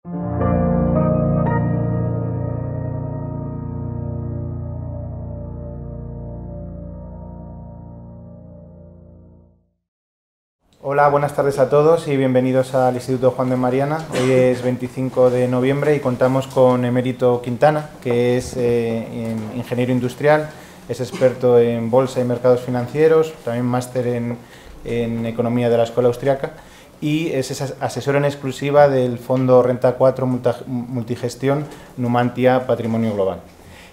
Hola, buenas tardes a todos y bienvenidos al Instituto Juan de Mariana. Hoy es 25 de noviembre y contamos con Emérito Quintana, que es ingeniero industrial, es experto en bolsa y mercados financieros, también máster en economía de la Escuela Austriaca y es asesor en exclusiva del fondo Renta 4 Multigestión Numantia Patrimonio Global.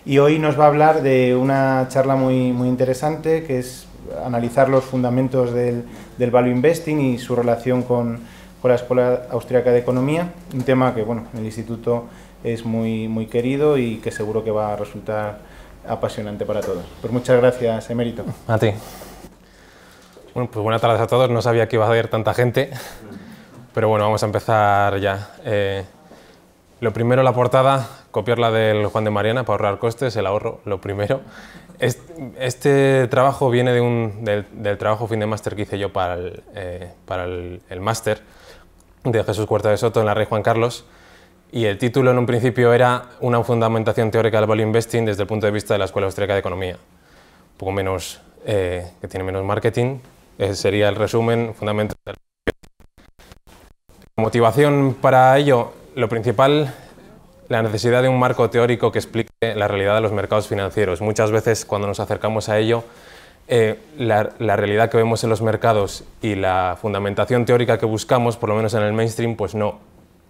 Y hoy nos va a hablar de una charla muy interesante, que es analizar los fundamentos del Value Investing y su relación con la Escuela Austriaca de Economía, un tema que, bueno, en el Instituto es muy querido y que seguro que va a resultar apasionante para todos. Pues muchas gracias, Emérito. A ti. Bueno, pues buenas tardes a todos. No sabía que iba a haber tanta gente, pero bueno, vamos a empezar ya. Lo primero, la portada, copiarla del Juan de Mariana para ahorrar costes, el ahorro, lo primero. Este trabajo viene del trabajo fin de máster que hice yo para el máster de Jesús Huerta de Soto en la Rey Juan Carlos, y el título en un principio era una fundamentación teórica del value investing desde el punto de vista de la Escuela Austriaca de Economía. Un poco menos, que tiene menos marketing, ese sería el resumen, fundamentos del la motivación para ello, lo principal, la necesidad de un marco teórico que explique la realidad de los mercados financieros. Muchas veces cuando nos acercamos a ello, la realidad que vemos en los mercados y la fundamentación teórica que buscamos, por lo menos en el mainstream, pues no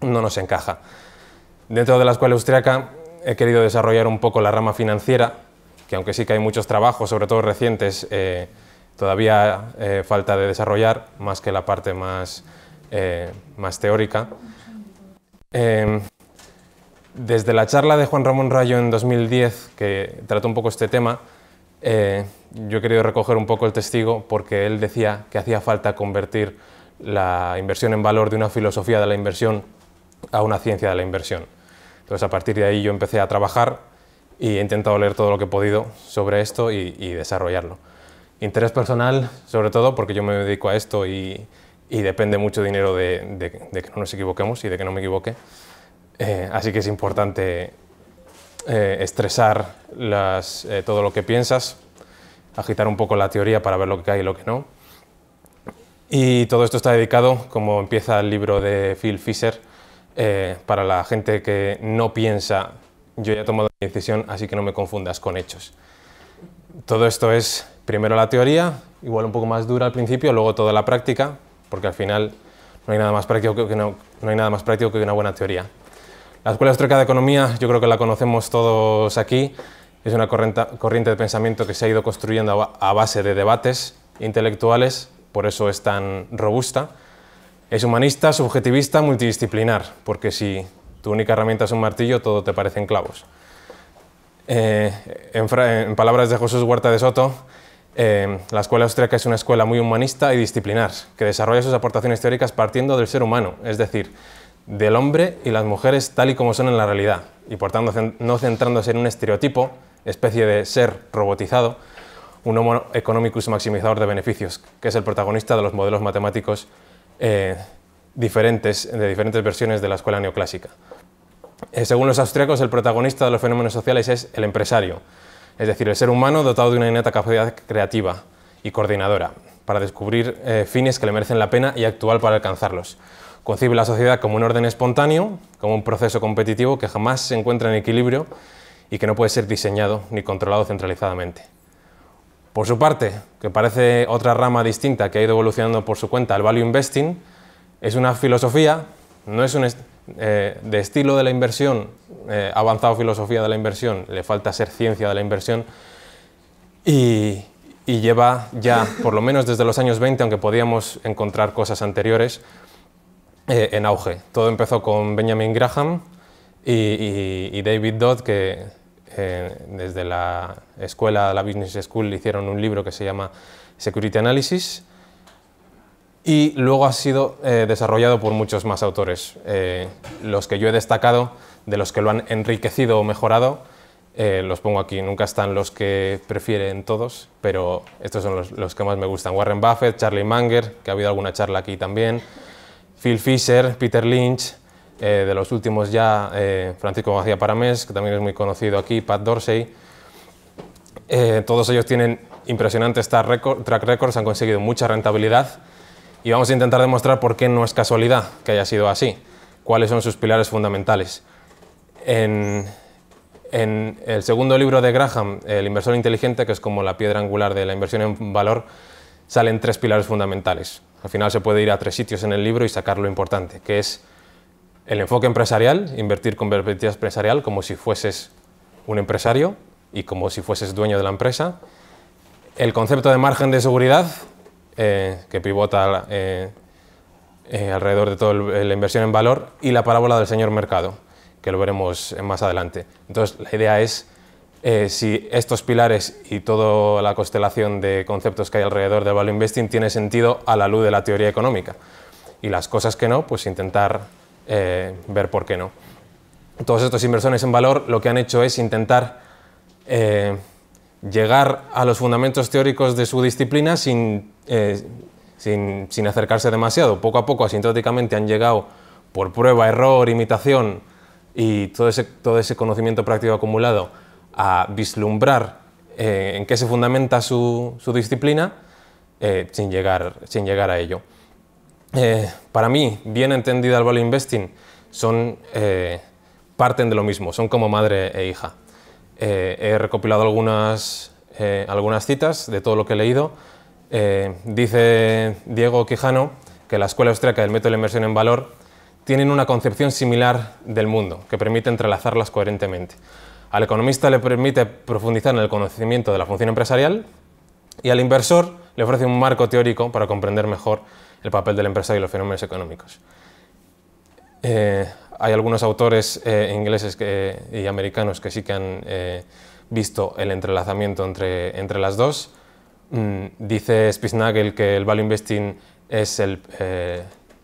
nos encaja. Dentro de la Escuela Austriaca he querido desarrollar un poco la rama financiera, que aunque sí que hay muchos trabajos, sobre todo recientes, todavía falta de desarrollar, más que la parte más teórica. Desde la charla de Juan Ramón Rayo en 2010, que trató un poco este tema, yo he querido recoger un poco el testigo porque él decía que hacía falta convertir la inversión en valor de una filosofía de la inversión a una ciencia de la inversión. Entonces, a partir de ahí yo empecé a trabajar y he intentado leer todo lo que he podido sobre esto y desarrollarlo. Interés personal, sobre todo, porque yo me dedico a esto y depende mucho dinero de que no nos equivoquemos y de que no me equivoque. Así que es importante estresar todo lo que piensas, agitar un poco la teoría para ver lo que cae y lo que no. Y todo esto está dedicado, como empieza el libro de Phil Fisher, para la gente que no piensa, yo ya he tomado mi decisión, así que no me confundas con hechos. Todo esto es primero la teoría, igual un poco más dura al principio, luego toda la práctica, porque al final no hay nada más práctico que una buena teoría. La Escuela Austriaca de Economía, yo creo que la conocemos todos aquí, es una corriente de pensamiento que se ha ido construyendo a base de debates intelectuales, por eso es tan robusta. Es humanista, subjetivista, multidisciplinar, porque si tu única herramienta es un martillo, todo te parecen clavos. En palabras de Jesús Huerta de Soto, la Escuela Austriaca es una escuela muy humanista y disciplinar, que desarrolla sus aportaciones teóricas partiendo del ser humano, es decir, del hombre y las mujeres tal y como son en la realidad, y por tanto no centrándose en un estereotipo, especie de ser robotizado, un homo economicus maximizador de beneficios, que es el protagonista de los modelos matemáticos de diferentes versiones de la escuela neoclásica. Según los austríacos, el protagonista de los fenómenos sociales es el empresario, es decir, el ser humano dotado de una innata capacidad creativa y coordinadora para descubrir fines que le merecen la pena y actuar para alcanzarlos. Concibe la sociedad como un orden espontáneo, como un proceso competitivo que jamás se encuentra en equilibrio y que no puede ser diseñado ni controlado centralizadamente. Por su parte, que parece otra rama distinta que ha ido evolucionando por su cuenta, el value investing, es una filosofía, no es de estilo de la inversión, avanzado filosofía de la inversión, le falta ser ciencia de la inversión, y lleva ya, por lo menos desde los años 20, aunque podíamos encontrar cosas anteriores, en auge. Todo empezó con Benjamin Graham y David Dodd, que desde la Business School, hicieron un libro que se llama Security Analysis, y luego ha sido desarrollado por muchos más autores. Los que yo he destacado, de los que lo han enriquecido o mejorado, los pongo aquí. Nunca están los que prefieren todos, pero estos son los que más me gustan. Warren Buffett, Charlie Munger, que ha habido alguna charla aquí también, Phil Fisher, Peter Lynch, de los últimos ya, Francisco García Paramés, que también es muy conocido aquí, Pat Dorsey. Todos ellos tienen impresionantes track records, han conseguido mucha rentabilidad y vamos a intentar demostrar por qué no es casualidad que haya sido así, cuáles son sus pilares fundamentales. En el segundo libro de Graham, El inversor inteligente, que es como la piedra angular de la inversión en valor, salen 3 pilares fundamentales. Al final se puede ir a 3 sitios en el libro y sacar lo importante, que es el enfoque empresarial, invertir con perspectiva empresarial como si fueses un empresario y como si fueses dueño de la empresa. El concepto de margen de seguridad, que pivota alrededor de toda la inversión en valor, y la parábola del señor mercado, que lo veremos más adelante. Entonces, la idea es si estos pilares y toda la constelación de conceptos que hay alrededor del value investing tiene sentido a la luz de la teoría económica. Y las cosas que no, pues intentar ver por qué no. Todos estos inversores en valor lo que han hecho es intentar llegar a los fundamentos teóricos de su disciplina sin acercarse demasiado. Poco a poco, asintóticamente, han llegado por prueba, error, imitación y todo ese conocimiento práctico acumulado a vislumbrar en qué se fundamenta su disciplina sin llegar a ello. Para mí, bien entendida el value investing, parten de lo mismo, son como madre e hija. He recopilado algunas citas de todo lo que he leído. Dice Diego Quijano que la escuela austríaca del método de la inversión en valor tienen una concepción similar del mundo, que permite entrelazarlas coherentemente. Al economista le permite profundizar en el conocimiento de la función empresarial y al inversor le ofrece un marco teórico para comprender mejor el papel del empresario y los fenómenos económicos. Hay algunos autores ingleses y americanos que sí que han visto el entrelazamiento entre las dos. Dice Spitznagel que el value investing es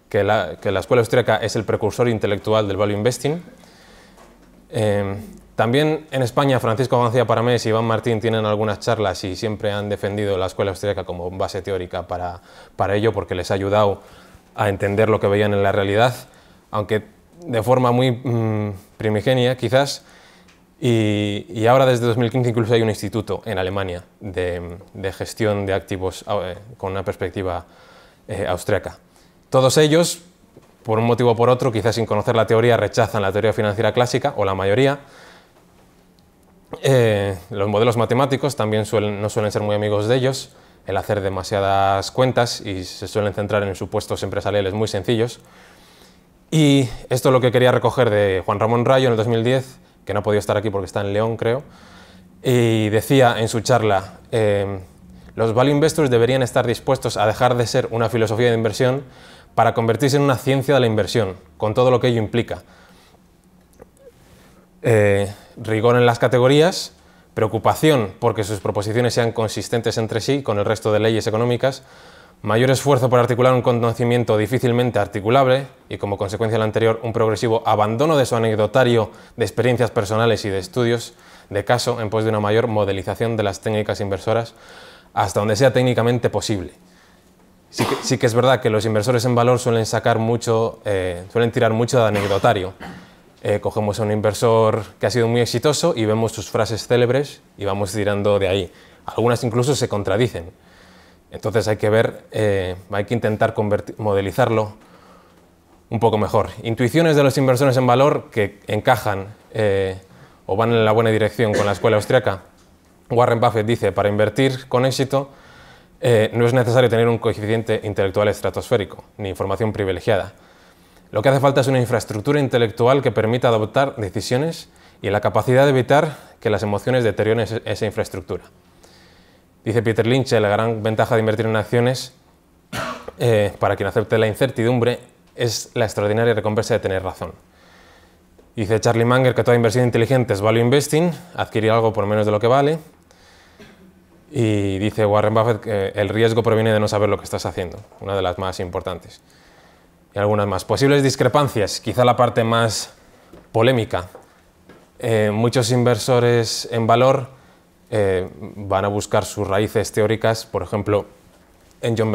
que la escuela austríaca es el precursor intelectual del value investing. También en España Francisco García Paramés y Iván Martín tienen algunas charlas y siempre han defendido la escuela austríaca como base teórica para ello, porque les ha ayudado a entender lo que veían en la realidad, aunque de forma muy primigenia quizás, y ahora desde 2015 incluso hay un instituto en Alemania de gestión de activos con una perspectiva austríaca. Todos ellos, por un motivo o por otro, quizás sin conocer la teoría, rechazan la teoría financiera clásica, o la mayoría. Los modelos matemáticos también no suelen ser muy amigos de ellos, el hacer demasiadas cuentas, y se suelen centrar en supuestos empresariales muy sencillos. Y esto es lo que quería recoger de Juan Ramón Rayo en el 2010, que no ha podido estar aquí porque está en León, creo, y decía en su charla: los value investors deberían estar dispuestos a dejar de ser una filosofía de inversión para convertirse en una ciencia de la inversión, con todo lo que ello implica. Rigor en las categorías, preocupación porque sus proposiciones sean consistentes entre sí con el resto de leyes económicas, mayor esfuerzo por articular un conocimiento difícilmente articulable y, como consecuencia de lo anterior, un progresivo abandono de su anecdotario de experiencias personales y de estudios de caso en pos de una mayor modelización de las técnicas inversoras hasta donde sea técnicamente posible. Sí que es verdad que los inversores en valor suelen tirar mucho de anecdotario. Cogemos a un inversor que ha sido muy exitoso y vemos sus frases célebres y vamos tirando de ahí. Algunas incluso se contradicen. Entonces hay que intentar modelizarlo un poco mejor. Intuiciones de los inversores en valor que encajan o van en la buena dirección con la escuela austríaca. Warren Buffett dice: para invertir con éxito no es necesario tener un coeficiente intelectual estratosférico ni información privilegiada. Lo que hace falta es una infraestructura intelectual que permita adoptar decisiones y la capacidad de evitar que las emociones deterioren esa infraestructura. Dice Peter Lynch: la gran ventaja de invertir en acciones, para quien acepte la incertidumbre, es la extraordinaria recompensa de tener razón. Dice Charlie Munger que toda inversión inteligente es value investing, adquirir algo por menos de lo que vale. Y dice Warren Buffett que el riesgo proviene de no saber lo que estás haciendo, una de las más importantes. Y algunas más. Posibles discrepancias, quizá la parte más polémica. Muchos inversores en valor van a buscar sus raíces teóricas, por ejemplo, en John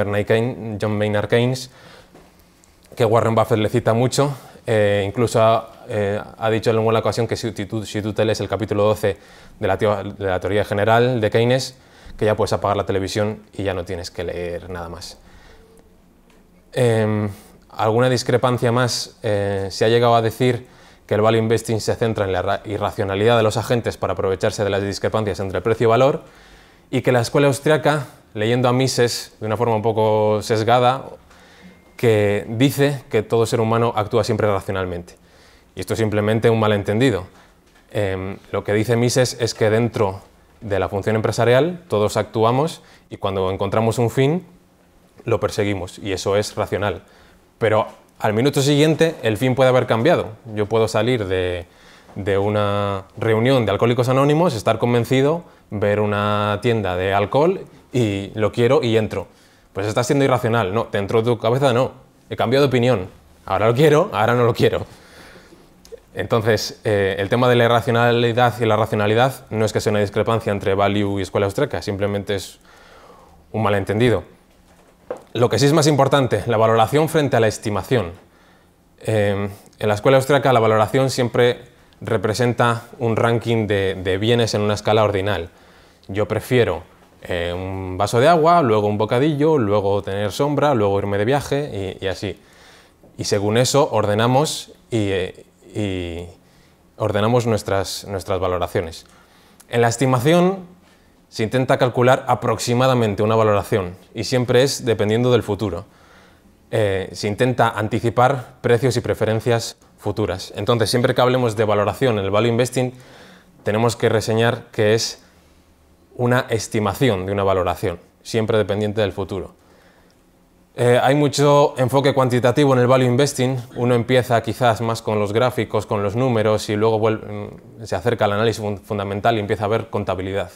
Maynard Keynes, que Warren Buffett le cita mucho, Incluso ha dicho en alguna ocasión que si tú te lees el capítulo 12 de la teoría general de Keynes, que ya puedes apagar la televisión y ya no tienes que leer nada más. Alguna discrepancia más, se ha llegado a decir que el value investing se centra en la irracionalidad de los agentes para aprovecharse de las discrepancias entre precio y valor, y que la escuela austriaca, leyendo a Mises de una forma un poco sesgada, que dice que todo ser humano actúa siempre racionalmente. Y esto es simplemente un malentendido. Lo que dice Mises es que dentro de la función empresarial todos actuamos y cuando encontramos un fin lo perseguimos y eso es racional. Pero al minuto siguiente el fin puede haber cambiado. Yo puedo salir de una reunión de Alcohólicos Anónimos, estar convencido, ver una tienda de alcohol y lo quiero y entro. Pues estás siendo irracional. No, dentro de tu cabeza no. He cambiado de opinión. Ahora lo quiero, ahora no lo quiero. Entonces, el tema de la irracionalidad y la racionalidad no es que sea una discrepancia entre value y escuela austríaca, simplemente es un malentendido. Lo que sí es más importante, la valoración frente a la estimación. En la escuela austríaca la valoración siempre representa un ranking de bienes en una escala ordinal. Yo prefiero un vaso de agua, luego un bocadillo, luego tener sombra, luego irme de viaje y así. Y según eso ordenamos ordenamos nuestras valoraciones. En la estimación se intenta calcular aproximadamente una valoración y siempre es dependiendo del futuro. Se intenta anticipar precios y preferencias futuras. Entonces, siempre que hablemos de valoración en el value investing, tenemos que reseñar que es una estimación de una valoración, siempre dependiente del futuro. Hay mucho enfoque cuantitativo en el value investing. Uno empieza quizás más con los gráficos, con los números y luego se acerca al análisis fundamental y empieza a ver contabilidad.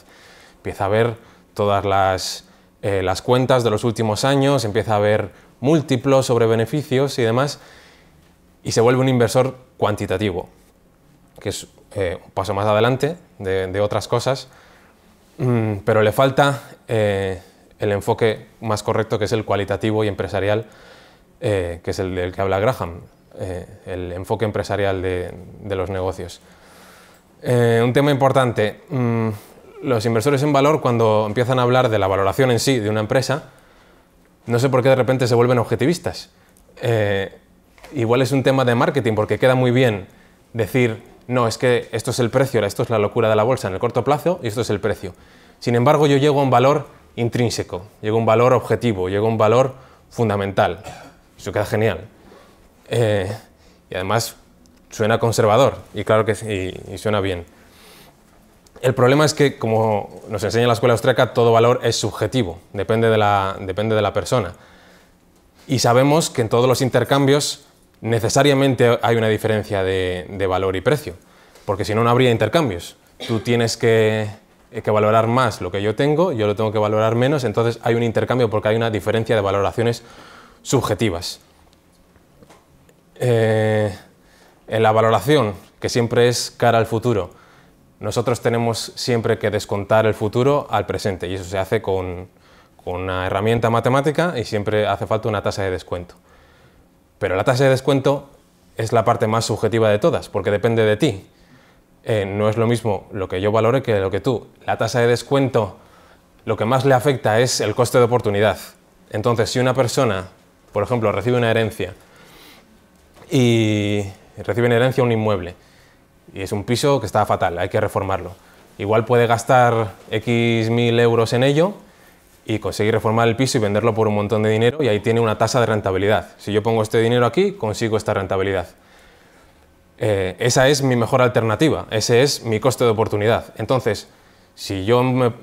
Empieza a ver todas las cuentas de los últimos años, empieza a ver múltiplos sobre beneficios y demás y se vuelve un inversor cuantitativo, que es un paso más adelante de otras cosas, pero le falta el enfoque más correcto, que es el cualitativo y empresarial, que es el del que habla Graham, el enfoque empresarial de los negocios. Un tema importante, los inversores en valor, cuando empiezan a hablar de la valoración en sí de una empresa, no sé por qué de repente se vuelven objetivistas. Igual es un tema de marketing, porque queda muy bien decir, no, es que esto es el precio, esto es la locura de la bolsa en el corto plazo y esto es el precio. Sin embargo, yo llego a un valor intrínseco, llego a un valor objetivo, llego a un valor fundamental. Eso queda genial. Y además suena conservador, y claro que sí, y suena bien. El problema es que, como nos enseña la escuela austríaca, todo valor es subjetivo, depende de la persona. Y sabemos que en todos los intercambios necesariamente hay una diferencia de valor y precio, porque si no, no habría intercambios. Tú tienes que valorar más lo que yo tengo, yo lo tengo que valorar menos, entonces hay un intercambio porque hay una diferencia de valoraciones subjetivas. En la valoración, que siempre es cara al futuro, nosotros tenemos siempre que descontar el futuro al presente y eso se hace con una herramienta matemática y siempre hace falta una tasa de descuento. Pero la tasa de descuento es la parte más subjetiva de todas porque depende de ti. No es lo mismo lo que yo valore que lo que tú. La tasa de descuento, lo que más le afecta es el coste de oportunidad. Entonces, si una persona, por ejemplo, recibe una herencia un inmueble y es un piso que está fatal, hay que reformarlo. Igual puede gastar X mil euros en ello y conseguir reformar el piso y venderlo por un montón de dinero y ahí tiene una tasa de rentabilidad. Si yo pongo este dinero aquí, consigo esta rentabilidad. Esa es mi mejor alternativa, ese es mi coste de oportunidad. Entonces, si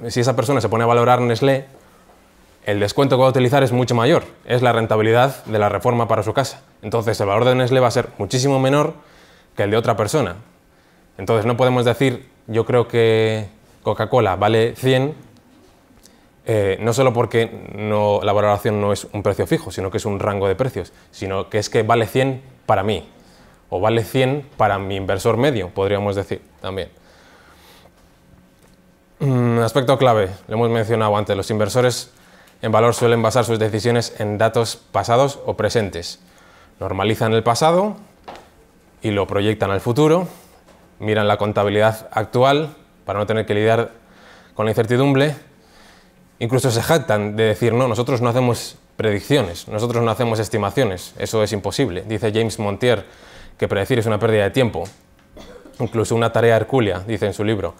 esa persona se pone a valorar Nestlé, el descuento que va a utilizar es mucho mayor, es la rentabilidad de la reforma para su casa. Entonces, el valor de Nestlé va a ser muchísimo menor que el de otra persona. Entonces, no podemos decir, yo creo que Coca-Cola vale 100, no solo porque la valoración no es un precio fijo, sino que es un rango de precios, sino que es que vale 100 para mí. O vale 100 para mi inversor medio, podríamos decir también. Aspecto clave, lo hemos mencionado antes, los inversores en valor suelen basar sus decisiones en datos pasados o presentes. Normalizan el pasado y lo proyectan al futuro, miran la contabilidad actual para no tener que lidiar con la incertidumbre, incluso se jactan de decir, no, nosotros no hacemos predicciones, nosotros no hacemos estimaciones, eso es imposible. Dice James Montier que predecir es una pérdida de tiempo, incluso una tarea hercúlea, dice en su libro.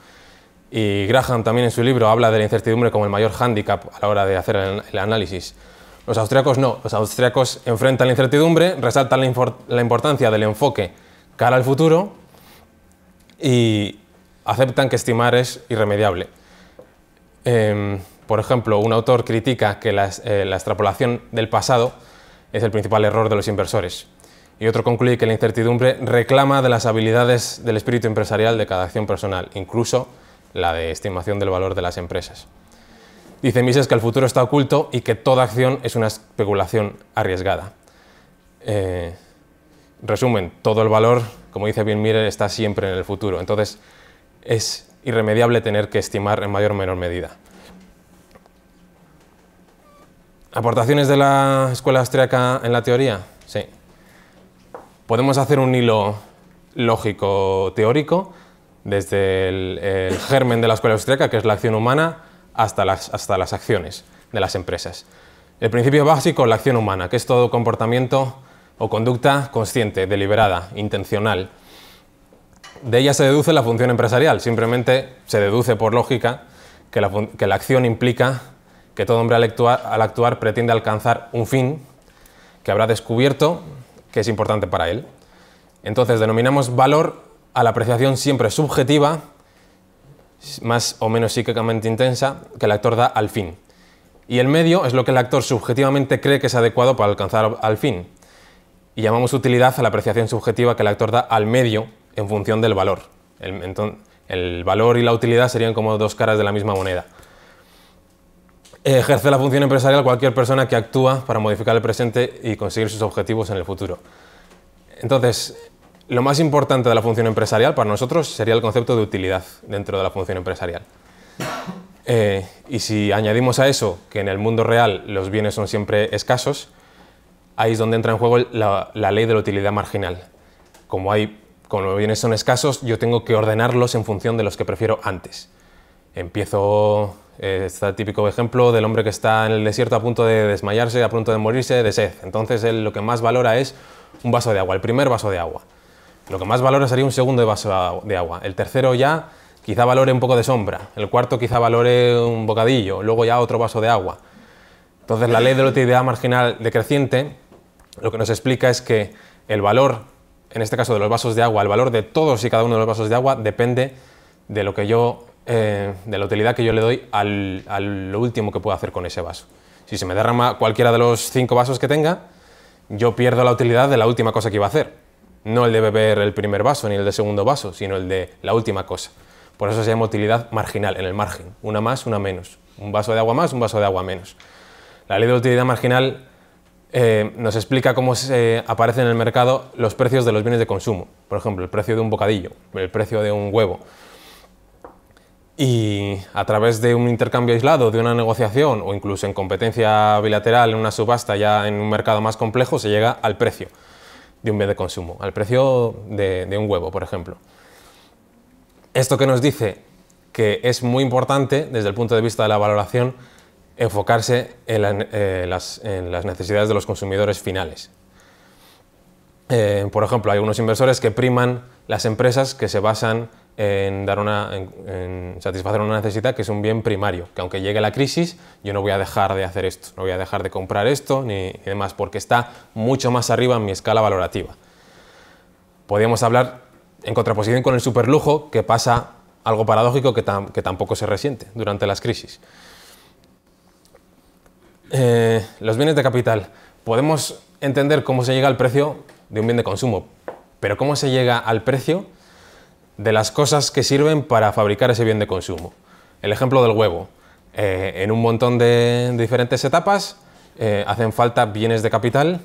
Y Graham también en su libro habla de la incertidumbre como el mayor hándicap a la hora de hacer el análisis. Los austriacos no, los austriacos enfrentan la incertidumbre, resaltan la importancia del enfoque cara al futuro y aceptan que estimar es irremediable. Por ejemplo, un autor critica que la extrapolación del pasado es el principal error de los inversores. Y otro concluye que la incertidumbre reclama de las habilidades del espíritu empresarial de cada acción personal, incluso la de estimación del valor de las empresas. Dice Mises que el futuro está oculto y que toda acción es una especulación arriesgada. Resumen, todo el valor, como dice Bill Miller, está siempre en el futuro. Entonces, es irremediable tener que estimar en mayor o menor medida. ¿Aportaciones de la escuela austríaca en la teoría? Sí. Podemos hacer un hilo lógico teórico desde el germen de la escuela austríaca, que es la acción humana, hasta las acciones de las empresas. El principio básico, la acción humana, que es todo comportamiento o conducta consciente, deliberada, intencional. De ella se deduce la función empresarial, simplemente se deduce por lógica que la acción implica que todo hombre al actuar pretende alcanzar un fin que habrá descubierto que es importante para él. Entonces denominamos valor a la apreciación siempre subjetiva, más o menos psíquicamente intensa, que el actor da al fin. Y el medio es lo que el actor subjetivamente cree que es adecuado para alcanzar al fin. Y llamamos utilidad a la apreciación subjetiva que el actor da al medio en función del valor. El valor y la utilidad serían como dos caras de la misma moneda. Ejerce la función empresarial cualquier persona que actúa para modificar el presente y conseguir sus objetivos en el futuro. Entonces, lo más importante de la función empresarial para nosotros sería el concepto de utilidad dentro de la función empresarial. Y si añadimos a eso que en el mundo real los bienes son siempre escasos, ahí es donde entra en juego la ley de la utilidad marginal. Como los bienes son escasos, yo tengo que ordenarlos en función de los que prefiero antes. Empiezo, está el típico ejemplo del hombre que está en el desierto a punto de desmayarse, a punto de morirse de sed. Entonces él lo que más valora es un vaso de agua, el primer vaso de agua. Lo que más valora sería un segundo vaso de agua. El tercero ya quizá valore un poco de sombra. El cuarto quizá valore un bocadillo, luego ya otro vaso de agua. Entonces la ley de la utilidad marginal decreciente lo que nos explica es que el valor, en este caso de los vasos de agua, el valor de todos y cada uno de los vasos de agua depende de lo que de la utilidad que yo le doy a lo último que puedo hacer con ese vaso. Si se me derrama cualquiera de los 5 vasos que tenga, yo pierdo la utilidad de la última cosa que iba a hacer. No el de beber el primer vaso ni el de segundo vaso, sino el de la última cosa. Por eso se llama utilidad marginal, en el margen. Una más, una menos. Un vaso de agua más, un vaso de agua menos. La ley de utilidad marginal nos explica cómo se aparecen en el mercado los precios de los bienes de consumo. Por ejemplo, el precio de un bocadillo, el precio de un huevo. Y a través de un intercambio aislado, de una negociación o incluso en competencia bilateral, en una subasta ya en un mercado más complejo, se llega al precio de un bien de consumo, al precio de un huevo, por ejemplo. Esto que nos dice que es muy importante, desde el punto de vista de la valoración, enfocarse en las necesidades de los consumidores finales. Por ejemplo, hay algunos inversores que priman las empresas que se basan en satisfacer una necesidad que es un bien primario, que aunque llegue la crisis, yo no voy a dejar de hacer esto, no voy a dejar de comprar esto ni demás, porque está mucho más arriba en mi escala valorativa. Podríamos hablar en contraposición con el superlujo, que pasa algo paradójico que tampoco se resiente durante las crisis. Los bienes de capital. Podemos entender cómo se llega al precio de un bien de consumo, pero cómo se llega al precio de las cosas que sirven para fabricar ese bien de consumo. El ejemplo del huevo. En un montón de diferentes etapas hacen falta bienes de capital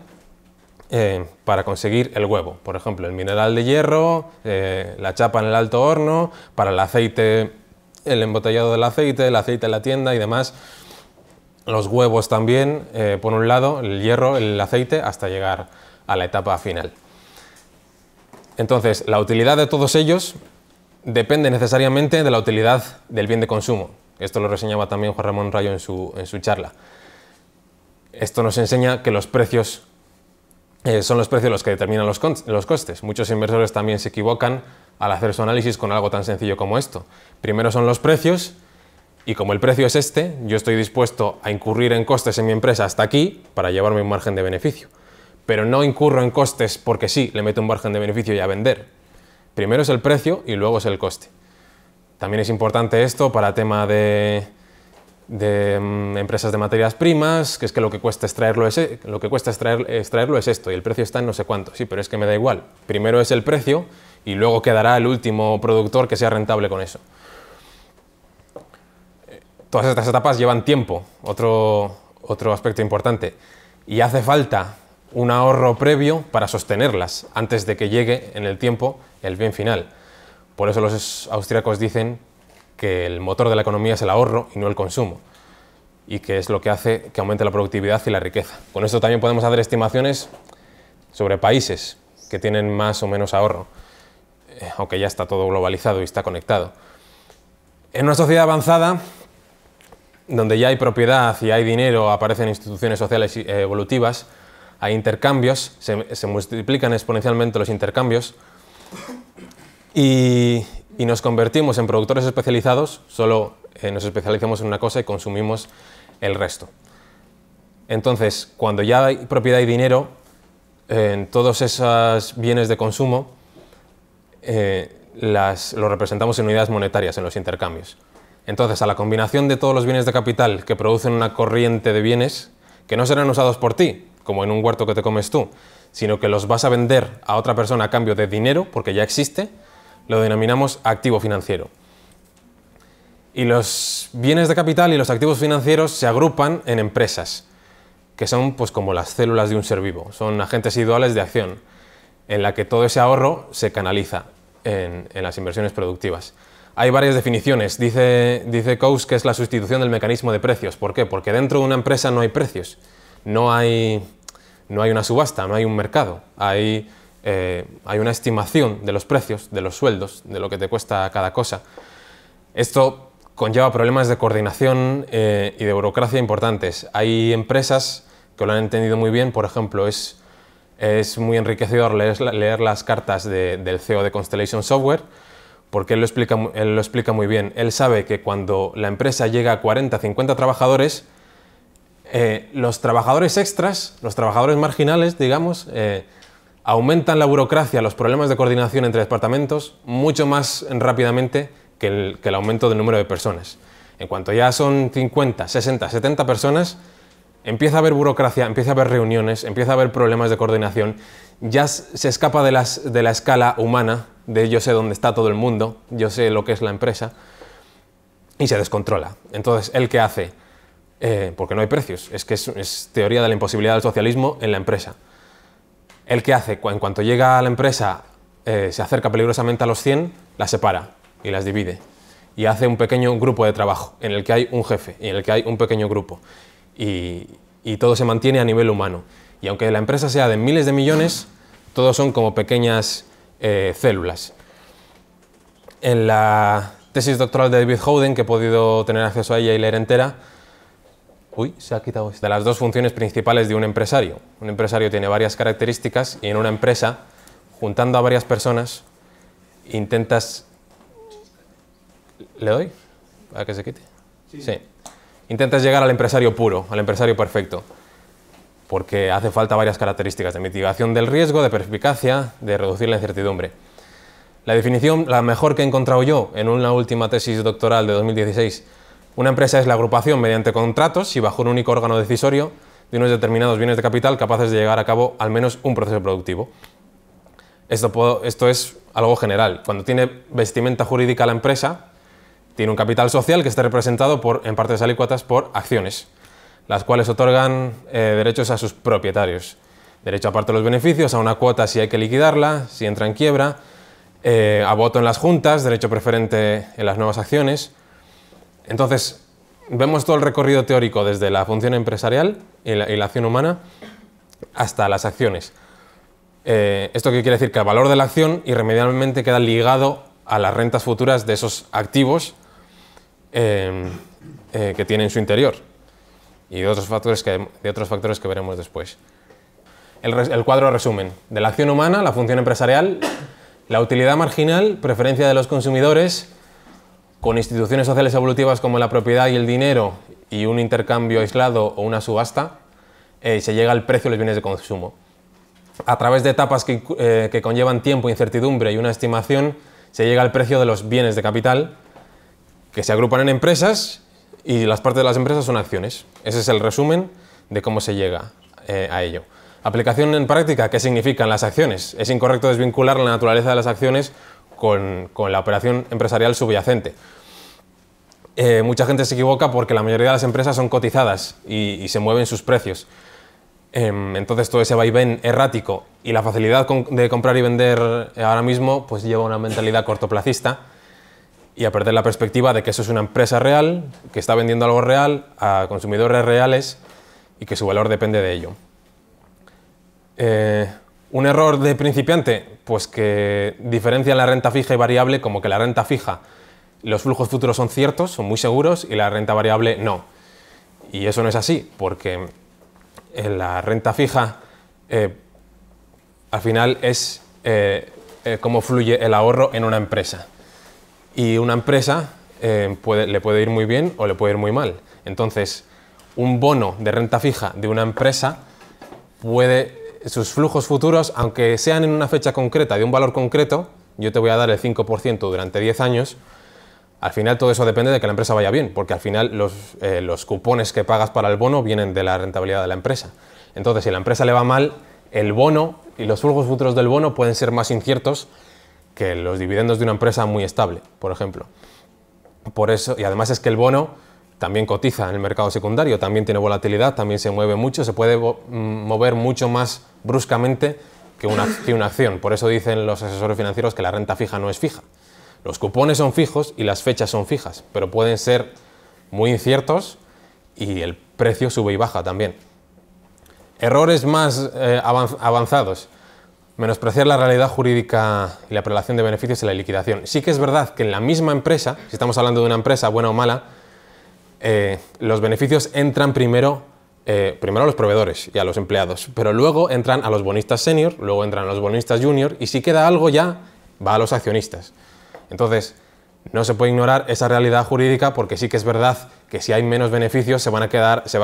para conseguir el huevo. Por ejemplo, el mineral de hierro, la chapa en el alto horno, para el aceite, el embotellado del aceite, el aceite en la tienda y demás. Los huevos también, por un lado, el hierro, el aceite, hasta llegar a la etapa final. Entonces, la utilidad de todos ellos depende necesariamente de la utilidad del bien de consumo. Esto lo reseñaba también Juan Ramón Rayo en su charla. Esto nos enseña que los precios son los precios los que determinan los costes. Muchos inversores también se equivocan al hacer su análisis con algo tan sencillo como esto. Primero son los precios, y como el precio es este, yo estoy dispuesto a incurrir en costes en mi empresa hasta aquí para llevarme un margen de beneficio. Pero no incurro en costes porque sí, le meto un margen de beneficio y a vender. Primero es el precio y luego es el coste. También es importante esto para tema de empresas de materias primas, que es que lo que cuesta extraerlo es esto y el precio está en no sé cuánto. Sí, pero es que me da igual. Primero es el precio y luego quedará el último productor que sea rentable con eso. Todas estas etapas llevan tiempo, otro aspecto importante, y hace falta un ahorro previo para sostenerlas antes de que llegue en el tiempo el bien final. Por eso los austríacos dicen que el motor de la economía es el ahorro y no el consumo, y que es lo que hace que aumente la productividad y la riqueza. Con esto también podemos hacer estimaciones sobre países que tienen más o menos ahorro, aunque ya está todo globalizado y está conectado. En una sociedad avanzada, donde ya hay propiedad y hay dinero, aparecen instituciones sociales evolutivas, hay intercambios, se multiplican exponencialmente los intercambios y nos convertimos en productores especializados, solo nos especializamos en una cosa y consumimos el resto. Entonces, cuando ya hay propiedad y dinero, en todos esos bienes de consumo, lo representamos en unidades monetarias, en los intercambios. Entonces, a la combinación de todos los bienes de capital que producen una corriente de bienes que no serán usados por ti, como en un huerto que te comes tú, sino que los vas a vender a otra persona a cambio de dinero, porque ya existe, lo denominamos activo financiero. Y los bienes de capital y los activos financieros se agrupan en empresas, que son pues como las células de un ser vivo, son agentes individuales de acción, en la que todo ese ahorro se canaliza en las inversiones productivas. Hay varias definiciones. Dice Coase que es la sustitución del mecanismo de precios. ¿Por qué? Porque dentro de una empresa no hay precios, no hay una subasta, no hay un mercado, hay una estimación de los precios, de los sueldos, de lo que te cuesta cada cosa. Esto conlleva problemas de coordinación y de burocracia importantes. Hay empresas que lo han entendido muy bien, por ejemplo, es muy enriquecedor leer las cartas del CEO de Constellation Software, porque él lo explica muy bien. Él sabe que cuando la empresa llega a 40, 50 trabajadores, los trabajadores extras, los trabajadores marginales, digamos, aumentan la burocracia, los problemas de coordinación entre departamentos mucho más rápidamente que el aumento del número de personas. En cuanto ya son 50, 60, 70 personas, empieza a haber burocracia, empieza a haber reuniones, empieza a haber problemas de coordinación, ya se escapa de la escala humana, de yo sé dónde está todo el mundo, yo sé lo que es la empresa, y se descontrola. Entonces, ¿él qué hace? Porque no hay precios, es que es teoría de la imposibilidad del socialismo en la empresa. ¿Él qué hace? En cuanto llega a la empresa, se acerca peligrosamente a los 100, las separa y las divide. Y hace un pequeño grupo de trabajo, en el que hay un jefe y en el que hay un pequeño grupo. Y todo se mantiene a nivel humano. Y aunque la empresa sea de miles de millones, todos son como pequeñas células. En la tesis doctoral de David Howden, que he podido tener acceso a ella y leer entera, se ha quitado esto. De las dos funciones principales de un empresario. Un empresario tiene varias características y en una empresa, juntando a varias personas, intentas... ¿Le doy? ¿A que se quite? Sí. Intentas llegar al empresario puro, al empresario perfecto, porque hace falta varias características de mitigación del riesgo, de perspicacia, de reducir la incertidumbre. La definición, la mejor que he encontrado yo en una última tesis doctoral de 2016, una empresa es la agrupación mediante contratos y bajo un único órgano decisorio de unos determinados bienes de capital capaces de llevar a cabo al menos un proceso productivo. Esto es algo general. Cuando tiene vestimenta jurídica la empresa, tiene un capital social que está representado en partes alícuotas por acciones, las cuales otorgan derechos a sus propietarios. Derecho a parte de los beneficios, a una cuota si hay que liquidarla, si entra en quiebra, a voto en las juntas, derecho preferente en las nuevas acciones. Entonces, vemos todo el recorrido teórico desde la función empresarial y la acción humana hasta las acciones. ¿Esto qué quiere decir? Que el valor de la acción irremediablemente queda ligado a las rentas futuras de esos activos que tiene en su interior y de otros factores que veremos después. El cuadro resumen. De la acción humana, la función empresarial, la utilidad marginal, preferencia de los consumidores, con instituciones sociales evolutivas como la propiedad y el dinero y un intercambio aislado o una subasta, se llega al precio de los bienes de consumo. A través de etapas que conllevan tiempo, incertidumbre y una estimación, se llega al precio de los bienes de capital que se agrupan en empresas y las partes de las empresas son acciones. Ese es el resumen de cómo se llega a ello. Aplicación en práctica, ¿qué significan las acciones? Es incorrecto desvincular la naturaleza de las acciones con la operación empresarial subyacente. Mucha gente se equivoca porque la mayoría de las empresas son cotizadas y se mueven sus precios. Entonces todo ese vaivén errático y la facilidad de comprar y vender ahora mismo pues lleva a una mentalidad cortoplacista y a perder la perspectiva de que eso es una empresa real, que está vendiendo algo real a consumidores reales y que su valor depende de ello. Un error de principiante, pues que diferencia la renta fija y variable, como que la renta fija, los flujos futuros son ciertos, son muy seguros, y la renta variable no. Y eso no es así, porque en la renta fija al final es cómo fluye el ahorro en una empresa. Y una empresa le puede ir muy bien o le puede ir muy mal. Entonces, un bono de renta fija de una empresa sus flujos futuros, aunque sean en una fecha concreta, de un valor concreto, yo te voy a dar el 5% durante 10 años, al final todo eso depende de que la empresa vaya bien, porque al final los cupones que pagas para el bono vienen de la rentabilidad de la empresa. Entonces, si a la empresa le va mal, el bono y los flujos futuros del bono pueden ser más inciertos que los dividendos de una empresa muy estable, por ejemplo. Por eso, y además es que el bono también cotiza en el mercado secundario, también tiene volatilidad, también se mueve mucho, se puede mover mucho más bruscamente que una acción. Por eso dicen los asesores financieros que la renta fija no es fija. Los cupones son fijos y las fechas son fijas, pero pueden ser muy inciertos y el precio sube y baja también. Errores más avanzados. Menospreciar la realidad jurídica y la prelación de beneficios y la liquidación. Sí que es verdad que en la misma empresa, si estamos hablando de una empresa buena o mala, los beneficios entran primero a los proveedores y a los empleados, pero luego entran a los bonistas senior, luego entran a los bonistas junior y si queda algo ya va a los accionistas. Entonces, no se puede ignorar esa realidad jurídica porque sí que es verdad que si hay menos beneficios se va a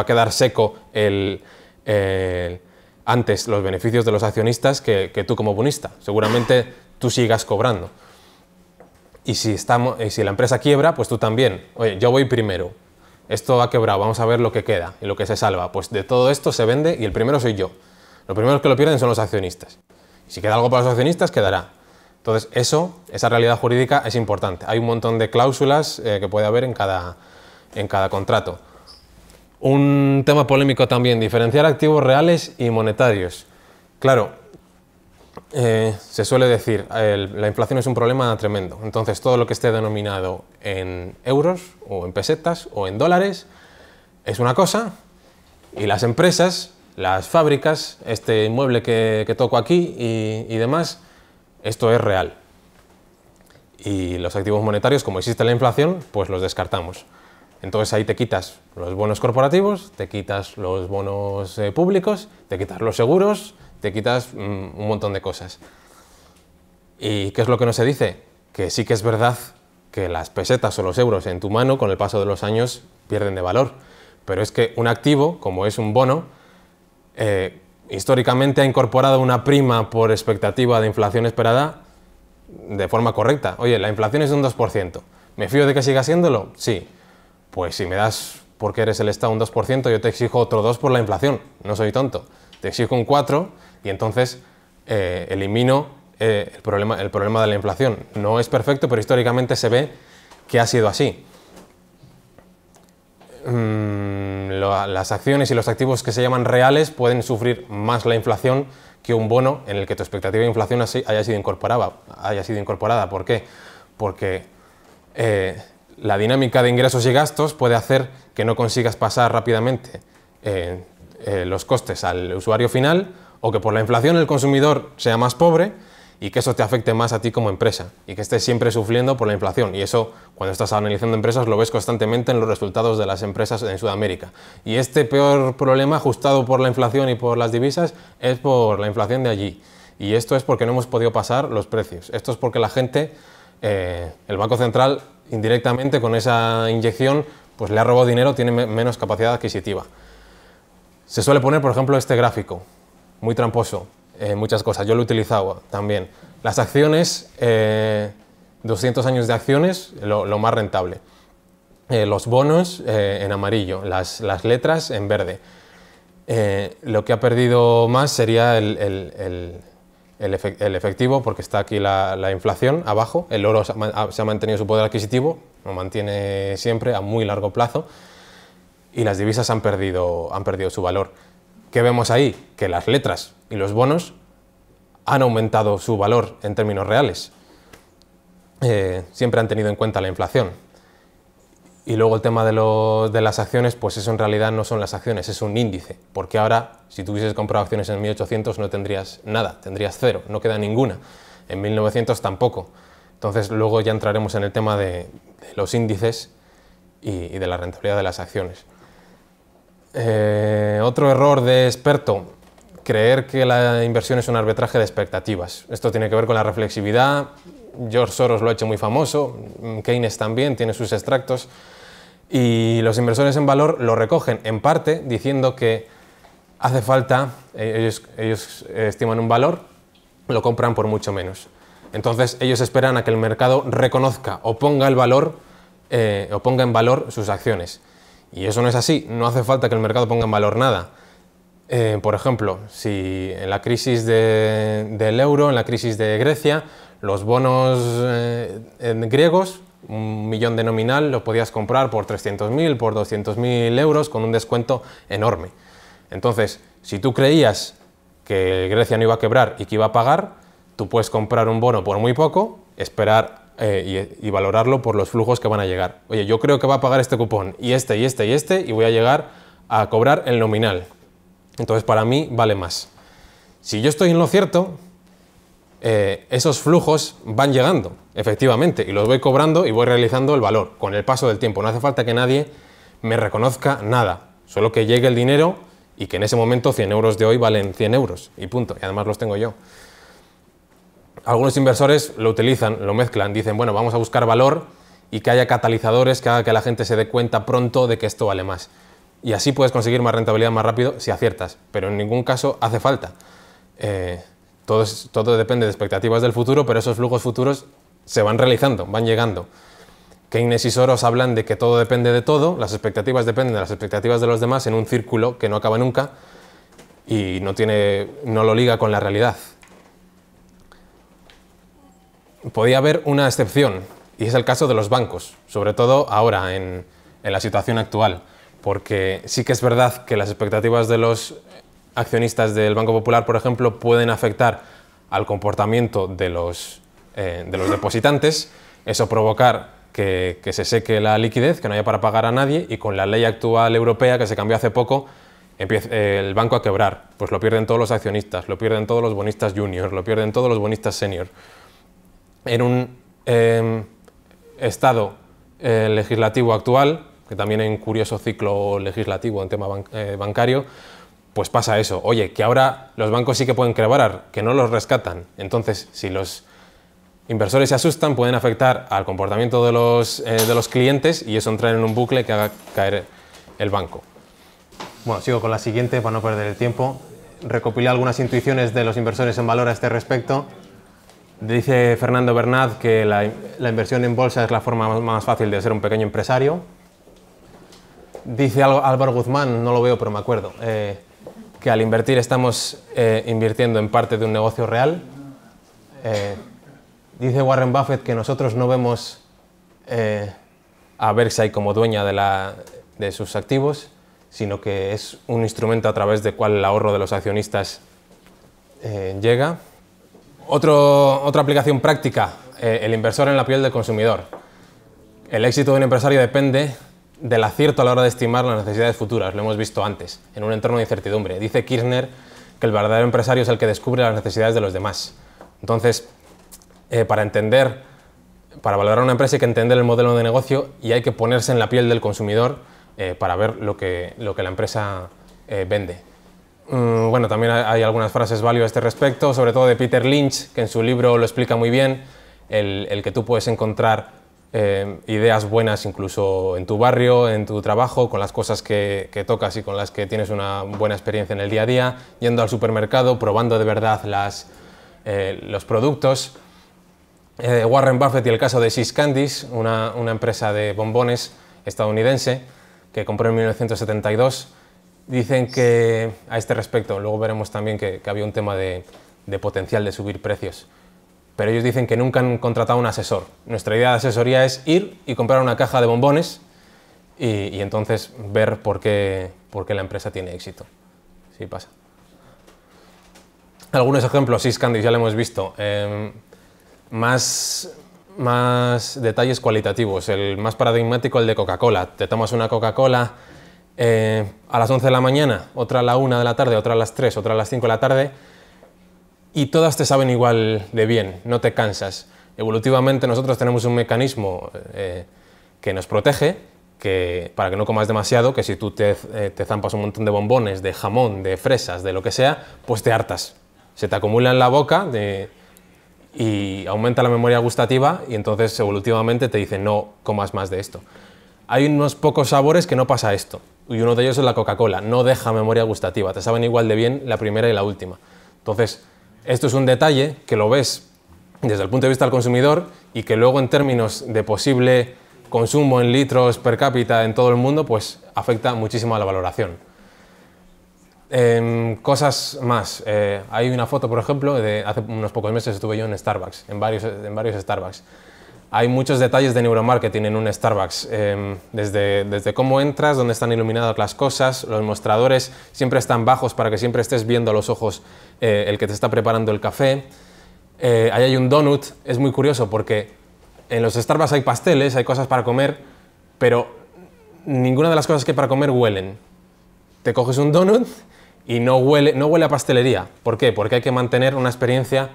quedar seco antes los beneficios de los accionistas que tú como bonista. Seguramente tú sigas cobrando. Y si la empresa quiebra, pues tú también. Oye, yo voy primero. Esto ha quebrado, vamos a ver lo que queda y lo que se salva. Pues de todo esto se vende y el primero soy yo. Los primeros que lo pierden son los accionistas. Y si queda algo para los accionistas, quedará. Entonces, esa realidad jurídica es importante. Hay un montón de cláusulas que puede haber en cada contrato. Un tema polémico también, diferenciar activos reales y monetarios. Claro, se suele decir, la inflación es un problema tremendo. Entonces, todo lo que esté denominado en euros o en pesetas o en dólares es una cosa y las empresas, las fábricas, este inmueble que toco aquí y demás, esto es real. Y los activos monetarios, como existe la inflación, pues los descartamos. Entonces ahí te quitas los bonos corporativos, te quitas los bonos públicos, te quitas los seguros, te quitas un montón de cosas. ¿Y qué es lo que no se dice? Que sí que es verdad que las pesetas o los euros en tu mano con el paso de los años pierden de valor. Pero es que un activo, como es un bono, históricamente ha incorporado una prima por expectativa de inflación esperada de forma correcta. Oye, la inflación es de un 2%. ¿Me fío de que siga siéndolo? Sí. Pues si me das, porque eres el Estado, un 2%, yo te exijo otro 2 por la inflación. No soy tonto. Te exijo un 4 y entonces elimino el problema de la inflación. No es perfecto, pero históricamente se ve que ha sido así. Las acciones y los activos que se llaman reales pueden sufrir más la inflación que un bono en el que tu expectativa de inflación haya sido incorporada. ¿Por qué? Porque la dinámica de ingresos y gastos puede hacer que no consigas pasar rápidamente los costes al usuario final o que por la inflación el consumidor sea más pobre y que eso te afecte más a ti como empresa y que estés siempre sufriendo por la inflación. Y eso, cuando estás analizando empresas, lo ves constantemente en los resultados de las empresas en Sudamérica. Y este peor problema, ajustado por la inflación y por las divisas, es por la inflación de allí. Y esto es porque no hemos podido pasar los precios. Esto es porque la gente, el Banco Central, indirectamente con esa inyección, pues le ha robado dinero, tiene menos capacidad adquisitiva. Se suele poner, por ejemplo, este gráfico, muy tramposo. Muchas cosas, yo lo he utilizado también. Las acciones, 200 años de acciones, lo más rentable. Los bonos en amarillo, las letras en verde. Lo que ha perdido más sería el efectivo, porque está aquí la inflación abajo. El oro se ha mantenido su poder adquisitivo, lo mantiene siempre a muy largo plazo, y las divisas han perdido su valor. ¿Qué vemos ahí? Que las letras y los bonos han aumentado su valor en términos reales. Siempre han tenido en cuenta la inflación. Y luego el tema de las acciones, pues eso en realidad no son las acciones, es un índice. Porque ahora, si tú hubieses comprado acciones en 1800 no tendrías nada, tendrías cero, no queda ninguna. En 1900 tampoco. Entonces luego ya entraremos en el tema de los índices y de la rentabilidad de las acciones. Otro error de experto, creer que la inversión es un arbitraje de expectativas. Esto tiene que ver con la reflexividad. George Soros lo ha hecho muy famoso, Keynes también tiene sus extractos, y los inversores en valor lo recogen en parte diciendo que hace falta, ellos estiman un valor, lo compran por mucho menos. Entonces ellos esperan a que el mercado reconozca o ponga el valor, o ponga en valor sus acciones. Y eso no es así, no hace falta que el mercado ponga en valor nada. Por ejemplo, si en la crisis del euro, en la crisis de Grecia, los bonos griegos, 1 millón de nominal, lo podías comprar por 300.000, por 200.000 euros, con un descuento enorme. Entonces, si tú creías que Grecia no iba a quebrar y que iba a pagar, tú puedes comprar un bono por muy poco, esperar y valorarlo por los flujos que van a llegar. Oye, yo creo que va a pagar este cupón, y este, y este, y este, y voy a llegar a cobrar el nominal. Entonces, para mí, vale más. Si yo estoy en lo cierto, esos flujos van llegando, efectivamente, y los voy cobrando y voy realizando el valor con el paso del tiempo. No hace falta que nadie me reconozca nada, solo que llegue el dinero y que en ese momento 100 euros de hoy valen 100 euros, y punto, y además los tengo yo. Algunos inversores lo utilizan, lo mezclan, dicen, bueno, vamos a buscar valor y que haya catalizadores que haga que la gente se dé cuenta pronto de que esto vale más. Y así puedes conseguir más rentabilidad más rápido si aciertas, pero en ningún caso hace falta. Todo depende de expectativas del futuro, pero esos flujos futuros se van realizando, van llegando. Keynes y Soros hablan de que todo depende de todo, las expectativas dependen de las expectativas de los demás en un círculo que no acaba nunca y no lo liga con la realidad. Podía haber una excepción, y es el caso de los bancos, sobre todo ahora, en la situación actual, porque sí que es verdad que las expectativas de los accionistas del Banco Popular, por ejemplo, pueden afectar al comportamiento de los depositantes, eso provocar que se seque la liquidez, que no haya para pagar a nadie, y con la ley actual europea que se cambió hace poco, empieza el banco a quebrar. Pues lo pierden todos los accionistas, lo pierden todos los bonistas juniors, lo pierden todos los bonistas senior. En un estado legislativo actual, que también hay un curioso ciclo legislativo en tema bancario, pues pasa eso. Oye, que ahora los bancos sí que pueden quebrar, que no los rescatan. Entonces, si los inversores se asustan, pueden afectar al comportamiento de los clientes y eso entra en un bucle que haga caer el banco. Bueno, sigo con la siguiente para no perder el tiempo. Recopilé algunas intuiciones de los inversores en valor a este respecto. Dice Fernando Bernat que la inversión en bolsa es la forma más fácil de ser un pequeño empresario. Dice Álvaro Guzmán, no lo veo pero me acuerdo, que al invertir estamos invirtiendo en parte de un negocio real. Dice Warren Buffett que nosotros no vemos a Berkshire como dueña de sus activos, sino que es un instrumento a través del cual el ahorro de los accionistas llega. Otra aplicación práctica, el inversor en la piel del consumidor. El éxito de un empresario depende del acierto a la hora de estimar las necesidades futuras, lo hemos visto antes, en un entorno de incertidumbre. Dice Kirchner que el verdadero empresario es el que descubre las necesidades de los demás. Entonces, para valorar una empresa hay que entender el modelo de negocio y hay que ponerse en la piel del consumidor para ver lo que la empresa vende. Bueno, también hay algunas frases valiosas a este respecto, sobre todo de Peter Lynch, que en su libro lo explica muy bien, el que tú puedes encontrar ideas buenas incluso en tu barrio, en tu trabajo, con las cosas que tocas y con las que tienes una buena experiencia en el día a día, yendo al supermercado, probando de verdad los productos. Warren Buffett y el caso de See's Candies, una empresa de bombones estadounidense que compró en 1972, dicen que a este respecto, luego veremos también que había un tema de potencial de subir precios, pero ellos dicen que nunca han contratado un asesor. Nuestra idea de asesoría es ir y comprar una caja de bombones y entonces ver por qué la empresa tiene éxito. Sí pasa. Algunos ejemplos, See's Candies ya lo hemos visto. Más detalles cualitativos, el más paradigmático, el de Coca-Cola. Te tomas una Coca-Cola a las 11 de la mañana, otra a la 1 de la tarde, otra a las 3, otra a las 5 de la tarde, y todas te saben igual de bien, no te cansas. Evolutivamente nosotros tenemos un mecanismo que nos protege, para que no comas demasiado, que si tú te zampas un montón de bombones, de jamón, de fresas, de lo que sea, pues te hartas. Se te acumula en la boca y aumenta la memoria gustativa y entonces evolutivamente te dicen no comas más de esto. Hay unos pocos sabores que no pasa esto y uno de ellos es la Coca-Cola, no deja memoria gustativa, te saben igual de bien la primera y la última. Entonces, esto es un detalle que lo ves desde el punto de vista del consumidor y que luego en términos de posible consumo en litros per cápita en todo el mundo, pues afecta muchísimo a la valoración. Cosas más. Hay una foto, por ejemplo, de hace unos pocos meses estuve yo en Starbucks, en varios Starbucks. Hay muchos detalles de neuromarketing en un Starbucks, desde cómo entras, dónde están iluminadas las cosas, los mostradores siempre están bajos para que siempre estés viendo a los ojos el que te está preparando el café. Ahí hay un donut, es muy curioso porque en los Starbucks hay pasteles, hay cosas para comer, pero ninguna de las cosas que hay para comer huelen. Te coges un donut y no huele a pastelería. ¿Por qué? Porque hay que mantener una experiencia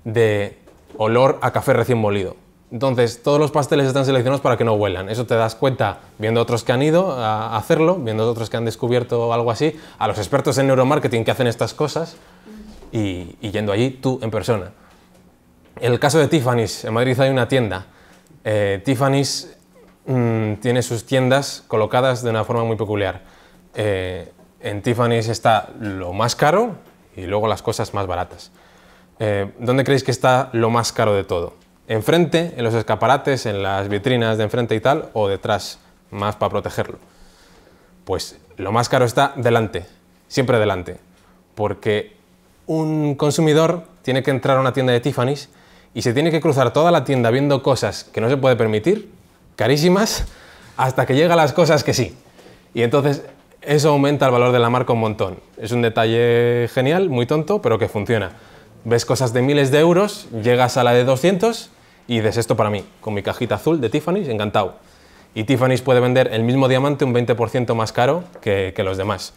de olor a café recién molido. Entonces, todos los pasteles están seleccionados para que no huelan. Eso te das cuenta viendo otros que han ido a hacerlo, viendo otros que han descubierto algo así, a los expertos en neuromarketing que hacen estas cosas y yendo allí tú en persona. En el caso de Tiffany's, en Madrid hay una tienda. Tiffany's tiene sus tiendas colocadas de una forma muy peculiar. En Tiffany's está lo más caro y luego las cosas más baratas. ¿Dónde creéis que está lo más caro de todo? ¿Enfrente, en los escaparates, en las vitrinas de enfrente y tal, o detrás, más para protegerlo? Pues lo más caro está delante, siempre delante, porque un consumidor tiene que entrar a una tienda de Tiffany's y se tiene que cruzar toda la tienda viendo cosas que no se puede permitir, carísimas, hasta que llega a las cosas que sí. Y entonces eso aumenta el valor de la marca un montón. Es un detalle genial, muy tonto, pero que funciona. Ves cosas de miles de euros, llegas a la de 200 y dices esto para mí, con mi cajita azul de Tiffany's, encantado. Y Tiffany's puede vender el mismo diamante un 20% más caro que los demás,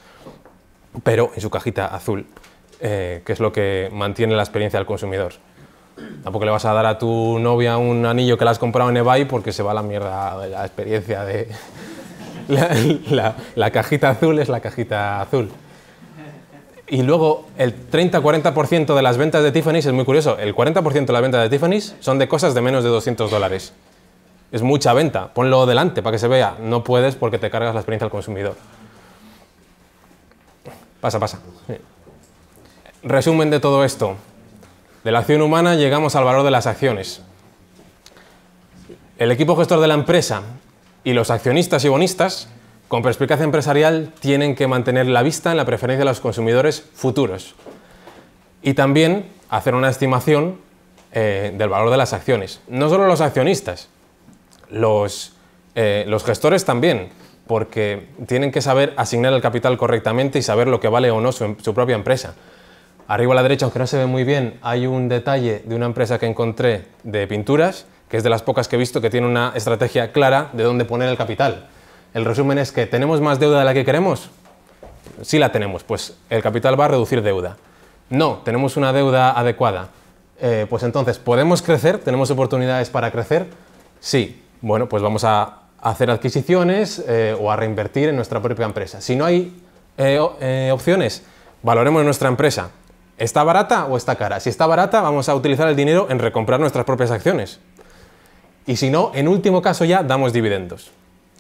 pero en su cajita azul, que es lo que mantiene la experiencia del consumidor. Tampoco le vas a dar a tu novia un anillo que le has comprado en eBay porque se va a la mierda la experiencia de... La cajita azul es la cajita azul. Y luego el 30-40% de las ventas de Tiffany's es muy curioso. El 40% de las ventas de Tiffany's son de cosas de menos de $200. Es mucha venta. Ponlo delante para que se vea. No puedes porque te cargas la experiencia del consumidor. Pasa. Sí. Resumen de todo esto. De la acción humana llegamos al valor de las acciones. El equipo gestor de la empresa y los accionistas y bonistas, con perspicacia empresarial, tienen que mantener la vista en la preferencia de los consumidores futuros y también hacer una estimación del valor de las acciones. No solo los accionistas, los gestores también, porque tienen que saber asignar el capital correctamente y saber lo que vale o no su propia empresa. Arriba a la derecha, aunque no se ve muy bien, hay un detalle de una empresa que encontré de pinturas, que es de las pocas que he visto que tiene una estrategia clara de dónde poner el capital. El resumen es que ¿tenemos más deuda de la que queremos? Sí la tenemos, pues el capital va a reducir deuda. No, tenemos una deuda adecuada. Pues entonces, ¿podemos crecer? ¿Tenemos oportunidades para crecer? Sí. Bueno, pues vamos a hacer adquisiciones o a reinvertir en nuestra propia empresa. Si no hay opciones, valoremos nuestra empresa. ¿Está barata o está cara? Si está barata, vamos a utilizar el dinero en recomprar nuestras propias acciones. Y si no, en último caso ya damos dividendos.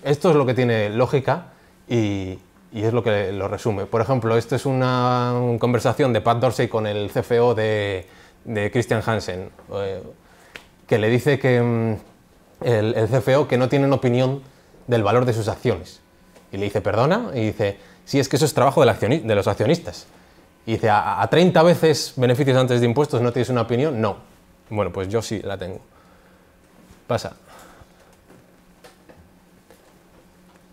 Esto es lo que tiene lógica y es lo que lo resume. Por ejemplo, esto es una conversación de Pat Dorsey con el CFO de Christian Hansen, que le dice que el CFO que no tienen opinión del valor de sus acciones. Y le dice, ¿perdona? Y dice, sí, es que eso es trabajo de los accionistas. Y dice, ¿a 30 veces beneficios antes de impuestos no tienes una opinión? No. Bueno, pues yo sí la tengo. Pasa.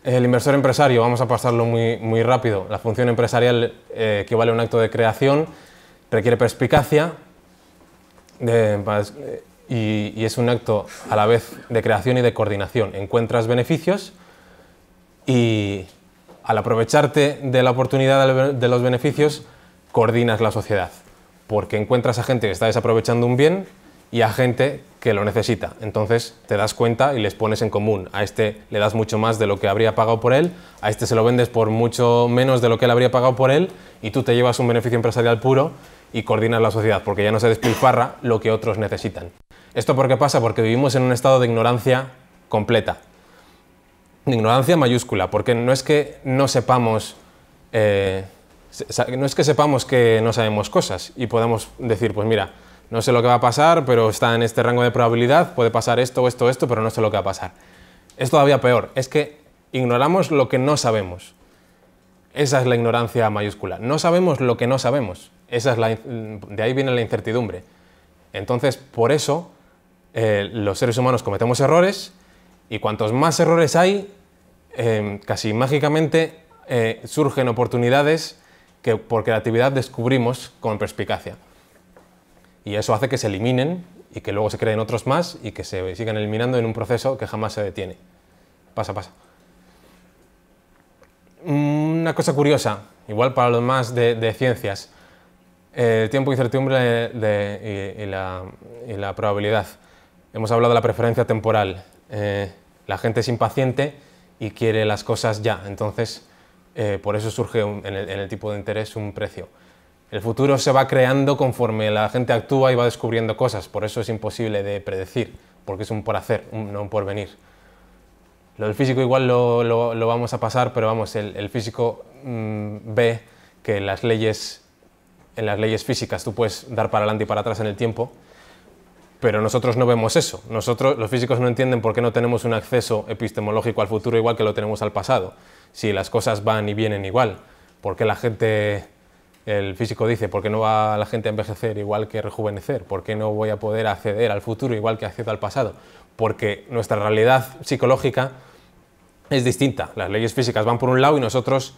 El inversor empresario, vamos a pasarlo muy rápido. La función empresarial equivale a un acto de creación, requiere perspicacia y es un acto a la vez de creación y de coordinación. Encuentras beneficios y al aprovecharte de la oportunidad de los beneficios, coordinas la sociedad, porque encuentras a gente que está desaprovechando un bien y a gente que lo necesita. Entonces te das cuenta y les pones en común. A este le das mucho más de lo que habría pagado por él, a este se lo vendes por mucho menos de lo que él habría pagado por él y tú te llevas un beneficio empresarial puro y coordinas la sociedad, porque ya no se despilfarra lo que otros necesitan. ¿Esto por qué pasa? Porque vivimos en un estado de ignorancia completa. De ignorancia mayúscula, porque no es que no sepamos... no es que sepamos que no sabemos cosas y podemos decir, pues mira, no sé lo que va a pasar, pero está en este rango de probabilidad, puede pasar esto, pero no sé lo que va a pasar. Es todavía peor, es que ignoramos lo que no sabemos. Esa es la ignorancia mayúscula. No sabemos lo que no sabemos. De ahí viene la incertidumbre. Entonces, por eso, los seres humanos cometemos errores y cuantos más errores hay, casi mágicamente surgen oportunidades que por creatividad descubrimos con perspicacia. Y eso hace que se eliminen y que luego se creen otros más y que se sigan eliminando en un proceso que jamás se detiene. Pasa. Una cosa curiosa, igual para los más de ciencias, tiempo, incertidumbre y la probabilidad. Hemos hablado de la preferencia temporal. La gente es impaciente y quiere las cosas ya, entonces por eso surge en el tipo de interés un precio. El futuro se va creando conforme la gente actúa y va descubriendo cosas, por eso es imposible de predecir, porque es un por hacer, no un por venir. Lo del físico igual lo vamos a pasar, pero vamos, el físico ve que en las leyes físicas tú puedes dar para adelante y para atrás en el tiempo, pero nosotros no vemos eso. Nosotros, los físicos, no entienden por qué no tenemos un acceso epistemológico al futuro igual que lo tenemos al pasado, si las cosas van y vienen igual, por qué la gente... El físico dice, ¿por qué no va la gente a envejecer igual que rejuvenecer? ¿Por qué no voy a poder acceder al futuro igual que accedo al pasado? Porque nuestra realidad psicológica es distinta. Las leyes físicas van por un lado y nosotros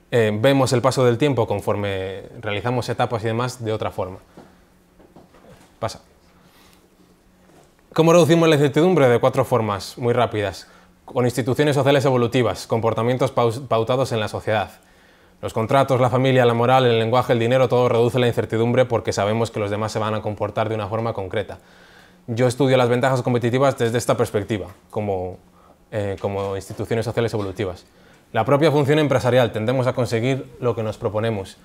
vemos el paso del tiempo conforme realizamos etapas y demás de otra forma. Pasa. ¿Cómo reducimos la incertidumbre? De 4 formas muy rápidas. Con instituciones sociales evolutivas, comportamientos pautados en la sociedad. Los contratos, la familia, la moral, el lenguaje, el dinero, todo reduce la incertidumbre porque sabemos que los demás se van a comportar de una forma concreta. Yo estudio las ventajas competitivas desde esta perspectiva, como instituciones sociales evolutivas. La propia función empresarial, tendemos a conseguir lo que nos proponemos.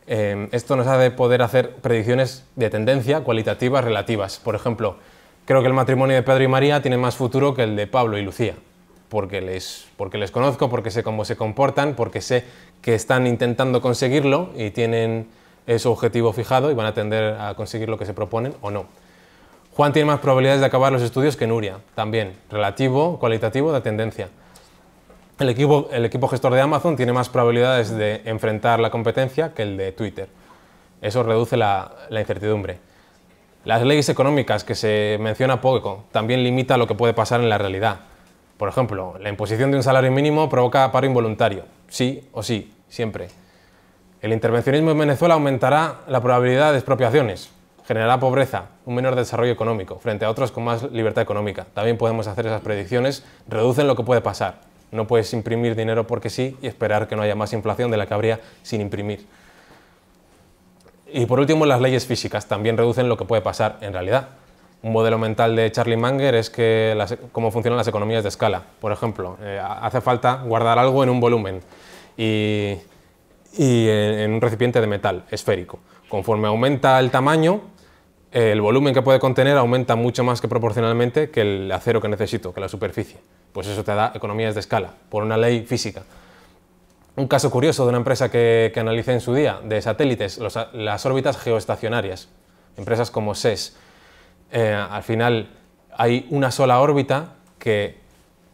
Esto nos hace poder hacer predicciones de tendencia cualitativas relativas. Por ejemplo, creo que el matrimonio de Pedro y María tiene más futuro que el de Pablo y Lucía. Porque les conozco, porque sé cómo se comportan, porque sé que están intentando conseguirlo y tienen su objetivo fijado y van a tender a conseguir lo que se proponen o no. Juan tiene más probabilidades de acabar los estudios que Nuria, también, relativo, cualitativo, de tendencia. El equipo gestor de Amazon tiene más probabilidades de enfrentar la competencia que el de Twitter. Eso reduce la incertidumbre. Las leyes económicas, que se menciona poco, también limita lo que puede pasar en la realidad. Por ejemplo, la imposición de un salario mínimo provoca paro involuntario, sí o sí, siempre. El intervencionismo en Venezuela aumentará la probabilidad de expropiaciones, generará pobreza, un menor desarrollo económico, frente a otros con más libertad económica. También podemos hacer esas predicciones, reducen lo que puede pasar. No puedes imprimir dinero porque sí y esperar que no haya más inflación de la que habría sin imprimir. Y por último, las leyes físicas también reducen lo que puede pasar en realidad. Un modelo mental de Charlie Munger es que cómo funcionan las economías de escala. Por ejemplo, hace falta guardar algo en un volumen y en un recipiente de metal esférico. Conforme aumenta el tamaño, el volumen que puede contener aumenta mucho más que proporcionalmente que el acero que necesito, que la superficie. Pues eso te da economías de escala, por una ley física. Un caso curioso de una empresa que analicé en su día, de satélites, las órbitas geoestacionarias, empresas como SES. Al final hay una sola órbita que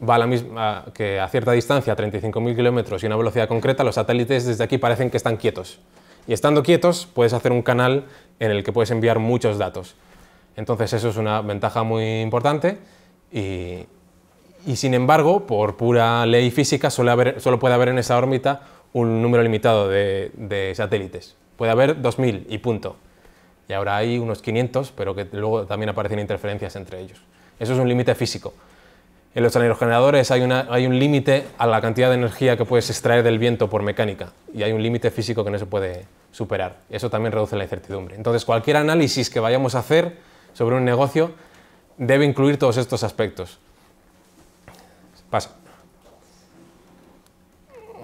va a la misma, que a cierta distancia, 35.000 kilómetros y una velocidad concreta. Los satélites desde aquí parecen que están quietos. Y estando quietos puedes hacer un canal en el que puedes enviar muchos datos. Entonces eso es una ventaja muy importante y sin embargo, por pura ley física, solo puede haber en esa órbita un número limitado de satélites. Puede haber 2.000 y punto. Y ahora hay unos 500, pero que luego también aparecen interferencias entre ellos. Eso es un límite físico. En los aerogeneradores hay un límite a la cantidad de energía que puedes extraer del viento por mecánica, y hay un límite físico que no se puede superar. Eso también reduce la incertidumbre. Entonces, cualquier análisis que vayamos a hacer sobre un negocio debe incluir todos estos aspectos. Pasa.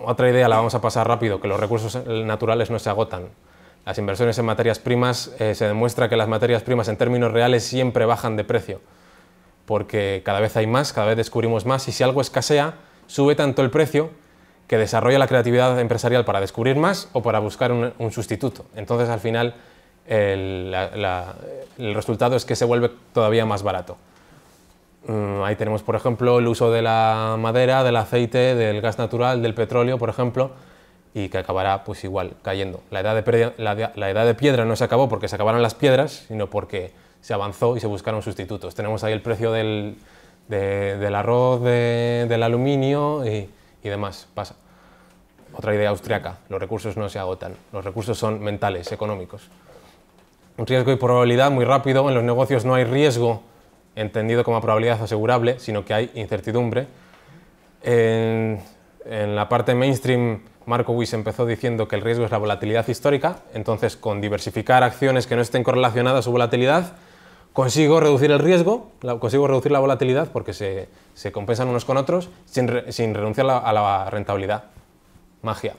Otra idea, la vamos a pasar rápido, que los recursos naturales no se agotan. Las inversiones en materias primas, se demuestra que las materias primas en términos reales siempre bajan de precio, porque cada vez hay más, cada vez descubrimos más, y si algo escasea, sube tanto el precio que desarrolla la creatividad empresarial para descubrir más o para buscar un sustituto. Entonces, al final, el resultado es que se vuelve todavía más barato. Ahí tenemos, por ejemplo, el uso de la madera, del aceite, del gas natural, del petróleo, por ejemplo, y que acabará pues igual cayendo. La edad de piedra no se acabó porque se acabaron las piedras, sino porque se avanzó y se buscaron sustitutos. Tenemos ahí el precio del arroz, del aluminio y demás. Pasa. Otra idea austriaca, los recursos no se agotan, los recursos son mentales, económicos. Un riesgo y probabilidad muy rápido. En los negocios no hay riesgo entendido como probabilidad asegurable, sino que hay incertidumbre. En la parte mainstream, Markowitz empezó diciendo que el riesgo es la volatilidad histórica, entonces con diversificar acciones que no estén correlacionadas a su volatilidad, consigo reducir el riesgo, consigo reducir la volatilidad porque se compensan unos con otros sin renunciar a la rentabilidad. Magia.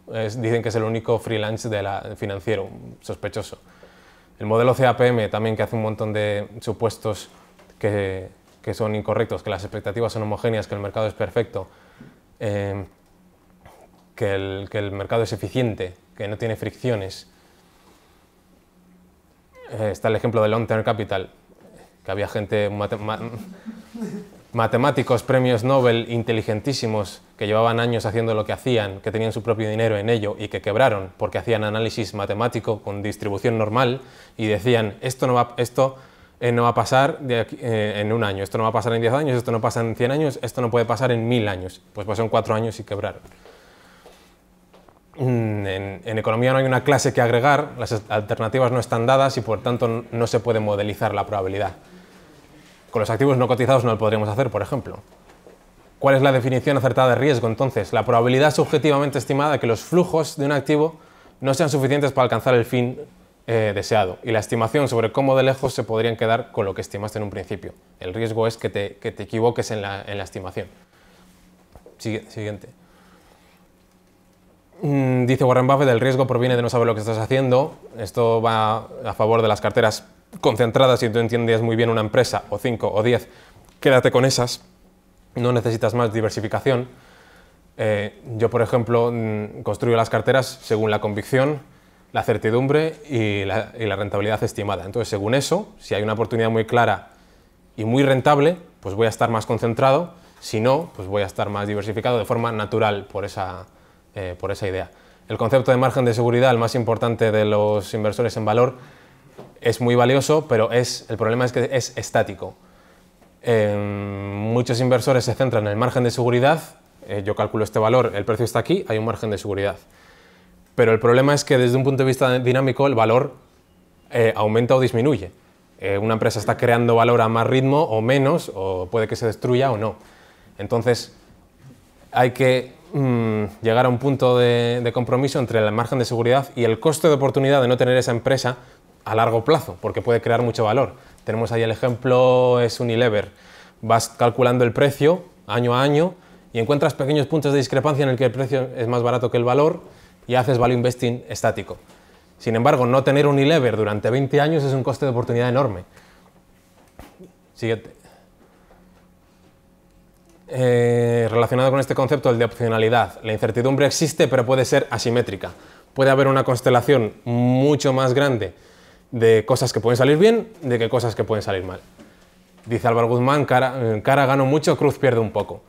Dicen que es el único freelance financiero, sospechoso. El modelo CAPM también, que hace un montón de supuestos que son incorrectos, que las expectativas son homogéneas, que el mercado es perfecto, que el mercado es eficiente, que no tiene fricciones. Está el ejemplo de Long Term Capital, que había gente, matemáticos, premios Nobel inteligentísimos, que llevaban años haciendo lo que hacían, que tenían su propio dinero en ello y que quebraron porque hacían análisis matemático con distribución normal y decían, esto no va a pasar en un año, esto no va a pasar en 10 años, esto no pasa en 100 años, esto no puede pasar en 1000 años. Pues pasó en 4 años y quebraron. En economía no hay una clase que agregar, las alternativas no están dadas y por tanto no se puede modelizar la probabilidad. Con los activos no cotizados no lo podríamos hacer, por ejemplo. ¿Cuál es la definición acertada de riesgo? Entonces, la probabilidad subjetivamente estimada de que los flujos de un activo no sean suficientes para alcanzar el fin deseado, y la estimación sobre cómo de lejos se podrían quedar con lo que estimaste en un principio. El riesgo es que te equivoques en la estimación. Siguiente. Dice Warren Buffett, el riesgo proviene de no saber lo que estás haciendo. Esto va a favor de las carteras concentradas. Si tú entiendes muy bien una empresa, o 5 o 10, quédate con esas. No necesitas más diversificación. Yo, por ejemplo, construyo las carteras según la convicción, la certidumbre y la rentabilidad estimada. Entonces, según eso, si hay una oportunidad muy clara y muy rentable, pues voy a estar más concentrado. Si no, pues voy a estar más diversificado de forma natural por esa idea. El concepto de margen de seguridad, el más importante de los inversores en valor, es muy valioso, pero el problema es que es estático. Muchos inversores se centran en el margen de seguridad. Yo calculo este valor, el precio está aquí, hay un margen de seguridad. Pero el problema es que desde un punto de vista dinámico el valor aumenta o disminuye. Una empresa está creando valor a más ritmo o menos, o puede que se destruya o no. Entonces hay que llegar a un punto de compromiso entre el margen de seguridad y el coste de oportunidad de no tener esa empresa a largo plazo, porque puede crear mucho valor. Tenemos ahí el ejemplo, es Unilever. Vas calculando el precio año a año y encuentras pequeños puntos de discrepancia en el que el precio es más barato que el valor y haces value investing estático. Sin embargo, no tener Unilever durante 20 años es un coste de oportunidad enorme. Siguiente. Relacionado con este concepto, el de opcionalidad. La incertidumbre existe, pero puede ser asimétrica. Puede haber una constelación mucho más grande de cosas que pueden salir bien, de que cosas que pueden salir mal. Dice Álvaro Guzmán, cara gano mucho, cruz pierde un poco.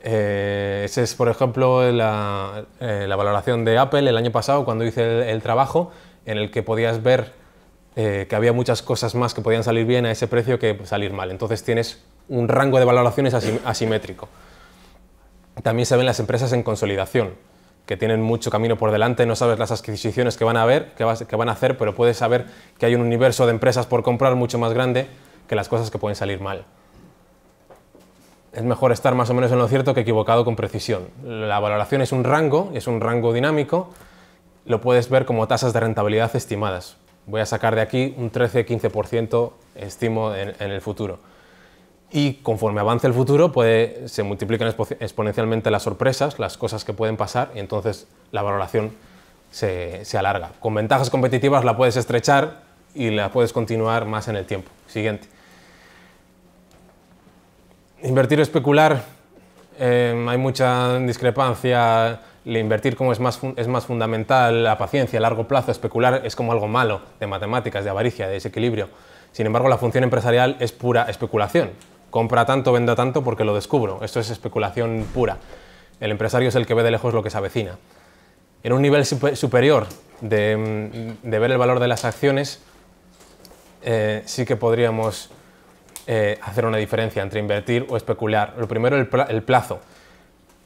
Esa es, por ejemplo, la valoración de Apple el año pasado, cuando hice el trabajo, en el que podías ver que había muchas cosas más que podían salir bien a ese precio que salir mal. Entonces tienes un rango de valoraciones asimétrico. También se ven las empresas en consolidación, que tienen mucho camino por delante, no sabes las adquisiciones que van a hacer, pero puedes saber que hay un universo de empresas por comprar mucho más grande que las cosas que pueden salir mal. Es mejor estar más o menos en lo cierto que equivocado con precisión. La valoración es un rango dinámico, lo puedes ver como tasas de rentabilidad estimadas. Voy a sacar de aquí un 13-15% estimo en el futuro. Y conforme avance el futuro, se multiplican exponencialmente las sorpresas, las cosas que pueden pasar, y entonces la valoración se alarga. Con ventajas competitivas la puedes estrechar y la puedes continuar más en el tiempo. Siguiente. Invertir o especular, hay mucha discrepancia. Invertir como es más fundamental, la paciencia a largo plazo. Especular es como algo malo, de matemáticas, de avaricia, de desequilibrio. Sin embargo, la función empresarial es pura especulación. Compra tanto, venda tanto porque lo descubro. Esto es especulación pura. El empresario es el que ve de lejos lo que se avecina. En un nivel superior de ver el valor de las acciones, sí que podríamos hacer una diferencia entre invertir o especular. Lo primero, el plazo.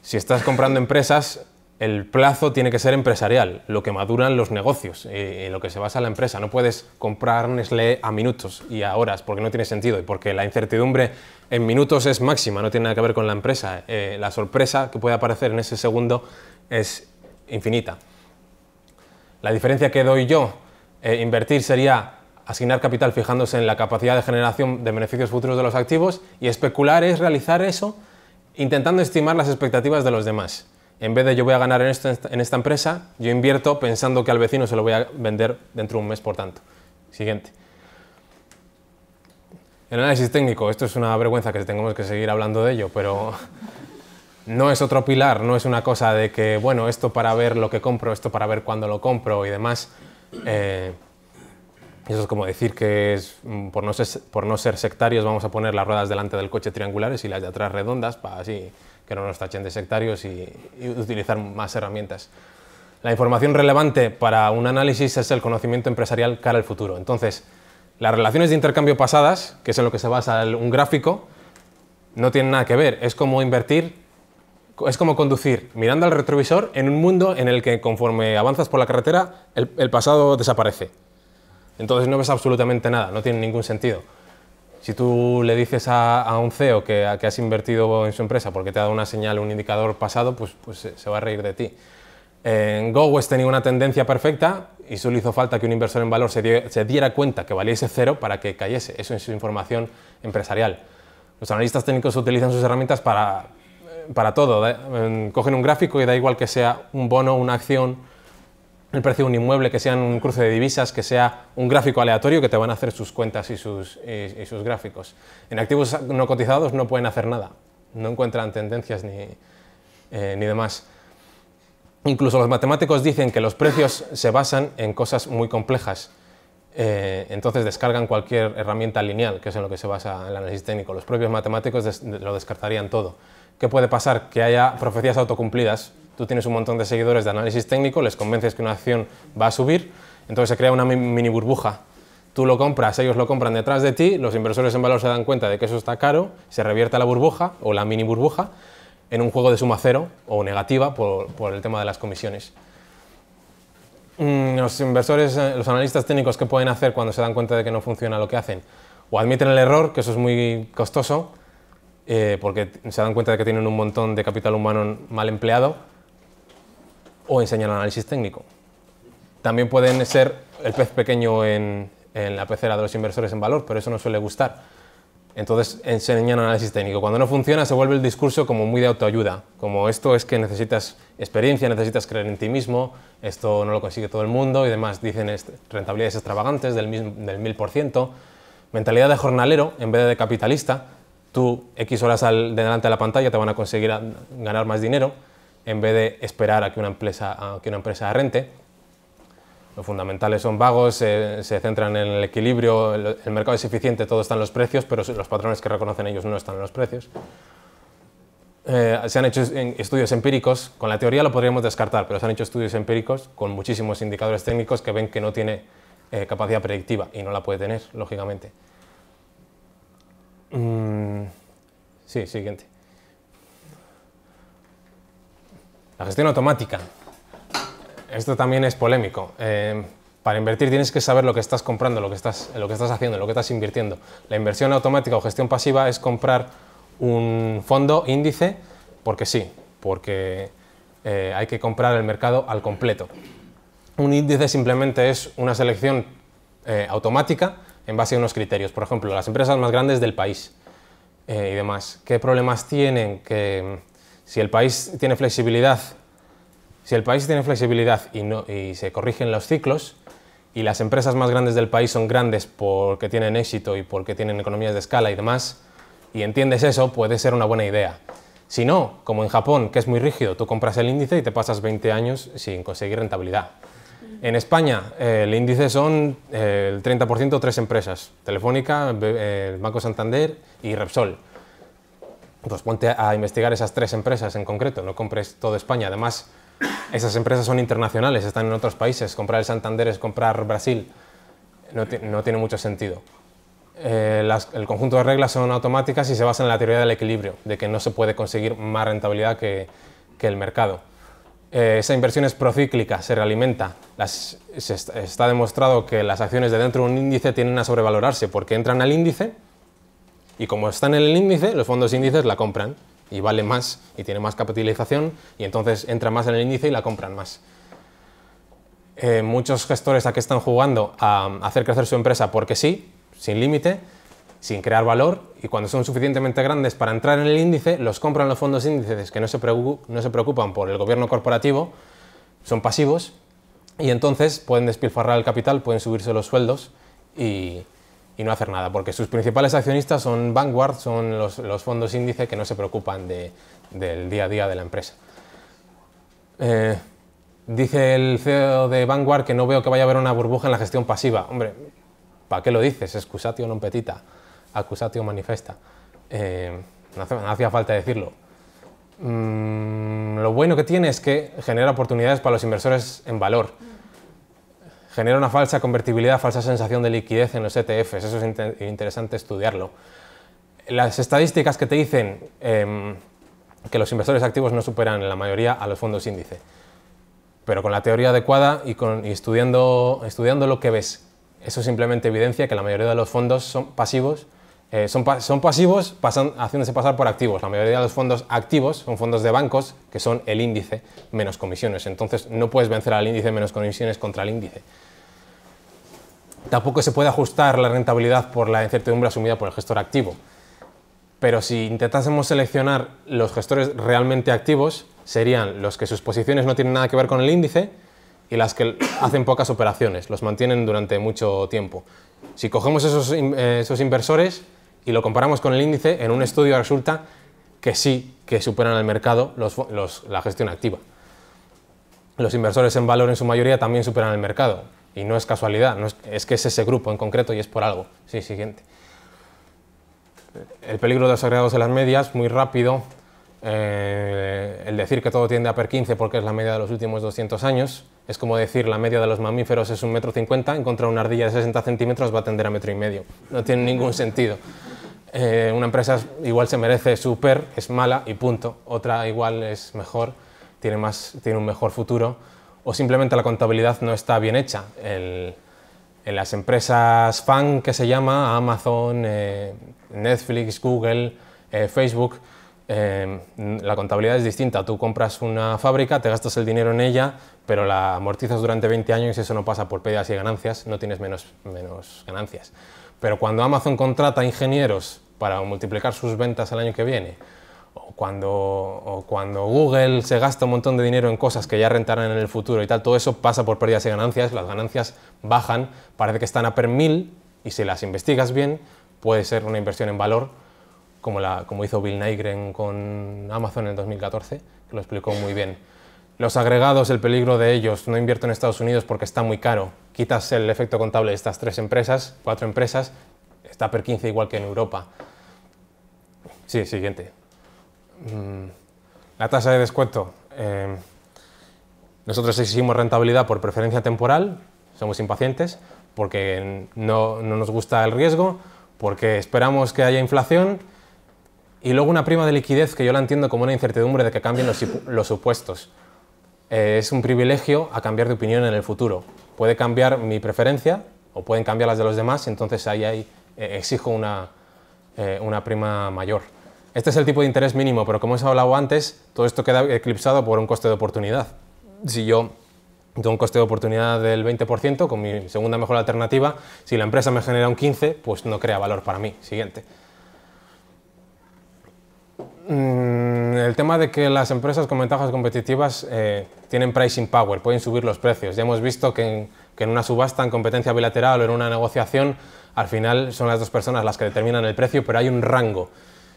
Si estás comprando empresas, el plazo tiene que ser empresarial, lo que maduran los negocios, en lo que se basa la empresa. No puedes comprar Nestlé a minutos y a horas, porque no tiene sentido, y porque la incertidumbre en minutos es máxima, no tiene nada que ver con la empresa. La sorpresa que puede aparecer en ese segundo es infinita. La diferencia que doy yo, invertir sería asignar capital fijándose en la capacidad de generación de beneficios futuros de los activos, y especular es realizar eso intentando estimar las expectativas de los demás. En vez de yo voy a ganar en esta empresa, yo invierto pensando que al vecino se lo voy a vender dentro de un mes, por tanto. Siguiente. El análisis técnico, esto es una vergüenza que tengamos que seguir hablando de ello, pero no es otro pilar, no es una cosa de que, bueno, esto para ver lo que compro, esto para ver cuándo lo compro y demás. Eso es como decir que por no ser sectarios vamos a poner las ruedas delante del coche triangulares y las de atrás redondas, para así que no nos tachen de sectarios y utilizar más herramientas. La información relevante para un análisis es el conocimiento empresarial cara al futuro. Entonces, las relaciones de intercambio pasadas, que es en lo que se basa un gráfico, no tienen nada que ver. Es como invertir, es como conducir mirando al retrovisor en un mundo en el que conforme avanzas por la carretera, el pasado desaparece. Entonces no ves absolutamente nada, no tiene ningún sentido. Si tú le dices a un CEO que has invertido en su empresa porque te ha dado una señal, un indicador pasado, pues se va a reír de ti. En GoWest tenía una tendencia perfecta y solo hizo falta que un inversor en valor se diera cuenta que valiese cero para que cayese. Eso es su información empresarial. Los analistas técnicos utilizan sus herramientas para todo. Cogen un gráfico y da igual que sea un bono, una acción, el precio de un inmueble, que sea un cruce de divisas, que sea un gráfico aleatorio, que te van a hacer sus cuentas y sus gráficos. En activos no cotizados no pueden hacer nada, no encuentran tendencias ni demás. Incluso los matemáticos dicen que los precios se basan en cosas muy complejas, entonces descargan cualquier herramienta lineal, que es en lo que se basa el análisis técnico. Los propios matemáticos lo descartarían todo. ¿Qué puede pasar? Que haya profecías autocumplidas. Tú tienes un montón de seguidores de análisis técnico, les convences que una acción va a subir, entonces se crea una mini burbuja. Tú lo compras, ellos lo compran detrás de ti, los inversores en valor se dan cuenta de que eso está caro, se revierte la burbuja o la mini burbuja en un juego de suma cero o negativa por el tema de las comisiones. Los inversores, los analistas técnicos, ¿qué pueden hacer cuando se dan cuenta de que no funciona lo que hacen? O admiten el error, que eso es muy costoso, porque se dan cuenta de que tienen un montón de capital humano mal empleado, o enseñan análisis técnico. También pueden ser el pez pequeño en la pecera de los inversores en valor, pero eso no suele gustar. Entonces enseñan análisis técnico. Cuando no funciona se vuelve el discurso como muy de autoayuda, como esto es que necesitas experiencia, necesitas creer en ti mismo, esto no lo consigue todo el mundo y demás. Dicen rentabilidades extravagantes del 1000%, mentalidad de jornalero en vez de capitalista. Tú X horas delante de la pantalla te van a conseguir ganar más dinero en vez de esperar a que una empresa rente. Los fundamentales son vagos, se centran en el equilibrio, el mercado es eficiente, todo está en los precios, pero los patrones que reconocen ellos no están en los precios. Se han hecho estudios empíricos, con la teoría lo podríamos descartar, pero se han hecho estudios empíricos con muchísimos indicadores técnicos que ven que no tiene capacidad predictiva y no la puede tener, lógicamente. Sí, siguiente. La gestión automática. Esto también es polémico. Para invertir tienes que saber lo que estás comprando, lo que estás haciendo, lo que estás invirtiendo. La inversión automática o gestión pasiva es comprar un fondo índice porque sí, porque hay que comprar el mercado al completo. Un índice simplemente es una selección automática en base a unos criterios. Por ejemplo, las empresas más grandes del país y demás. ¿Qué problemas tienen? Que si el país tiene flexibilidad, y se corrigen los ciclos, y las empresas más grandes del país son grandes porque tienen éxito y porque tienen economías de escala y demás, y entiendes eso, puede ser una buena idea. Si no, como en Japón, que es muy rígido, tú compras el índice y te pasas 20 años sin conseguir rentabilidad. En España, el índice son el 30% 3 empresas, Telefónica, Banco Santander y Repsol. Pues ponte a investigar esas 3 empresas en concreto, no compres todo España. Además, esas empresas son internacionales, están en otros países. Comprar el Santander es comprar Brasil, no tiene mucho sentido. El conjunto de reglas son automáticas y se basan en la teoría del equilibrio, de que no se puede conseguir más rentabilidad que el mercado. Esa inversión es procíclica, se realimenta. Está demostrado que las acciones de dentro de un índice tienden a sobrevalorarse porque entran al índice y como están en el índice, los fondos índices la compran y vale más y tiene más capitalización y entonces entra más en el índice y la compran más. Muchos gestores aquí están jugando a hacer crecer su empresa porque sí, sin límite, sin crear valor, y cuando son suficientemente grandes para entrar en el índice, los compran los fondos índices que no se preocupan por el gobierno corporativo, son pasivos, y entonces pueden despilfarrar el capital, pueden subirse los sueldos y no hacer nada, porque sus principales accionistas son Vanguard, son los fondos índice que no se preocupan del día a día de la empresa. Dice el CEO de Vanguard que no veo que vaya a haber una burbuja en la gestión pasiva. Hombre, ¿para qué lo dices? Excusatio non petita, accusatio manifesta. No hacía falta decirlo. Lo bueno que tiene es que genera oportunidades para los inversores en valor. Genera una falsa convertibilidad, falsa sensación de liquidez en los ETFs. Eso es interesante estudiarlo. Las estadísticas que te dicen que los inversores activos no superan en la mayoría a los fondos índice. Pero con la teoría adecuada y estudiando lo que ves, eso simplemente evidencia que la mayoría de los fondos son pasivos, haciéndose pasar por activos. La mayoría de los fondos activos son fondos de bancos que son el índice menos comisiones. Entonces no puedes vencer al índice menos comisiones contra el índice. Tampoco se puede ajustar la rentabilidad por la incertidumbre asumida por el gestor activo. Pero si intentásemos seleccionar los gestores realmente activos, serían los que sus posiciones no tienen nada que ver con el índice y las que hacen pocas operaciones, los mantienen durante mucho tiempo. Si cogemos esos inversores y lo comparamos con el índice, en un estudio resulta que sí que superan al mercado la gestión activa. Los inversores en valor en su mayoría también superan el mercado y no es casualidad, es que es ese grupo en concreto y es por algo. Sí, siguiente. El peligro de los agregados de las medias, muy rápido. El decir que todo tiende a PER 15 porque es la media de los últimos 200 años, es como decir la media de los mamíferos es 1,50 m, encontrar una ardilla de 60 centímetros va a tender a 1,5 m. No tiene ningún sentido. Una empresa igual se merece su PER, es mala y punto. Otra igual es mejor, tiene un mejor futuro, o simplemente la contabilidad no está bien hecha. En las empresas FANG, que se llama Amazon, Netflix, Google, Facebook, la contabilidad es distinta. Tú compras una fábrica, te gastas el dinero en ella, pero la amortizas durante 20 años y eso no pasa por pérdidas y ganancias, no tienes menos ganancias. Pero cuando Amazon contrata ingenieros para multiplicar sus ventas el año que viene, o cuando Google se gasta un montón de dinero en cosas que ya rentarán en el futuro y tal, todo eso pasa por pérdidas y ganancias, las ganancias bajan, parece que están a per mil y si las investigas bien puede ser una inversión en valor como hizo Bill Nygren con Amazon en 2014, que lo explicó muy bien. Los agregados, el peligro de ellos, no invierto en Estados Unidos porque está muy caro. Quitas el efecto contable de estas 4 empresas, está per 15 igual que en Europa. Sí, siguiente. La tasa de descuento. Nosotros exigimos rentabilidad por preferencia temporal, somos impacientes, porque no nos gusta el riesgo, porque esperamos que haya inflación, y luego una prima de liquidez que yo la entiendo como una incertidumbre de que cambien los supuestos. Es un privilegio a cambiar de opinión en el futuro. Puede cambiar mi preferencia o pueden cambiar las de los demás, entonces ahí exijo una prima mayor. Este es el tipo de interés mínimo, pero como os he hablado antes, todo esto queda eclipsado por un coste de oportunidad. Si yo tengo un coste de oportunidad del 20% con mi segunda mejor alternativa, si la empresa me genera un 15%, pues no crea valor para mí. Siguiente. El tema de que las empresas con ventajas competitivas tienen pricing power, pueden subir los precios. Ya hemos visto que en una subasta, en competencia bilateral o en una negociación, al final son las dos personas las que determinan el precio, pero hay un rango.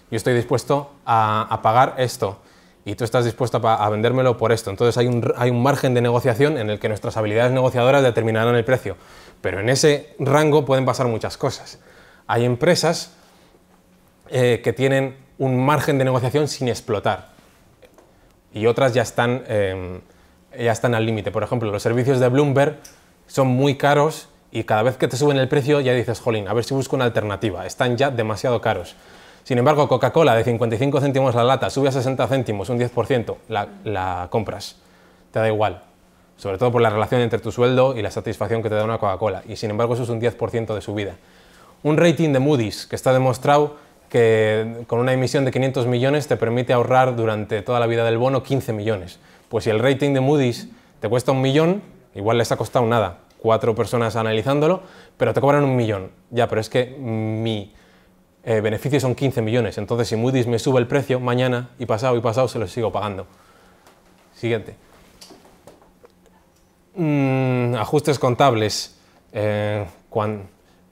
Yo estoy dispuesto a pagar esto y tú estás dispuesto a vendérmelo por esto. Entonces hay un margen de negociación en el que nuestras habilidades negociadoras determinarán el precio. Pero en ese rango pueden pasar muchas cosas. Hay empresas que tienen un margen de negociación sin explotar y otras ya están al límite. Por ejemplo, los servicios de Bloomberg son muy caros y cada vez que te suben el precio ya dices, jolín, a ver si busco una alternativa, están ya demasiado caros. Sin embargo, Coca-Cola de 55 céntimos la lata sube a 60 céntimos, un 10%, la compras, te da igual, sobre todo por la relación entre tu sueldo y la satisfacción que te da una Coca-Cola, y sin embargo eso es un 10% de subida. Un rating de Moody's que está demostrado que con una emisión de 500 millones te permite ahorrar durante toda la vida del bono 15 millones. Pues si el rating de Moody's te cuesta 1 millón, igual les ha costado nada, 4 personas analizándolo, pero te cobran 1 millón. Ya, pero es que mi beneficio son 15 millones, entonces si Moody's me sube el precio, mañana y pasado se los sigo pagando. Siguiente. Ajustes contables.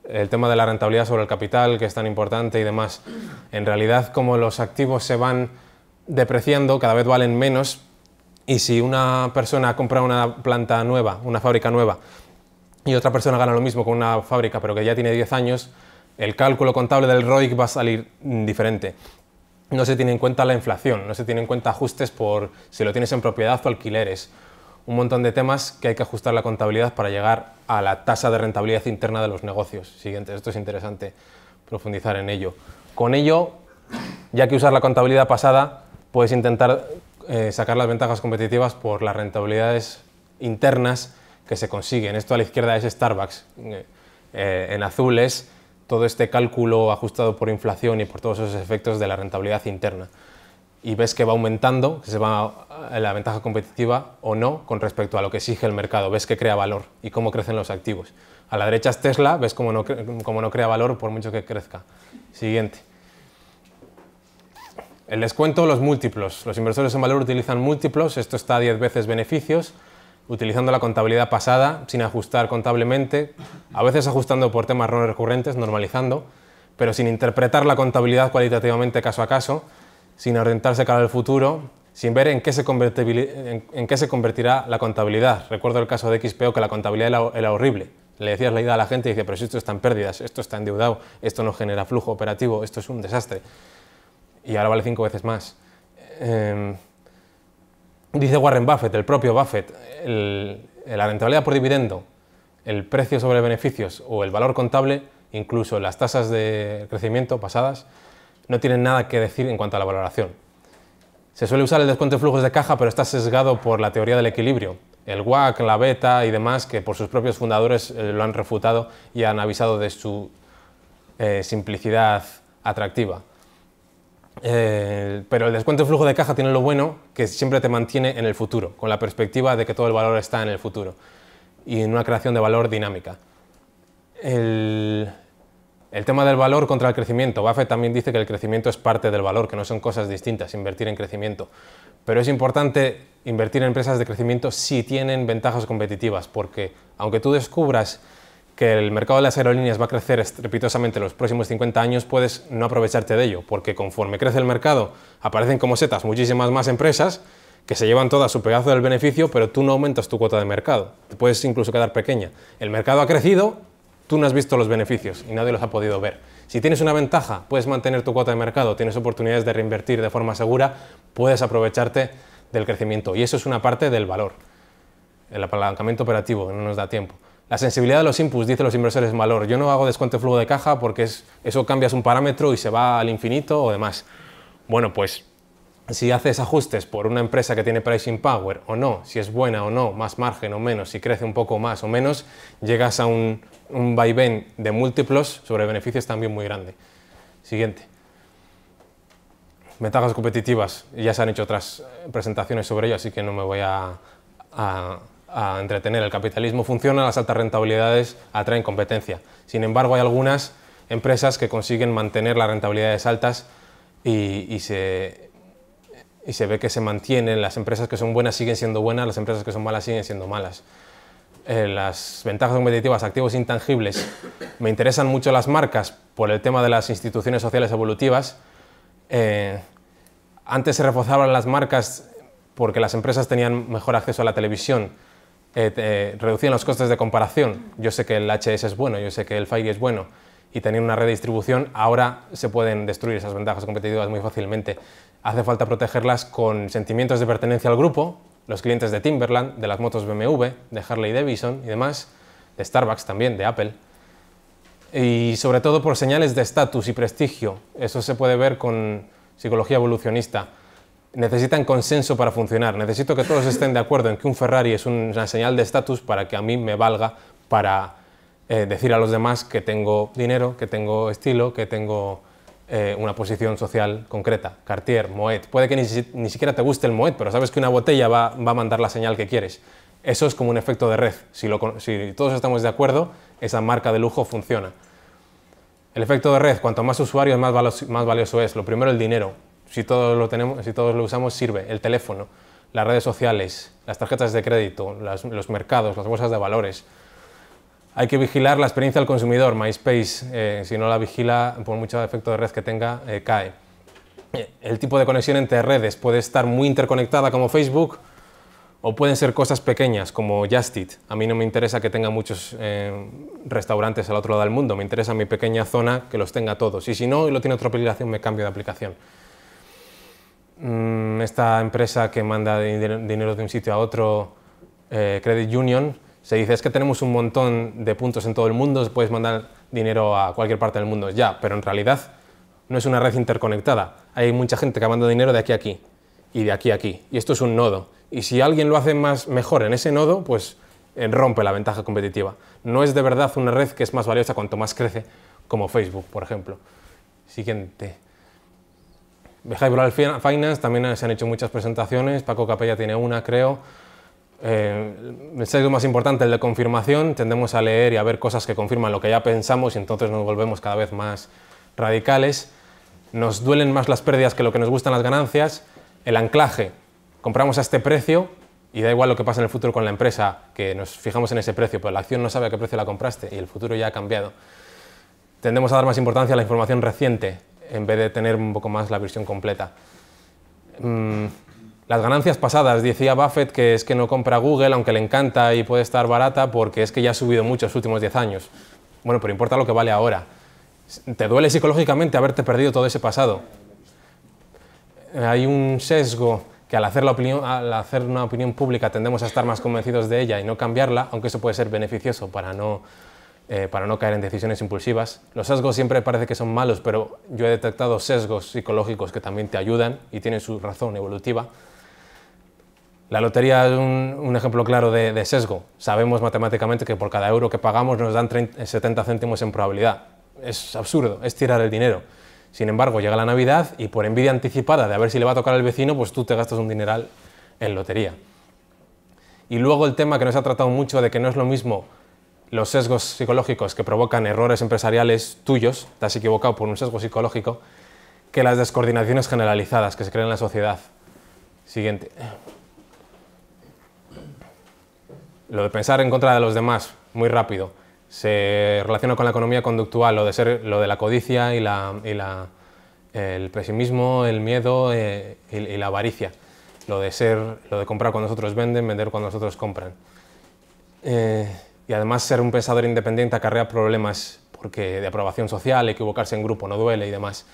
El tema de la rentabilidad sobre el capital, que es tan importante y demás. En realidad, como los activos se van depreciando, cada vez valen menos, y si una persona compra una planta nueva, una fábrica nueva, y otra persona gana lo mismo con una fábrica, pero que ya tiene 10 años, el cálculo contable del ROIC va a salir diferente. No se tiene en cuenta la inflación, no se tiene en cuenta ajustes por si lo tienes en propiedad o alquileres. Un montón de temas que hay que ajustar la contabilidad para llegar a la tasa de rentabilidad interna de los negocios. Siguiente, esto es interesante profundizar en ello. Con ello, ya que usar la contabilidad pasada, puedes intentar sacar las ventajas competitivas por las rentabilidades internas que se consiguen. Esto a la izquierda es Starbucks, en azul es todo este cálculo ajustado por inflación y por todos esos efectos de la rentabilidad interna. Y ves que va aumentando, que se va la ventaja competitiva o no con respecto a lo que exige el mercado, ves que crea valor y cómo crecen los activos. A la derecha es Tesla, ves cómo no crea valor por mucho que crezca. Siguiente. El descuento, los múltiplos. Los inversores en valor utilizan múltiplos, esto está a 10 veces beneficios, utilizando la contabilidad pasada, sin ajustar contablemente, a veces ajustando por temas no recurrentes, normalizando, pero sin interpretar la contabilidad cualitativamente caso a caso, sin orientarse cara al futuro, sin ver en qué se convertirá la contabilidad. Recuerdo el caso de XPO, que la contabilidad era horrible. Le decías la idea a la gente y dice, pero si esto está en pérdidas, esto está endeudado, esto no genera flujo operativo, esto es un desastre. Y ahora vale 5 veces más. Dice Warren Buffett, el propio Buffett, la rentabilidad por dividendo, el precio sobre beneficios o el valor contable, incluso las tasas de crecimiento pasadas, no tienen nada que decir en cuanto a la valoración. Se suele usar el descuento de flujos de caja, pero está sesgado por la teoría del equilibrio. El WACC, la beta y demás, que por sus propios fundadores lo han refutado y han avisado de su simplicidad atractiva. Pero el descuento de flujo de caja tiene lo bueno que siempre te mantiene en el futuro, con la perspectiva de que todo el valor está en el futuro y en una creación de valor dinámica. El tema del valor contra el crecimiento. Buffett también dice que el crecimiento es parte del valor, que no son cosas distintas, invertir en crecimiento. Pero es importante invertir en empresas de crecimiento si tienen ventajas competitivas, porque aunque tú descubras que el mercado de las aerolíneas va a crecer estrepitosamente en los próximos 50 años, puedes no aprovecharte de ello, porque conforme crece el mercado, aparecen como setas muchísimas más empresas que se llevan todas su pedazo del beneficio, pero tú no aumentas tu cuota de mercado. Te puedes incluso quedar pequeña. El mercado ha crecido, tú no has visto los beneficios y nadie los ha podido ver. Si tienes una ventaja, puedes mantener tu cuota de mercado, tienes oportunidades de reinvertir de forma segura, puedes aprovecharte del crecimiento. Y eso es una parte del valor, el apalancamiento operativo, que no nos da tiempo. La sensibilidad de los inputs, dicen los inversores, en valor. Yo no hago descuento de flujo de caja porque eso cambias un parámetro y se va al infinito o demás. Bueno, pues si haces ajustes por una empresa que tiene pricing power o no, si es buena o no, más margen o menos, si crece un poco más o menos, llegas a un vaivén de múltiplos sobre beneficios también muy grande. Siguiente. Ventajas competitivas. Ya se han hecho otras presentaciones sobre ello, así que no me voy a entretener. El capitalismo funciona, las altas rentabilidades atraen competencia. Sin embargo, hay algunas empresas que consiguen mantener las rentabilidades altas y se ve que se mantienen. Las empresas que son buenas siguen siendo buenas, las empresas que son malas siguen siendo malas. Las ventajas competitivas, activos intangibles. Me interesan mucho las marcas por el tema de las instituciones sociales evolutivas. Antes se reforzaban las marcas porque las empresas tenían mejor acceso a la televisión, reducían los costes de comparación. Yo sé que el HS es bueno, yo sé que el Fairy es bueno y tenían una red de distribución. Ahora se pueden destruir esas ventajas competitivas muy fácilmente. Hace falta protegerlas con sentimientos de pertenencia al grupo, los clientes de Timberland, de las motos BMW, de Harley Davidson y demás, de Starbucks también, de Apple. Y sobre todo por señales de estatus y prestigio. Eso se puede ver con psicología evolucionista. Necesitan consenso para funcionar. Necesito que todos estén de acuerdo en que un Ferrari es una señal de estatus para que a mí me valga para decir a los demás que tengo dinero, que tengo estilo, que tengo una posición social concreta. Cartier, Moet. Puede que ni siquiera te guste el Moet, pero sabes que una botella va a mandar la señal que quieres. Eso es como un efecto de red. Si todos estamos de acuerdo, esa marca de lujo funciona. El efecto de red, cuanto más usuarios, más valioso es. Lo primero, el dinero. Si todos lo tenemos, si todos lo usamos, sirve. El teléfono, las redes sociales, las tarjetas de crédito, los mercados, las bolsas de valores. Hay que vigilar la experiencia del consumidor. MySpace, si no la vigila, por mucho efecto de red que tenga, cae. El tipo de conexión entre redes puede estar muy interconectada como Facebook, o pueden ser cosas pequeñas como Just Eat. A mí no me interesa que tenga muchos restaurantes al otro lado del mundo, me interesa mi pequeña zona que los tenga todos. Y si no, y lo tiene otra aplicación, me cambio de aplicación. Esta empresa que manda dinero de un sitio a otro, Credit Union, se dice es que tenemos un montón de puntos en todo el mundo, puedes mandar dinero a cualquier parte del mundo. Ya, pero en realidad no es una red interconectada. Hay mucha gente que manda dinero de aquí a aquí y de aquí a aquí. Y esto es un nodo. Y si alguien lo hace mejor en ese nodo, pues rompe la ventaja competitiva. No es de verdad una red que es más valiosa cuanto más crece, como Facebook, por ejemplo. Siguiente. Behavioral Finance, también se han hecho muchas presentaciones. Paco Capella tiene una, creo. El sesgo más importante, el de confirmación. Tendemos a leer y a ver cosas que confirman lo que ya pensamos y entonces nos volvemos cada vez más radicales. Nos duelen más las pérdidas que lo que nos gustan las ganancias. El anclaje. Compramos a este precio y da igual lo que pase en el futuro con la empresa, que nos fijamos en ese precio, pero la acción no sabe a qué precio la compraste y el futuro ya ha cambiado. Tendemos a dar más importancia a la información reciente en vez de tener un poco más la visión completa. Las ganancias pasadas, decía Buffett que es que no compra Google, aunque le encanta y puede estar barata, porque es que ya ha subido mucho los últimos 10 años. Bueno, pero importa lo que vale ahora. ¿Te duele psicológicamente haberte perdido todo ese pasado? Hay un sesgo que al hacer una opinión pública tendemos a estar más convencidos de ella y no cambiarla, aunque eso puede ser beneficioso para no caer en decisiones impulsivas. Los sesgos siempre parece que son malos, pero yo he detectado sesgos psicológicos que también te ayudan y tienen su razón evolutiva. La lotería es un ejemplo claro de sesgo. Sabemos matemáticamente que por cada euro que pagamos nos dan 70 céntimos en probabilidad. Es absurdo, es tirar el dinero. Sin embargo, llega la Navidad y por envidia anticipada de a ver si le va a tocar al vecino, pues tú te gastas un dineral en lotería. Y luego el tema que nos ha tratado mucho de que no es lo mismo los sesgos psicológicos que provocan errores empresariales tuyos, te has equivocado por un sesgo psicológico, que las descoordinaciones generalizadas que se crean en la sociedad. Siguiente. Lo de pensar en contra de los demás, muy rápido, se relaciona con la economía conductual, lo de la codicia y el pesimismo, el miedo y la avaricia. Lo de comprar cuando los otros venden, vender cuando los otros compran. Y además ser un pensador independiente acarrea problemas de aprobación social, equivocarse en grupo no duele y demás.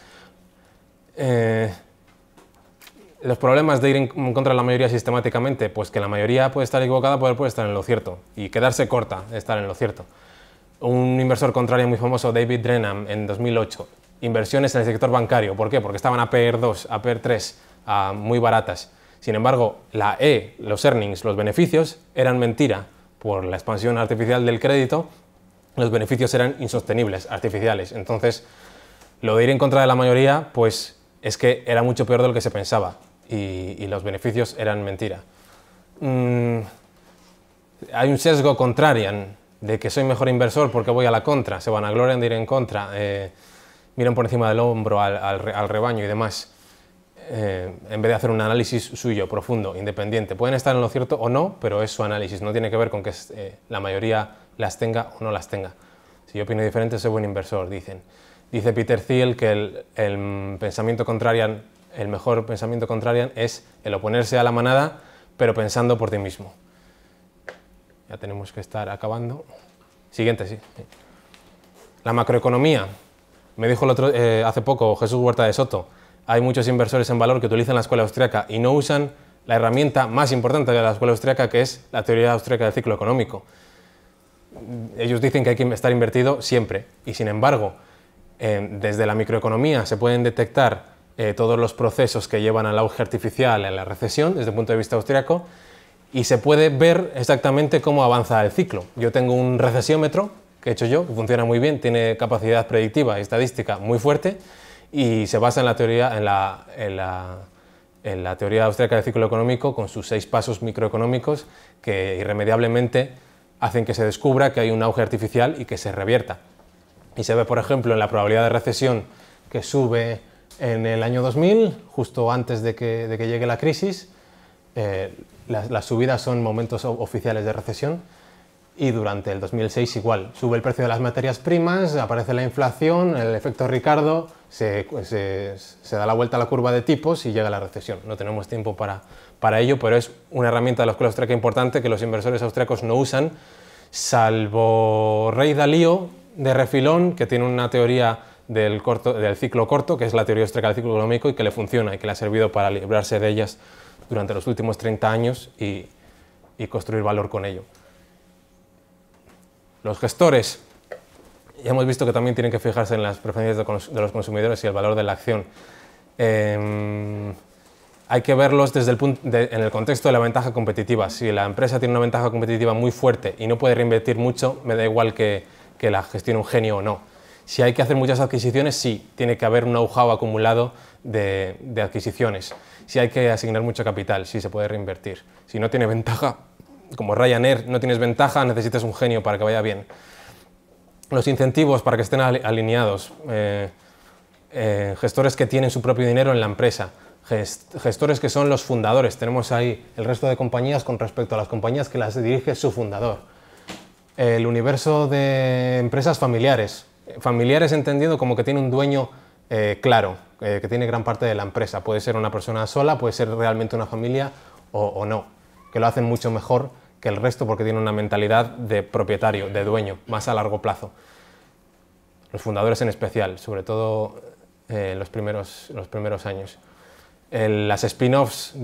Los problemas de ir en contra de la mayoría sistemáticamente, pues que la mayoría puede estar equivocada, puede estar en lo cierto, y quedarse corta de estar en lo cierto. Un inversor contrario muy famoso, David Drenham, en 2008, inversiones en el sector bancario. ¿Por qué? Porque estaban a PR2, a PR3, muy baratas. Sin embargo, los earnings, los beneficios, eran mentira. Por la expansión artificial del crédito, los beneficios eran insostenibles, artificiales. Entonces, lo de ir en contra de la mayoría, pues es que era mucho peor de lo que se pensaba y los beneficios eran mentira. Hay un sesgo contrarian de que soy mejor inversor porque voy a la contra, se vanaglorian de ir en contra, miran por encima del hombro al rebaño y demás. En vez de hacer un análisis suyo, profundo, independiente. Pueden estar en lo cierto o no, pero es su análisis, no tiene que ver con que la mayoría las tenga o no las tenga. Si yo opino diferente, soy buen inversor, dicen. Dice Peter Thiel que el pensamiento contrarian, el mejor pensamiento contrarian es el oponerse a la manada, pero pensando por ti mismo. Ya tenemos que estar acabando. Siguiente, sí. La macroeconomía. Me dijo hace poco Jesús Huerta de Soto. Hay muchos inversores en valor que utilizan la escuela austríaca y no usan la herramienta más importante de la escuela austríaca, que es la teoría austríaca del ciclo económico. Ellos dicen que hay que estar invertido siempre y, sin embargo, desde la microeconomía se pueden detectar todos los procesos que llevan al auge artificial, a la recesión, desde el punto de vista austríaco, y se puede ver exactamente cómo avanza el ciclo. Yo tengo un recesiómetro que he hecho yo, que funciona muy bien, tiene capacidad predictiva y estadística muy fuerte, y se basa en la teoría austríaca del ciclo económico con sus 6 pasos microeconómicos que irremediablemente hacen que se descubra que hay un auge artificial y que se revierta. Y se ve, por ejemplo, en la probabilidad de recesión que sube en el año 2000, justo antes de que llegue la crisis. Las subidas son momentos oficiales de recesión. Y durante el 2006 igual, sube el precio de las materias primas, aparece la inflación, el efecto Ricardo, se da la vuelta a la curva de tipos y llega la recesión. No tenemos tiempo para ello, pero es una herramienta de la escuela austríaca importante que los inversores austríacos no usan, salvo Ray Dalio de refilón, que tiene una teoría del ciclo corto, que es la teoría austríaca del ciclo económico y que le funciona y que le ha servido para librarse de ellas durante los últimos 30 años y construir valor con ello. Los gestores, ya hemos visto que también tienen que fijarse en las preferencias de los consumidores y el valor de la acción. Hay que verlos en el contexto de la ventaja competitiva. Si la empresa tiene una ventaja competitiva muy fuerte y no puede reinvertir mucho, me da igual que la gestione un genio o no. Si hay que hacer muchas adquisiciones, sí, tiene que haber un know-how acumulado de adquisiciones. Si hay que asignar mucho capital, sí se puede reinvertir. Si no tiene ventaja, como Ryanair, no tienes ventaja, necesitas un genio para que vaya bien. Los incentivos para que estén alineados. Gestores que tienen su propio dinero en la empresa. Gestores que son los fundadores. Tenemos ahí el resto de compañías con respecto a las compañías que las dirige su fundador. El universo de empresas familiares. Familiares entendido como que tiene un dueño claro, que tiene gran parte de la empresa. Puede ser una persona sola, puede ser realmente una familia o no. Que lo hacen mucho mejor que el resto porque tienen una mentalidad de propietario, de dueño, más a largo plazo. Los fundadores en especial, sobre todo los primeros años. Las spin-offs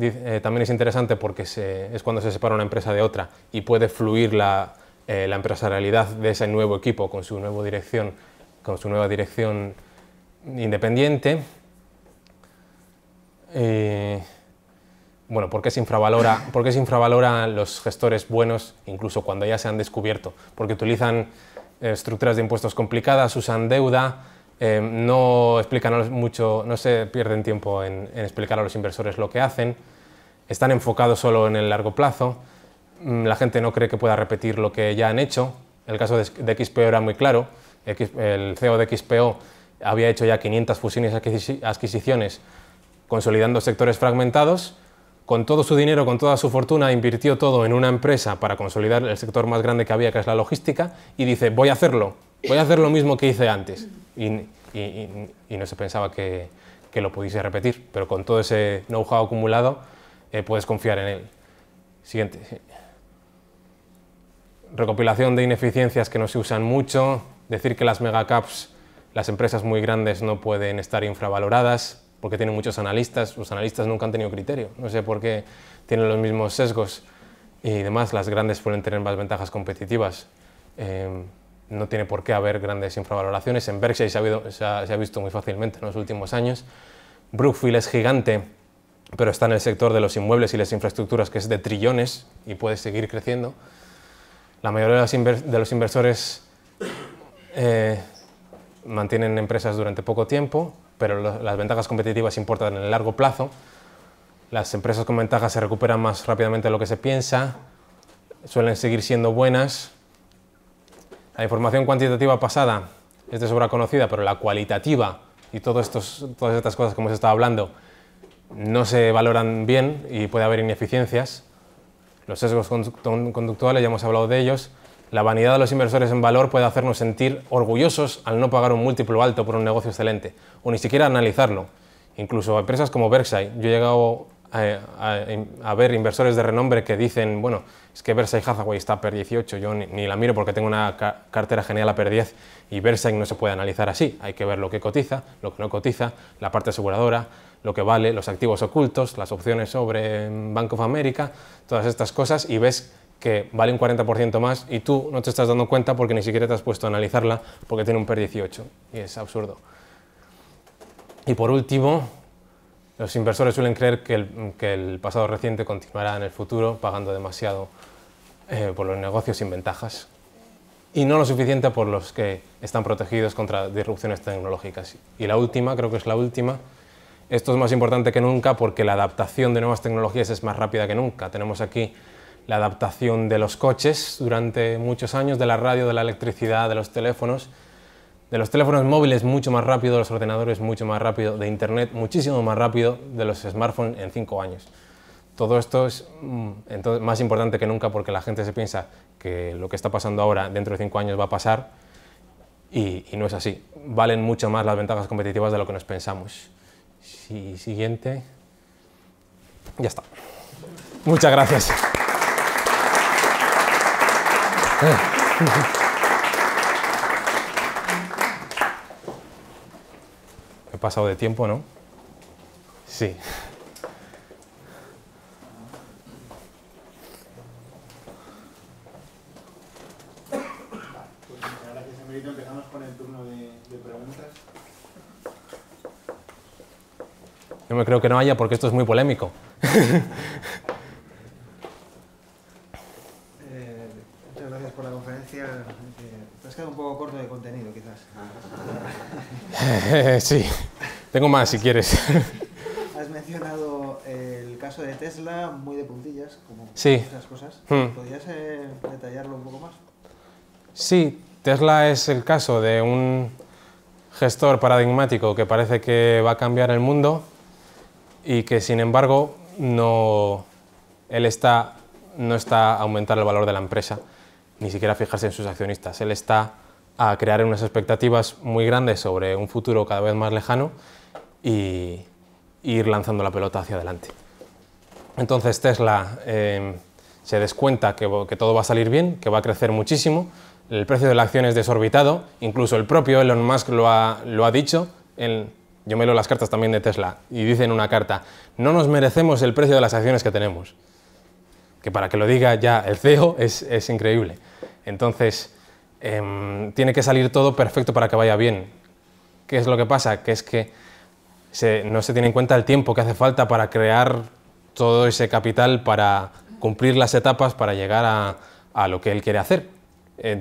también es interesante porque es cuando se separa una empresa de otra y puede fluir la empresarialidad de ese nuevo equipo con su nueva dirección independiente. Bueno, ¿por qué se infravalora los gestores buenos incluso cuando ya se han descubierto? Porque utilizan estructuras de impuestos complicadas, usan deuda, no explican mucho, no se pierden tiempo en explicar a los inversores lo que hacen, están enfocados solo en el largo plazo, la gente no cree que pueda repetir lo que ya han hecho. El caso de XPO era muy claro, el CEO de XPO había hecho ya 500 fusiones y adquisiciones consolidando sectores fragmentados. Con todo su dinero, con toda su fortuna, invirtió todo en una empresa para consolidar el sector más grande que había, que es la logística, y dice, voy a hacer lo mismo que hice antes. Y no se pensaba que lo pudiese repetir, pero con todo ese know-how acumulado puedes confiar en él. Siguiente. Sí. Recopilación de ineficiencias que no se usan mucho, decir que las megacaps, las empresas muy grandes no pueden estar infravaloradas, porque tienen muchos analistas, los analistas nunca han tenido criterio, no sé por qué tienen los mismos sesgos y demás, las grandes suelen tener más ventajas competitivas, no tiene por qué haber grandes infravaloraciones, en Berkshire se ha visto muy fácilmente en los últimos años. Brookfield es gigante, pero está en el sector de los inmuebles y las infraestructuras, que es de trillones y puede seguir creciendo. La mayoría de los inversores mantienen empresas durante poco tiempo, pero las ventajas competitivas importan en el largo plazo. Las empresas con ventajas se recuperan más rápidamente de lo que se piensa, suelen seguir siendo buenas. La información cuantitativa pasada es de sobra conocida, pero la cualitativa y todas estas cosas que hemos estado hablando no se valoran bien y puede haber ineficiencias. Los sesgos conductuales, ya hemos hablado de ellos. La vanidad de los inversores en valor puede hacernos sentir orgullosos al no pagar un múltiplo alto por un negocio excelente, o ni siquiera analizarlo. Incluso empresas como Berkshire, yo he llegado a ver inversores de renombre que dicen, bueno, es que Berkshire Hathaway está a PER 18, yo ni la miro porque tengo una cartera genial a PER 10, y Berkshire no se puede analizar así, hay que ver lo que cotiza, lo que no cotiza, la parte aseguradora, lo que vale, los activos ocultos, las opciones sobre Bank of America, todas estas cosas, y ves que vale un 40% más y tú no te estás dando cuenta porque ni siquiera te has puesto a analizarla porque tiene un PER 18 y es absurdo. Y por último, los inversores suelen creer que el pasado reciente continuará en el futuro pagando demasiado por los negocios sin ventajas y no lo suficiente por los que están protegidos contra disrupciones tecnológicas. Y la última, creo que es la última, esto es más importante que nunca porque la adaptación de nuevas tecnologías es más rápida que nunca. Tenemos aquí la adaptación de los coches durante muchos años, de la radio, de la electricidad, de los teléfonos móviles mucho más rápido, de los ordenadores mucho más rápido, de internet muchísimo más rápido, de los smartphones en 5 años. Todo esto es entonces, más importante que nunca porque la gente se piensa que lo que está pasando ahora dentro de 5 años va a pasar y no es así. Valen mucho más las ventajas competitivas de lo que nos pensamos. Siguiente. Ya está. Muchas gracias. He pasado de tiempo, ¿no? Sí. Gracias, Emerito. Empezamos con el turno de preguntas. Yo me creo que no haya porque esto es muy polémico. Muchas gracias por la conferencia. Te has quedado un poco corto de contenido, quizás. Sí, tengo más si quieres. Has mencionado el caso de Tesla muy de puntillas, como sí. Muchas cosas. ¿Podrías detallarlo un poco más? Sí, Tesla es el caso de un gestor paradigmático que parece que va a cambiar el mundo y que, sin embargo, no está a aumentar el valor de la empresa, ni siquiera a fijarse en sus accionistas. Él está a crear unas expectativas muy grandes sobre un futuro cada vez más lejano y ir lanzando la pelota hacia adelante. Entonces Tesla se descuenta que todo va a salir bien, que va a crecer muchísimo, el precio de la acción es desorbitado, incluso el propio Elon Musk lo ha dicho. Yo me leo las cartas también de Tesla y dice en una carta, no nos merecemos el precio de las acciones que tenemos. Que para que lo diga ya el CEO es increíble. Entonces, tiene que salir todo perfecto para que vaya bien. ¿Qué es lo que pasa? Que es que no se tiene en cuenta el tiempo que hace falta para crear todo ese capital, para cumplir las etapas, para llegar a lo que él quiere hacer.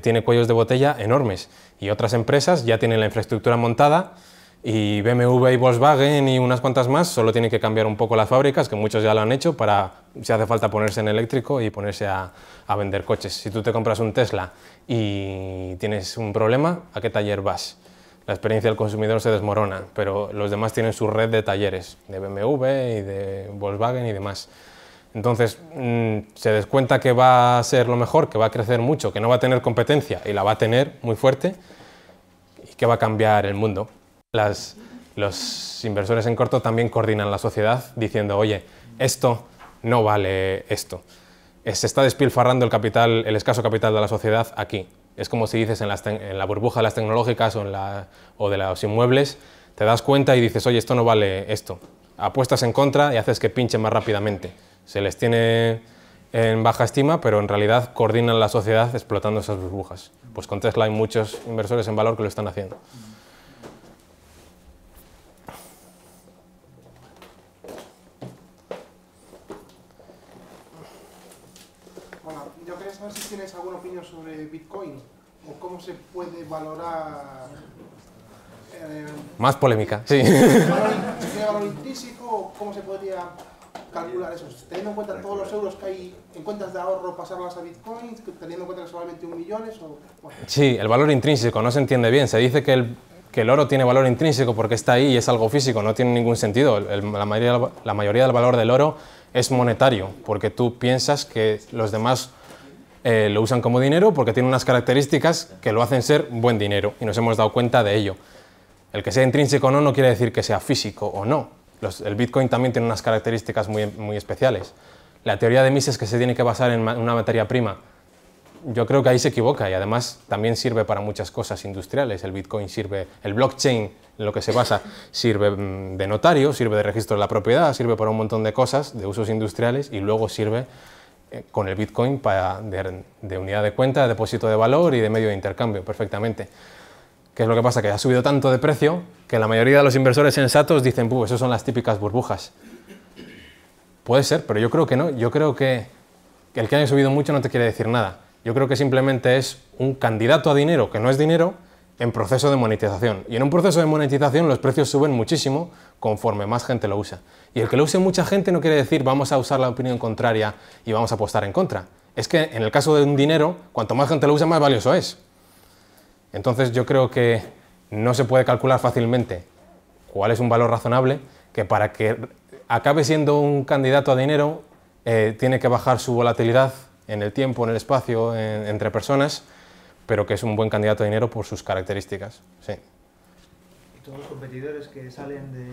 tiene cuellos de botella enormes y otras empresas ya tienen la infraestructura montada y BMW y Volkswagen y unas cuantas más solo tienen que cambiar un poco las fábricas, que muchos ya lo han hecho, para si hace falta ponerse en eléctrico y ponerse a vender coches. Si tú te compras un Tesla y tienes un problema, ¿a qué taller vas? La experiencia del consumidor se desmorona, pero los demás tienen su red de talleres, de BMW y de Volkswagen y demás. Entonces, se descuenta que va a ser lo mejor, que va a crecer mucho, que no va a tener competencia y la va a tener muy fuerte y que va a cambiar el mundo. Los inversores en corto también coordinan la sociedad diciendo, oye, esto no vale esto. Se está despilfarrando el capital, el escaso capital de la sociedad aquí. Es como si dices en la burbuja de las tecnológicas o de los inmuebles, te das cuenta y dices, oye, esto no vale esto. Apuestas en contra y haces que pinchen más rápidamente. Se les tiene en baja estima, pero en realidad coordinan la sociedad explotando esas burbujas. Pues con Tesla hay muchos inversores en valor que lo están haciendo. Bueno, yo quería saber si tienes alguna opinión sobre Bitcoin o cómo se puede valorar. Más polémica, sí. ¿Tiene valor intrínseco o cómo se podría calcular eso? Teniendo en cuenta todos los euros que hay en cuentas de ahorro, pasarlas a Bitcoin, teniendo en cuenta que solamente 1 millón o... Bueno. Sí, el valor intrínseco no se entiende bien. Se dice que el oro tiene valor intrínseco porque está ahí y es algo físico, no tiene ningún sentido. La mayoría del valor del oro es monetario, porque tú piensas que los demás lo usan como dinero porque tiene unas características que lo hacen ser buen dinero y nos hemos dado cuenta de ello. El que sea intrínseco o no, no quiere decir que sea físico o no. El Bitcoin también tiene unas características muy especiales. La teoría de Mises que se tiene que basar en una materia prima, yo creo que ahí se equivoca y además también sirve para muchas cosas industriales. El Bitcoin sirve, el blockchain en lo que se basa, sirve de notario, sirve de registro de la propiedad, sirve para un montón de cosas, de usos industriales y luego sirve con el Bitcoin de unidad de cuenta, de depósito de valor y de medio de intercambio perfectamente. ¿Qué es lo que pasa? Que ha subido tanto de precio que la mayoría de los inversores sensatos dicen, esas son las típicas burbujas. Puede ser, pero yo creo que no. Yo creo que el que haya subido mucho no te quiere decir nada. Yo creo que simplemente es un candidato a dinero, que no es dinero, en proceso de monetización. Y en un proceso de monetización los precios suben muchísimo conforme más gente lo usa. Y el que lo use mucha gente no quiere decir vamos a usar la opinión contraria y vamos a apostar en contra. Es que en el caso de un dinero, cuanto más gente lo usa, más valioso es. Entonces yo creo que no se puede calcular fácilmente cuál es un valor razonable, que para que acabe siendo un candidato a dinero tiene que bajar su volatilidad en el tiempo, en el espacio, entre personas, pero que es un buen candidato a dinero por sus características. Sí. ¿Y todos los competidores que salen de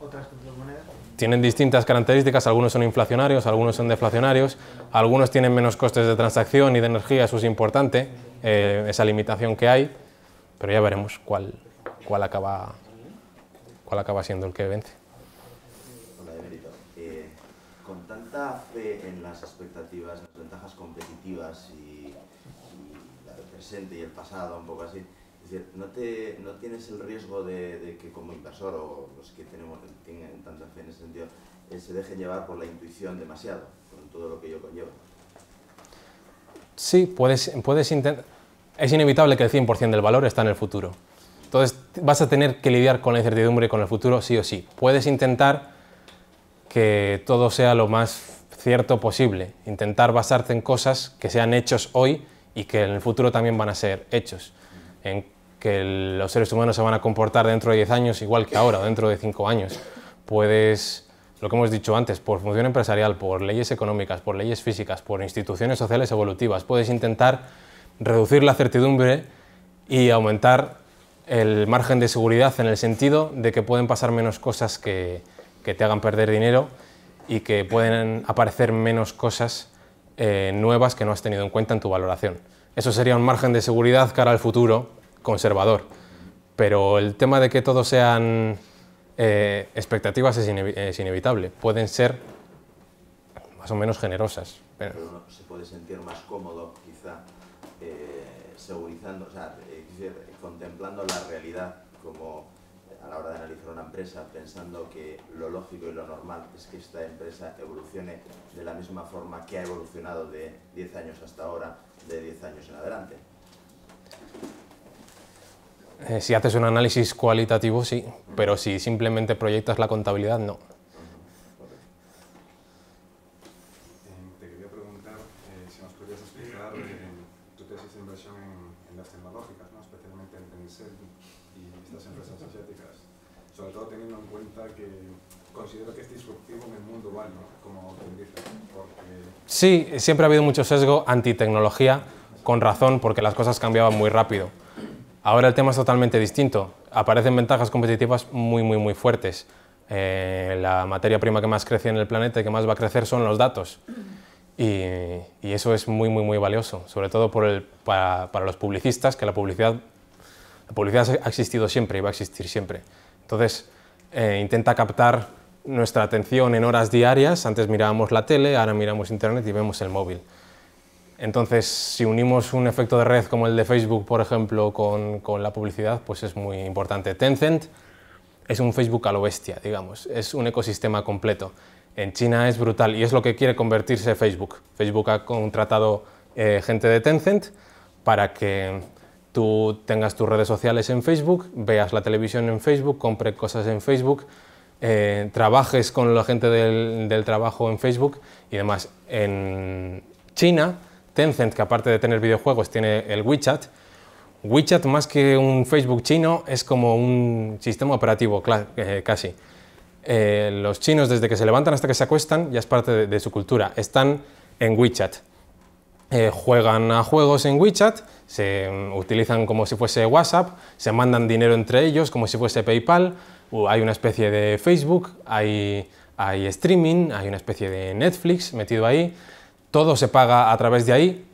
otras criptomonedas? Tienen distintas características, algunos son inflacionarios, algunos son deflacionarios, algunos tienen menos costes de transacción y de energía, eso es importante, esa limitación que hay, pero ya veremos cuál acaba siendo el que vence. Hola, Emérito. Con tanta fe en las expectativas, las ventajas competitivas y la del presente y el pasado, un poco así, es decir, ¿no tienes el riesgo de que como inversor o los que tienen tanta fe en ese sentido se dejen llevar por la intuición demasiado, con todo lo que ello conlleva? Sí, puedes intentar. Es inevitable que el 100% del valor está en el futuro. Entonces vas a tener que lidiar con la incertidumbre y con el futuro sí o sí. Puedes intentar que todo sea lo más cierto posible. Intentar basarte en cosas que sean hechos hoy y que en el futuro también van a ser hechos. En que los seres humanos se van a comportar dentro de 10 años igual que ahora, o dentro de 5 años. Puedes, lo que hemos dicho antes, por función empresarial, por leyes económicas, por leyes físicas, por instituciones sociales evolutivas, puedes intentar reducir la certidumbre y aumentar el margen de seguridad en el sentido de que pueden pasar menos cosas que te hagan perder dinero y que pueden aparecer menos cosas nuevas que no has tenido en cuenta en tu valoración. Eso sería un margen de seguridad cara al futuro conservador, pero el tema de que todo sean expectativas es inevitable. Pueden ser más o menos generosas. Pero uno se puede sentir más cómodo, quizá, segurizando, o sea, contemplando la realidad como a la hora de analizar una empresa pensando que lo lógico y lo normal es que esta empresa evolucione de la misma forma que ha evolucionado de 10 años hasta ahora, de 10 años en adelante? Si haces un análisis cualitativo, sí, pero si simplemente proyectas la contabilidad, no. Te quería preguntar si nos podrías explicar tu tesis de inversión en las tecnológicas, ¿no? Especialmente en Tencent y estas empresas asiáticas, sobre todo teniendo en cuenta que considero que es disruptivo en el mundo dual, ¿no? Como quien dice, porque... Sí, siempre ha habido mucho sesgo antitecnología, con razón, porque las cosas cambiaban muy rápido. Ahora el tema es totalmente distinto. Aparecen ventajas competitivas muy fuertes. La materia prima que más crece en el planeta y que más va a crecer son los datos. Y eso es muy valioso, sobre todo para los publicistas, que la publicidad ha existido siempre y va a existir siempre. Entonces, intenta captar nuestra atención en horas diarias. Antes mirábamos la tele, ahora miramos internet y vemos el móvil. Entonces, si unimos un efecto de red como el de Facebook, por ejemplo, con la publicidad, pues es muy importante. Tencent es un Facebook a lo bestia, digamos, es un ecosistema completo. En China es brutal y es lo que quiere convertirse Facebook. Facebook ha contratado gente de Tencent para que tú tengas tus redes sociales en Facebook, veas la televisión en Facebook, compres cosas en Facebook, trabajes con la gente del trabajo en Facebook y demás. En China, Tencent, que aparte de tener videojuegos, tiene el WeChat. WeChat, más que un Facebook chino, es como un sistema operativo casi. Los chinos, desde que se levantan hasta que se acuestan, ya es parte de su cultura. Están en WeChat. Juegan a juegos en WeChat, se utilizan como si fuese WhatsApp, se mandan dinero entre ellos como si fuese PayPal, hay una especie de Facebook, hay streaming, hay una especie de Netflix metido ahí. Todo se paga a través de ahí,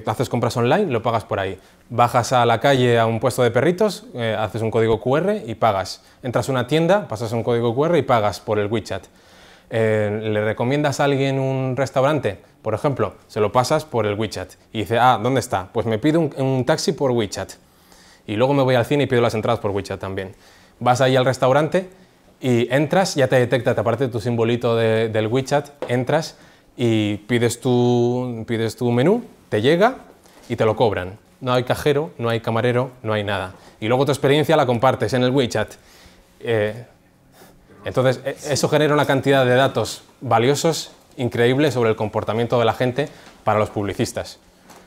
haces compras online, lo pagas por ahí. Bajas a la calle a un puesto de perritos, haces un código QR y pagas. Entras a una tienda, pasas un código QR y pagas por el WeChat. ¿Le recomiendas a alguien un restaurante? Por ejemplo, se lo pasas por el WeChat y dice, ¿dónde está? Pues me pido un taxi por WeChat. Y luego me voy al cine y pido las entradas por WeChat también. Vas ahí al restaurante y entras, ya te detecta, te aparece tu simbolito del WeChat, entras y pides tu menú, te llega y te lo cobran. No hay cajero, no hay camarero, no hay nada. Y luego tu experiencia la compartes en el WeChat. Entonces, eso genera una cantidad de datos valiosos, increíbles, sobre el comportamiento de la gente para los publicistas.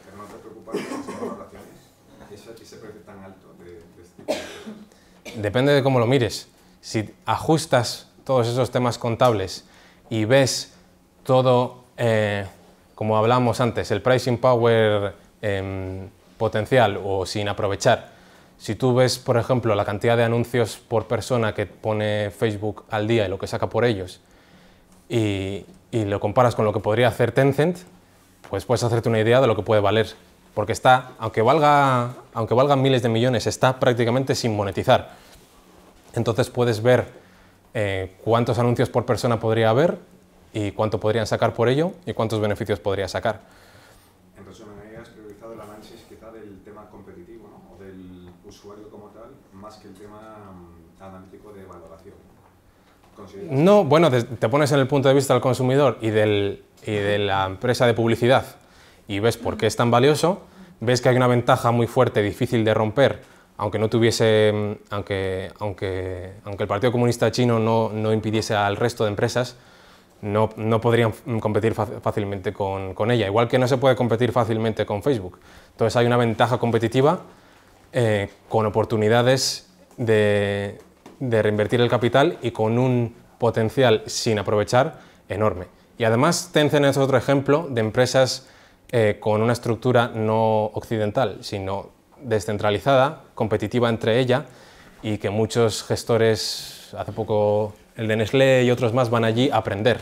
¿Pero no te preocupa las valoraciones? ¿Ese precio tan alto de este tipo de cosas? Depende de cómo lo mires. Si ajustas todos esos temas contables y ves todo, como hablamos antes, el pricing power potencial o sin aprovechar. Si tú ves, por ejemplo, la cantidad de anuncios por persona que pone Facebook al día y lo que saca por ellos y lo comparas con lo que podría hacer Tencent, pues puedes hacerte una idea de lo que puede valer. Porque está, aunque valgan miles de millones, está prácticamente sin monetizar. Entonces puedes ver cuántos anuncios por persona podría haber y cuánto podrían sacar por ello y cuántos beneficios podría sacar. En resumen, ahí has priorizado el análisis quizá del tema competitivo, ¿no? O del usuario como tal, más que el tema analítico de valoración. No, bueno, te pones en el punto de vista del consumidor y de la empresa de publicidad y ves por qué es tan valioso, ves que hay una ventaja muy fuerte, difícil de romper, aunque no tuviese, aunque el Partido Comunista Chino no impidiese al resto de empresas, no podrían competir fácilmente con ella, igual que no se puede competir fácilmente con Facebook. Entonces hay una ventaja competitiva con oportunidades de reinvertir el capital y con un potencial sin aprovechar enorme. Y además Tencent es otro ejemplo de empresas con una estructura no occidental, sino descentralizada, competitiva entre ella, y que muchos gestores, hace poco el de Nestlé y otros más, van allí a aprender.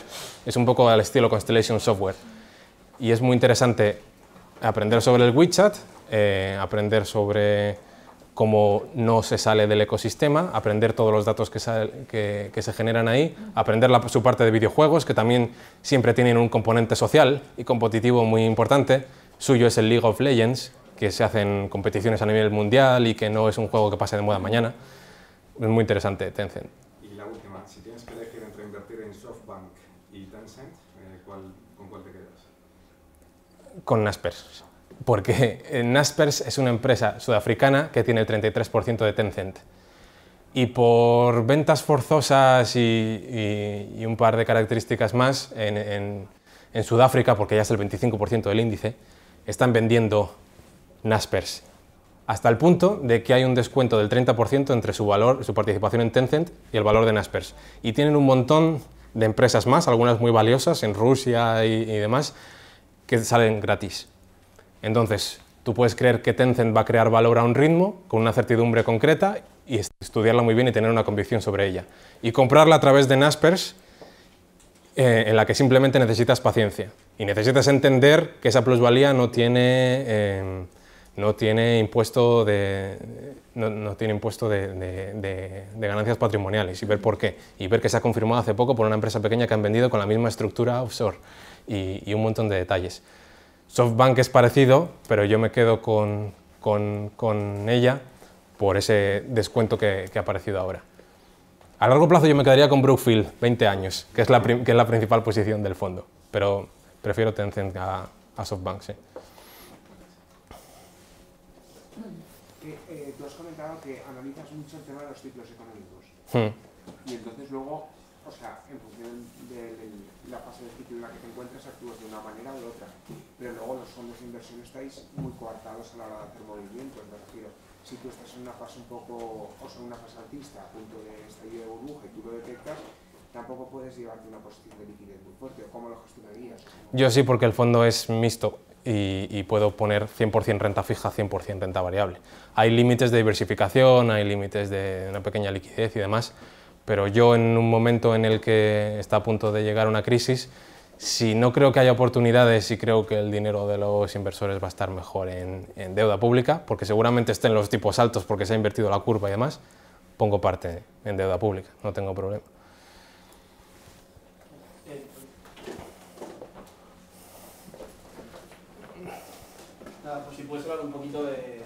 Es un poco al estilo Constellation Software. Y es muy interesante aprender sobre el WeChat, aprender sobre cómo no se sale del ecosistema, aprender todos los datos que se generan ahí, aprender su parte de videojuegos, que también siempre tienen un componente social y competitivo muy importante. Suyo es el League of Legends, que se hacen competiciones a nivel mundial y que no es un juego que pase de moda mañana. es muy interesante Tencent. Y la última, si tienes que elegir entre invertir en SoftBank y Tencent, ¿con cuál te quedas? Con Naspers, porque Naspers es una empresa sudafricana que tiene el 33% de Tencent. Y por ventas forzosas y un par de características más, en Sudáfrica, porque ya es el 25% del índice, están vendiendo Naspers, hasta el punto de que hay un descuento del 30% entre su participación en Tencent y el valor de Naspers. Y tienen un montón de empresas más, algunas muy valiosas en Rusia y demás, que salen gratis. Entonces, tú puedes creer que Tencent va a crear valor a un ritmo, con una certidumbre concreta, y estudiarla muy bien y tener una convicción sobre ella. Y comprarla a través de Naspers, en la que simplemente necesitas paciencia. Y necesitas entender que esa plusvalía no tiene impuesto de ganancias patrimoniales, y ver por qué. Y ver que se ha confirmado hace poco por una empresa pequeña que han vendido con la misma estructura offshore y un montón de detalles. SoftBank es parecido, pero yo me quedo con ella por ese descuento que ha aparecido ahora. A largo plazo yo me quedaría con Brookfield, 20 años, que es la principal posición del fondo, pero prefiero Tencent a SoftBank, sí. Tú has comentado que analizas mucho el tema de los ciclos económicos. Y entonces luego, o sea, en función de la fase del ciclo en la que te encuentres, actúas de una manera o de otra. Pero luego los fondos de inversión estáis muy coartados a la hora de hacer movimientos, me refiero. Si tú estás en una fase un poco, o sea, una fase altista, a punto de estallido de burbuja y tú lo detectas, tampoco puedes llevarte una posición de liquidez muy fuerte. ¿Cómo lo gestionarías? Yo sí, porque el fondo es mixto y puedo poner 100% renta fija, 100% renta variable. Hay límites de diversificación, hay límites de una pequeña liquidez y demás, pero yo en un momento en el que está a punto de llegar una crisis, si no creo que haya oportunidades y creo que el dinero de los inversores va a estar mejor en deuda pública, porque seguramente estén los tipos altos porque se ha invertido la curva y demás, pongo parte en deuda pública, no tengo problema. Nada, pues si puedes hablar un poquito del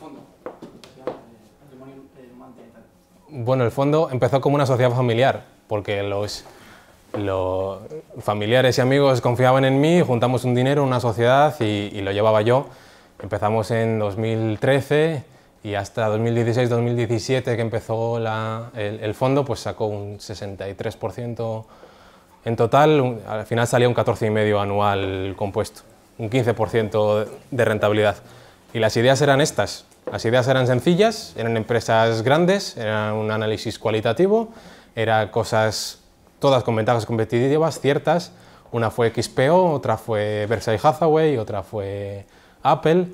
fondo, patrimonio mante y tal. Bueno, el fondo empezó como una sociedad familiar, porque los familiares y amigos confiaban en mí, juntamos un dinero, una sociedad y lo llevaba yo. Empezamos en 2013 y hasta 2016-2017 que empezó el fondo, pues sacó un 63% en total, al final salía un 14,5% anual compuesto, un 15% de rentabilidad. Y las ideas eran estas, las ideas eran sencillas, eran empresas grandes, era un análisis cualitativo, eran cosas todas con ventajas competitivas ciertas. Una fue XPO, otra fue Berkshire Hathaway, otra fue Apple,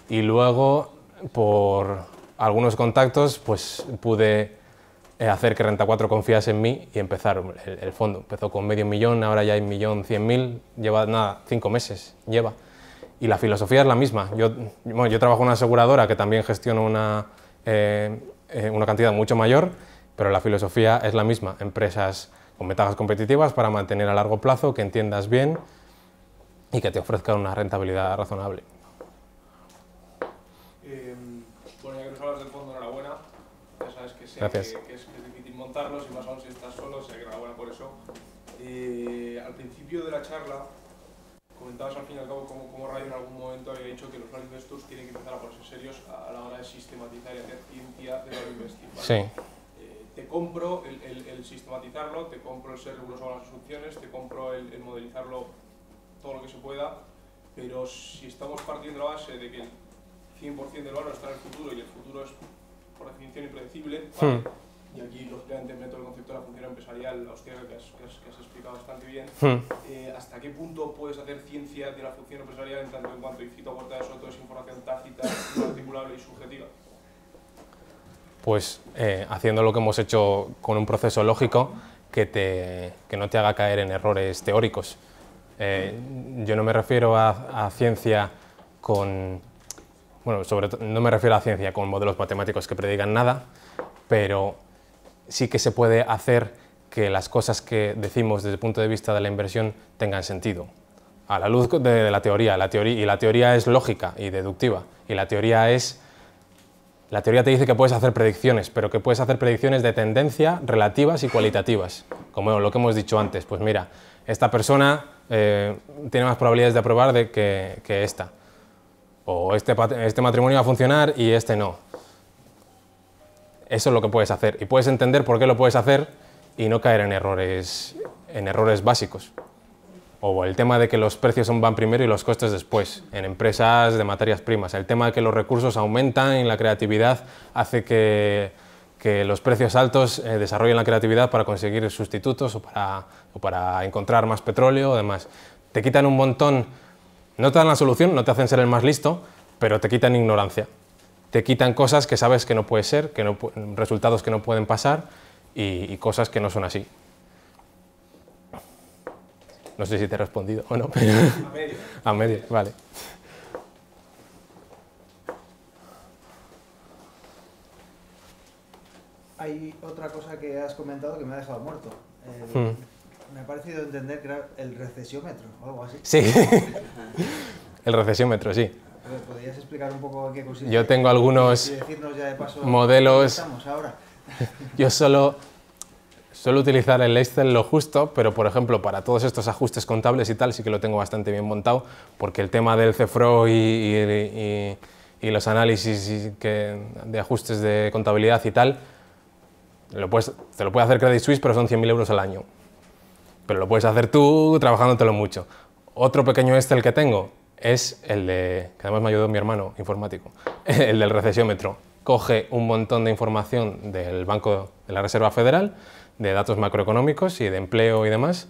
y luego por algunos contactos pues pude hacer que Renta 4 confiase en mí y empezar el fondo. Empezó con $500,000, ahora ya hay 1.100.000, lleva nada, 5 meses lleva. Y la filosofía es la misma. Yo trabajo en una aseguradora que también gestiona una cantidad mucho mayor, pero la filosofía es la misma. Empresas con ventajas competitivas para mantener a largo plazo, que entiendas bien y que te ofrezcan una rentabilidad razonable. Bueno, ya que nos hablas del fondo, enhorabuena. Ya sabes que sé que es difícil montarlos y más aún si estás solo, sé que enhorabuena por eso. Al principio de la charla comentabas al fin y al cabo cómo Radio en algún momento había dicho que los value investors tienen que empezar a ponerse serios a la hora de sistematizar y hacer ciencia de value investing, ¿vale? Sí. Te compro el sistematizarlo, te compro el ser riguroso con las asunciones, te compro el modelizarlo todo lo que se pueda, pero si estamos partiendo de la base de que el 100% del valor está en el futuro y el futuro es por definición impredecible, ¿vale? Y aquí lógicamente meto el concepto de la función empresarial, la hostia que has explicado bastante bien. ¿Hasta qué punto puedes hacer ciencia de la función empresarial en tanto en cuanto, y cito a Puerta de Soto, es información tácita, no articulable y subjetiva? Pues haciendo lo que hemos hecho con un proceso lógico que no te haga caer en errores teóricos. Yo no me refiero a ciencia con... Bueno, sobre todo no me refiero a ciencia con modelos matemáticos que predigan nada, pero sí que se puede hacer que las cosas que decimos desde el punto de vista de la inversión tengan sentido. A la luz de la teoría, y la teoría es lógica y deductiva, y la teoría es La teoría te dice que puedes hacer predicciones, pero que puedes hacer predicciones de tendencia, relativas y cualitativas, como lo que hemos dicho antes. Pues mira, esta persona tiene más probabilidades de aprobar que esta. O este matrimonio va a funcionar y este no. Eso es lo que puedes hacer. Y puedes entender por qué lo puedes hacer y no caer en errores básicos. O el tema de que los precios van primero y los costes después, en empresas de materias primas. El tema de que los recursos aumentan y la creatividad hace que los precios altos desarrollen la creatividad para conseguir sustitutos o para encontrar más petróleo o demás. Te quitan un montón, no te dan la solución, no te hacen ser el más listo, pero te quitan ignorancia. Te quitan cosas que sabes que no puede ser, resultados que no pueden pasar y cosas que no son así. No sé si te he respondido o no, pero... A medio. A medio, vale. Hay otra cosa que has comentado que me ha dejado muerto. Me ha parecido entender que era el recesiómetro o algo así. Sí, el recesiómetro, sí. ¿Podrías explicar un poco en qué consiste? Yo tengo algunos y decirnos ya de paso modelos... ¿dónde estamos ahora? Yo suelo utilizar el Excel lo justo, pero por ejemplo para todos estos ajustes contables y tal sí que lo tengo bastante bien montado, porque el tema del CFRO y los análisis de ajustes de contabilidad y tal, te lo puede hacer Credit Suisse, pero son 100.000 euros al año. Pero lo puedes hacer tú trabajándotelo mucho. Otro pequeño Excel que tengo es el que además me ayudó mi hermano informático, el del recesiómetro. Coge un montón de información del Banco de la Reserva Federal, de datos macroeconómicos y de empleo y demás,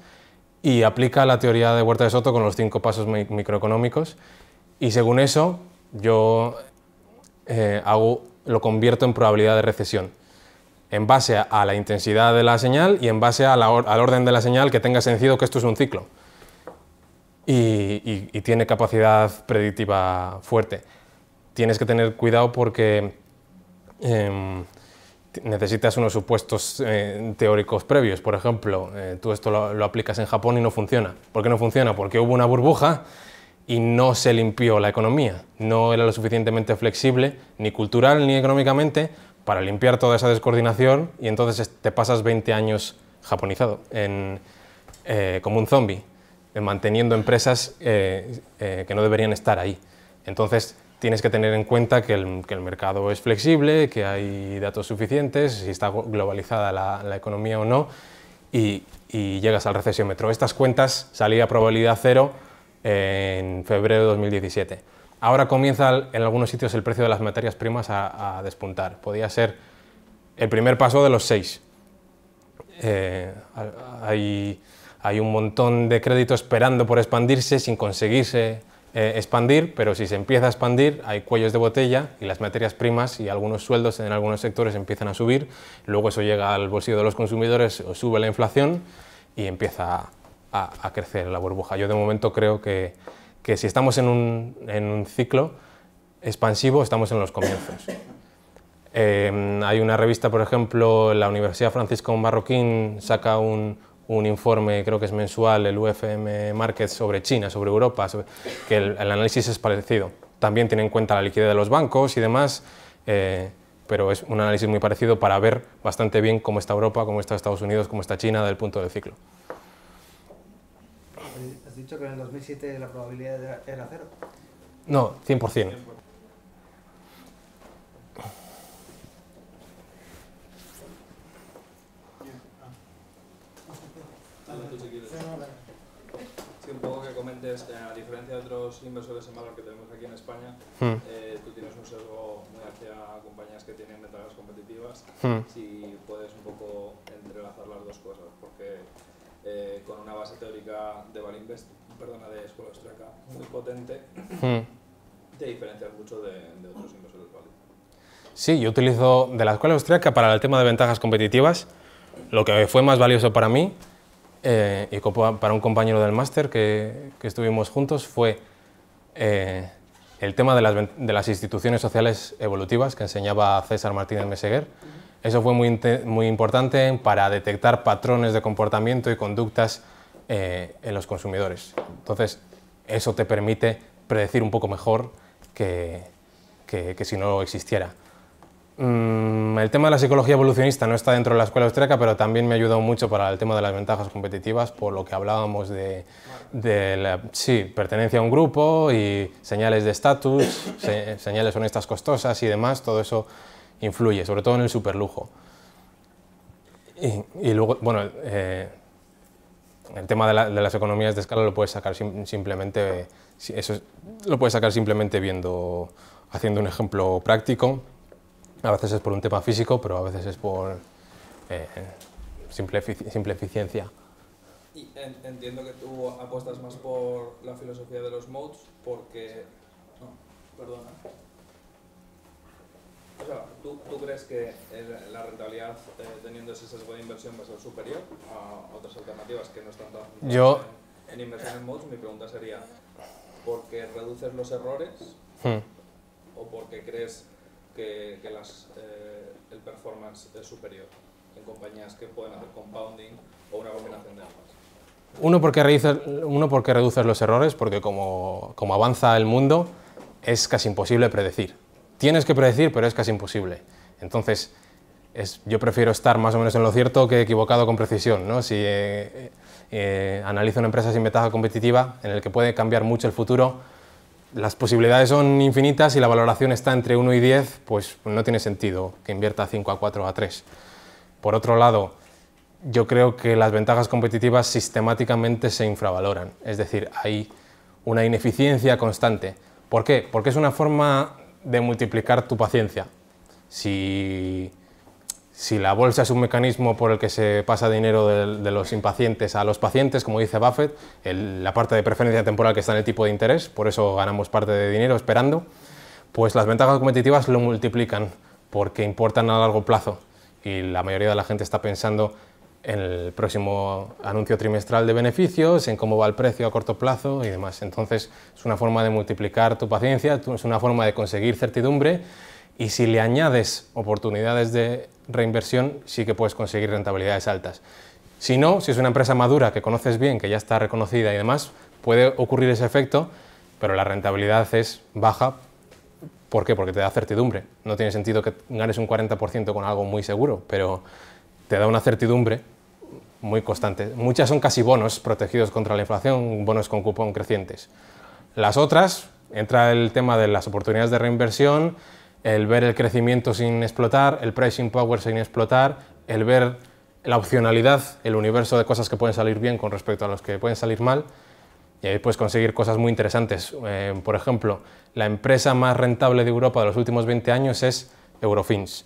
y aplica la teoría de Huerta de Soto con los 5 pasos microeconómicos, y según eso yo lo convierto en probabilidad de recesión, en base a la intensidad de la señal y en base al orden de la señal que tenga sentido que esto es un ciclo. Y tiene capacidad predictiva fuerte. Tienes que tener cuidado porque necesitas unos supuestos teóricos previos. Por ejemplo, tú esto lo aplicas en Japón y no funciona. ¿Por qué no funciona? Porque hubo una burbuja y no se limpió la economía. No era lo suficientemente flexible, ni cultural ni económicamente, para limpiar toda esa descoordinación, y entonces te pasas 20 años japonizado, como un zombie, manteniendo empresas que no deberían estar ahí. Entonces tienes que tener en cuenta que el mercado es flexible, que hay datos suficientes, si está globalizada la economía o no, y llegas al recesiómetro. Estas cuentas salía a probabilidad cero en febrero de 2017. Ahora comienza en algunos sitios el precio de las materias primas a despuntar. Podría ser el primer paso de los 6. Hay un montón de crédito esperando por expandirse sin conseguirse expandir, pero si se empieza a expandir hay cuellos de botella y las materias primas y algunos sueldos en algunos sectores empiezan a subir, luego eso llega al bolsillo de los consumidores, o sube la inflación y empieza a crecer la burbuja. Yo de momento creo que si estamos en un ciclo expansivo, estamos en los comienzos. Hay una revista, por ejemplo, la Universidad Francisco Marroquín saca un informe, creo que es mensual, el UFM Market, sobre China, sobre Europa, que el análisis es parecido. También tiene en cuenta la liquidez de los bancos y demás, pero es un análisis muy parecido para ver bastante bien cómo está Europa, cómo está Estados Unidos, cómo está China del punto del ciclo. ¿Has dicho que en el 2007 la probabilidad era 0? No, 100%. Sí, un poco que comentes, a diferencia de otros inversores en valor que tenemos aquí en España, tú tienes un sesgo muy hacia compañías que tienen ventajas competitivas. Si puedes un poco entrelazar las dos cosas, porque con una base teórica de Valinvest, de escuela austríaca muy potente, te diferencias mucho de otros inversores value. Sí, yo utilizo de la escuela austríaca para el tema de ventajas competitivas. Lo que fue más valioso para mí y para un compañero del máster que estuvimos juntos fue el tema de las instituciones sociales evolutivas que enseñaba César Martínez Meseguer. Eso fue muy importante para detectar patrones de comportamiento y conductas en los consumidores. Entonces, eso te permite predecir un poco mejor que si no existiera. El tema de la psicología evolucionista no está dentro de la escuela austríaca, pero también me ha ayudado mucho para el tema de las ventajas competitivas, por lo que hablábamos de la pertenencia a un grupo y señales de estatus, señales honestas costosas y demás, todo eso influye, sobre todo en el superlujo. Y luego, bueno, el tema de las economías de escala lo puedes sacar simplemente, lo puedes sacar simplemente haciendo un ejemplo práctico. A veces es por un tema físico, pero a veces es por simple eficiencia. Y entiendo que tú apuestas más por la filosofía de los modes porque... No, perdona. O sea, ¿tú crees que la rentabilidad teniendo ese sesgo de inversión va a ser superior a otras alternativas que no están tan en inversión en modes? Mi pregunta sería, ¿porque reduces los errores o porque crees que el performance es superior en compañías que pueden hacer compounding o una combinación de ambas? Uno porque reduces los errores, porque como avanza el mundo es casi imposible predecir. Tienes que predecir, pero es casi imposible. Entonces, yo prefiero estar más o menos en lo cierto que equivocado con precisión, ¿no? Si analizo una empresa sin ventaja competitiva, en el que puede cambiar mucho el futuro, las posibilidades son infinitas y la valoración está entre 1 y 10, pues no tiene sentido que invierta 5 a 4 a 3. Por otro lado, yo creo que las ventajas competitivas sistemáticamente se infravaloran, es decir, hay una ineficiencia constante. ¿Por qué? Porque es una forma de multiplicar tu paciencia. Si la bolsa es un mecanismo por el que se pasa dinero de los impacientes a los pacientes, como dice Buffett, la parte de preferencia temporal que está en el tipo de interés, por eso ganamos parte de dinero esperando, pues las ventajas competitivas lo multiplican porque importan a largo plazo y la mayoría de la gente está pensando en el próximo anuncio trimestral de beneficios, en cómo va el precio a corto plazo y demás. Entonces es una forma de multiplicar tu paciencia, es una forma de conseguir certidumbre. Y si le añades oportunidades de reinversión, sí que puedes conseguir rentabilidades altas. Si no, si es una empresa madura que conoces bien, que ya está reconocida y demás, puede ocurrir ese efecto, pero la rentabilidad es baja. ¿Por qué? Porque te da certidumbre. No tiene sentido que ganes un 40% con algo muy seguro, pero te da una certidumbre muy constante. Muchas son casi bonos protegidos contra la inflación, bonos con cupón crecientes. Las otras, entra el tema de las oportunidades de reinversión, el ver el crecimiento sin explotar, el pricing power sin explotar, el ver la opcionalidad, el universo de cosas que pueden salir bien con respecto a los que pueden salir mal, y ahí puedes conseguir cosas muy interesantes. Por ejemplo, la empresa más rentable de Europa de los últimos 20 años es Eurofins.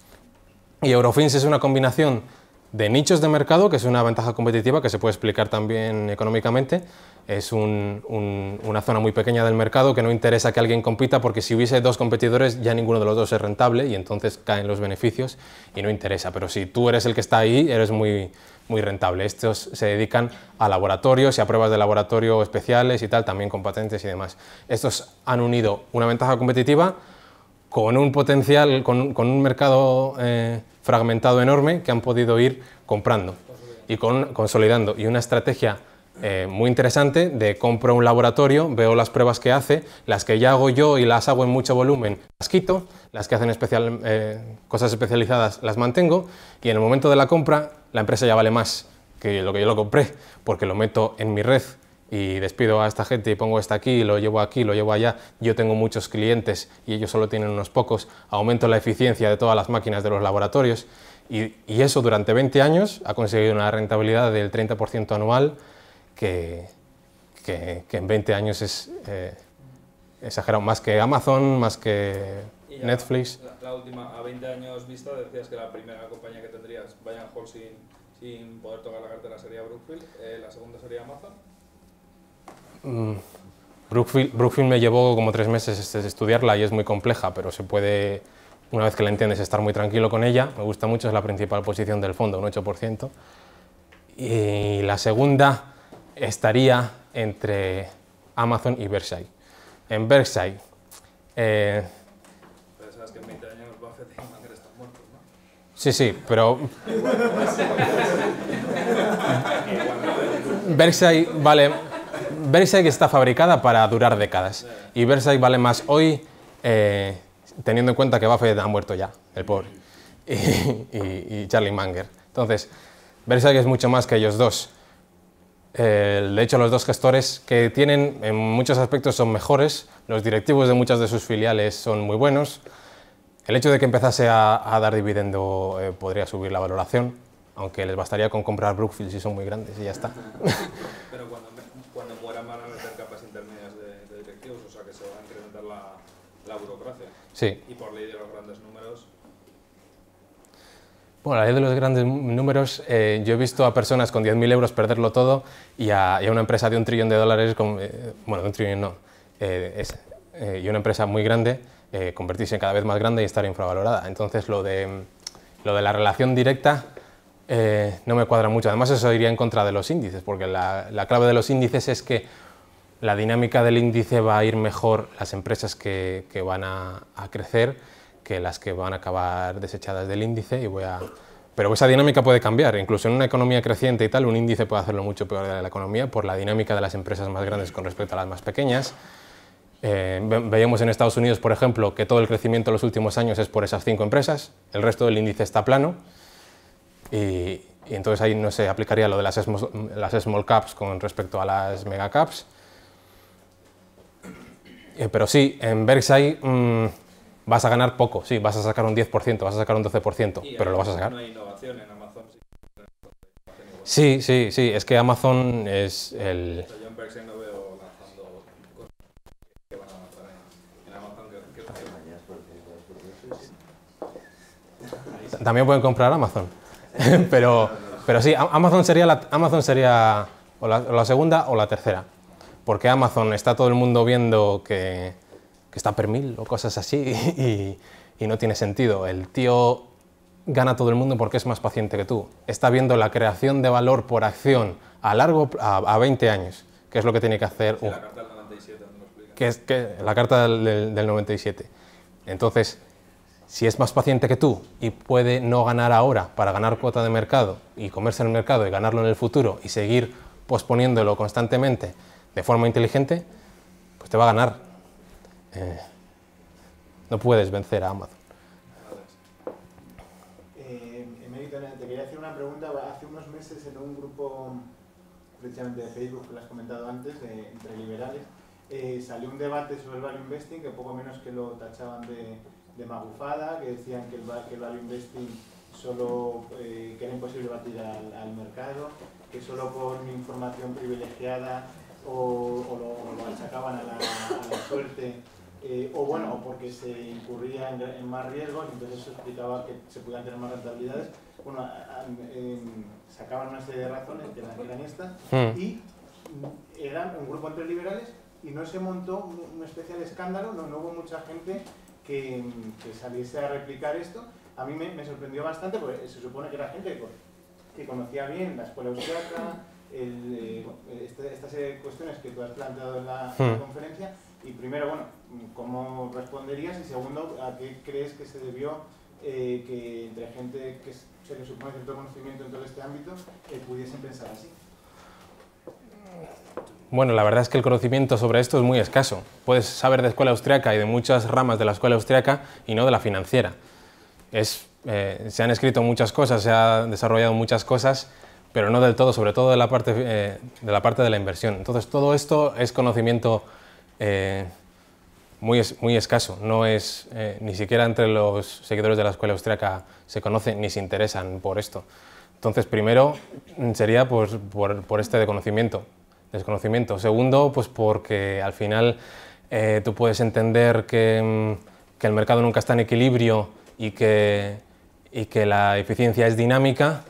Y Eurofins es una combinación de nichos de mercado, que es una ventaja competitiva que se puede explicar también económicamente. Es una zona muy pequeña del mercado que no interesa que alguien compita, porque si hubiese dos competidores ya ninguno de los dos es rentable y entonces caen los beneficios y no interesa. Pero si tú eres el que está ahí, eres muy rentable. Estos se dedican a laboratorios y a pruebas de laboratorio especiales y tal, también con patentes y demás. Estos han unido una ventaja competitiva con un potencial, con un mercado fragmentado enorme que han podido ir comprando y consolidando, y una estrategia muy interesante de compro un laboratorio, veo las pruebas que hace, las que ya hago yo y las hago en mucho volumen las quito, las que hacen cosas especializadas las mantengo, y en el momento de la compra la empresa ya vale más que lo que yo lo compré, porque lo meto en mi red y despido a esta gente y pongo esta aquí, lo llevo allá, yo tengo muchos clientes y ellos solo tienen unos pocos, aumento la eficiencia de todas las máquinas de los laboratorios, y eso durante 20 años ha conseguido una rentabilidad del 30% anual, que en 20 años es exagerado, más que Amazon, más que Netflix. La última, a 20 años vista, decías que la primera compañía que tendrías, buy and hold sin poder tocar la cartera, sería Brookfield, la segunda sería Amazon. Brookfield me llevó como 3 meses estudiarla y es muy compleja, pero se puede, una vez que la entiendes, estar muy tranquilo con ella. Me gusta mucho, es la principal posición del fondo, un 8%. Y la segunda estaría entre Amazon y Berkshire. En Berkshire... Pero sabes que en 20 años Buffett y Munger están muertos, ¿no? Sí, pero... Berkshire está fabricada para durar décadas, y Berkshire vale más hoy, teniendo en cuenta que Buffett ha muerto ya, el pobre. y Charlie Munger. Entonces, Berkshire es mucho más que ellos dos. De hecho, los dos gestores que tienen, en muchos aspectos son mejores, los directivos de muchas de sus filiales son muy buenos. El hecho de que empezase a dar dividendo podría subir la valoración, aunque les bastaría con comprar Brookfield si son muy grandes y ya está. Pero cuando mueran van a meter capas intermedias de directivos, o sea que se va a incrementar la burocracia. Sí. Y por ley de los grandes números. Bueno, la ley de los grandes números, yo he visto a personas con 10.000 euros perderlo todo y a una empresa de $1 trillón, bueno, de $1 trillón no, y una empresa muy grande convertirse en cada vez más grande y estar infravalorada. Entonces, lo de la relación directa no me cuadra mucho. Además, eso iría en contra de los índices, porque la clave de los índices es que la dinámica del índice va a ir mejor las empresas que van a crecer que las que van a acabar desechadas del índice. Pero esa dinámica puede cambiar. Incluso en una economía creciente y tal, un índice puede hacerlo mucho peor de la economía por la dinámica de las empresas más grandes con respecto a las más pequeñas. Veíamos en Estados Unidos, por ejemplo, que todo el crecimiento en los últimos años es por esas 5 empresas, el resto del índice está plano, y entonces ahí no se aplicaría lo de las small caps con respecto a las mega caps. Pero sí, en Berkshire vas a ganar poco, sí, vas a sacar un 10%, vas a sacar un 12%, pero lo vas a sacar. No hay innovación en Amazon. Sí, es que Amazon es el... Yo en Berkshire no veo lanzando cosas que van a avanzar en Amazon. También pueden comprar Amazon, pero sí, Amazon sería o la segunda o la tercera, porque Amazon está todo el mundo viendo que está per mil o cosas así y no tiene sentido. El tío gana todo el mundo porque es más paciente que tú. Está viendo la creación de valor por acción a 20 años, que es lo que tiene que hacer. Sí, la carta del 97, ¿no lo explica? Que la carta del 97. Entonces, si es más paciente que tú y puede no ganar ahora para ganar cuota de mercado y comerse el mercado y ganarlo en el futuro y seguir posponiéndolo constantemente de forma inteligente, pues te va a ganar. No puedes vencer a Amazon. Emérito, te quería hacer una pregunta. Hace unos meses en un grupo precisamente de Facebook, que lo has comentado antes, entre liberales, salió un debate sobre el value investing que poco menos que lo tachaban de magufada, que decían que el value investing solo, que era imposible batir al mercado, que solo con información privilegiada o lo achacaban a la suerte, o porque se incurría en más riesgos, entonces eso explicaba que se podían tener más rentabilidades. Bueno, sacaban una serie de razones que eran estas, y eran un grupo entre liberales y no se montó un especial escándalo, no hubo mucha gente que saliese a replicar esto. A mí me sorprendió bastante porque se supone que era gente que conocía bien la escuela austriaca, esta serie de cuestiones que tú has planteado en la conferencia. Y primero, bueno, ¿cómo responderías? Y segundo, ¿a qué crees que se debió que entre gente que se le supone cierto conocimiento en todo este ámbito pudiesen pensar así? Bueno, la verdad es que el conocimiento sobre esto es muy escaso. Puedes saber de escuela austriaca y de muchas ramas de la escuela austriaca y no de la financiera. Se han escrito muchas cosas, se han desarrollado muchas cosas, pero no del todo, sobre todo de la parte de la inversión. Entonces, todo esto es conocimiento muy escaso. No es, ni siquiera entre los seguidores de la escuela austriaca se conoce ni se interesan por esto. Entonces, primero sería pues, por este desconocimiento. Segundo, pues porque al final tú puedes entender que el mercado nunca está en equilibrio y que la eficiencia es dinámica,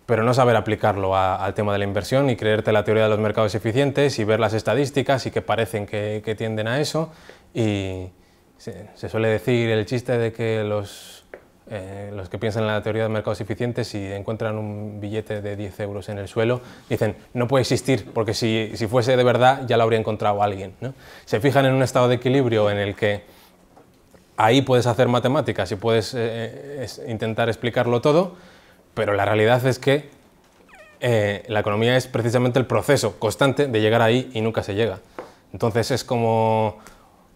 pero no saber aplicarlo al tema de la inversión y creerte la teoría de los mercados eficientes y ver las estadísticas y que parecen que tienden a eso. Y se suele decir el chiste de que los que piensan en la teoría de mercados eficientes, si encuentran un billete de 10 euros en el suelo, dicen, no puede existir, porque si fuese de verdad ya lo habría encontrado alguien, ¿no? Se fijan en un estado de equilibrio en el que ahí puedes hacer matemáticas y puedes intentar explicarlo todo, pero la realidad es que la economía es precisamente el proceso constante de llegar ahí y nunca se llega. Entonces es como,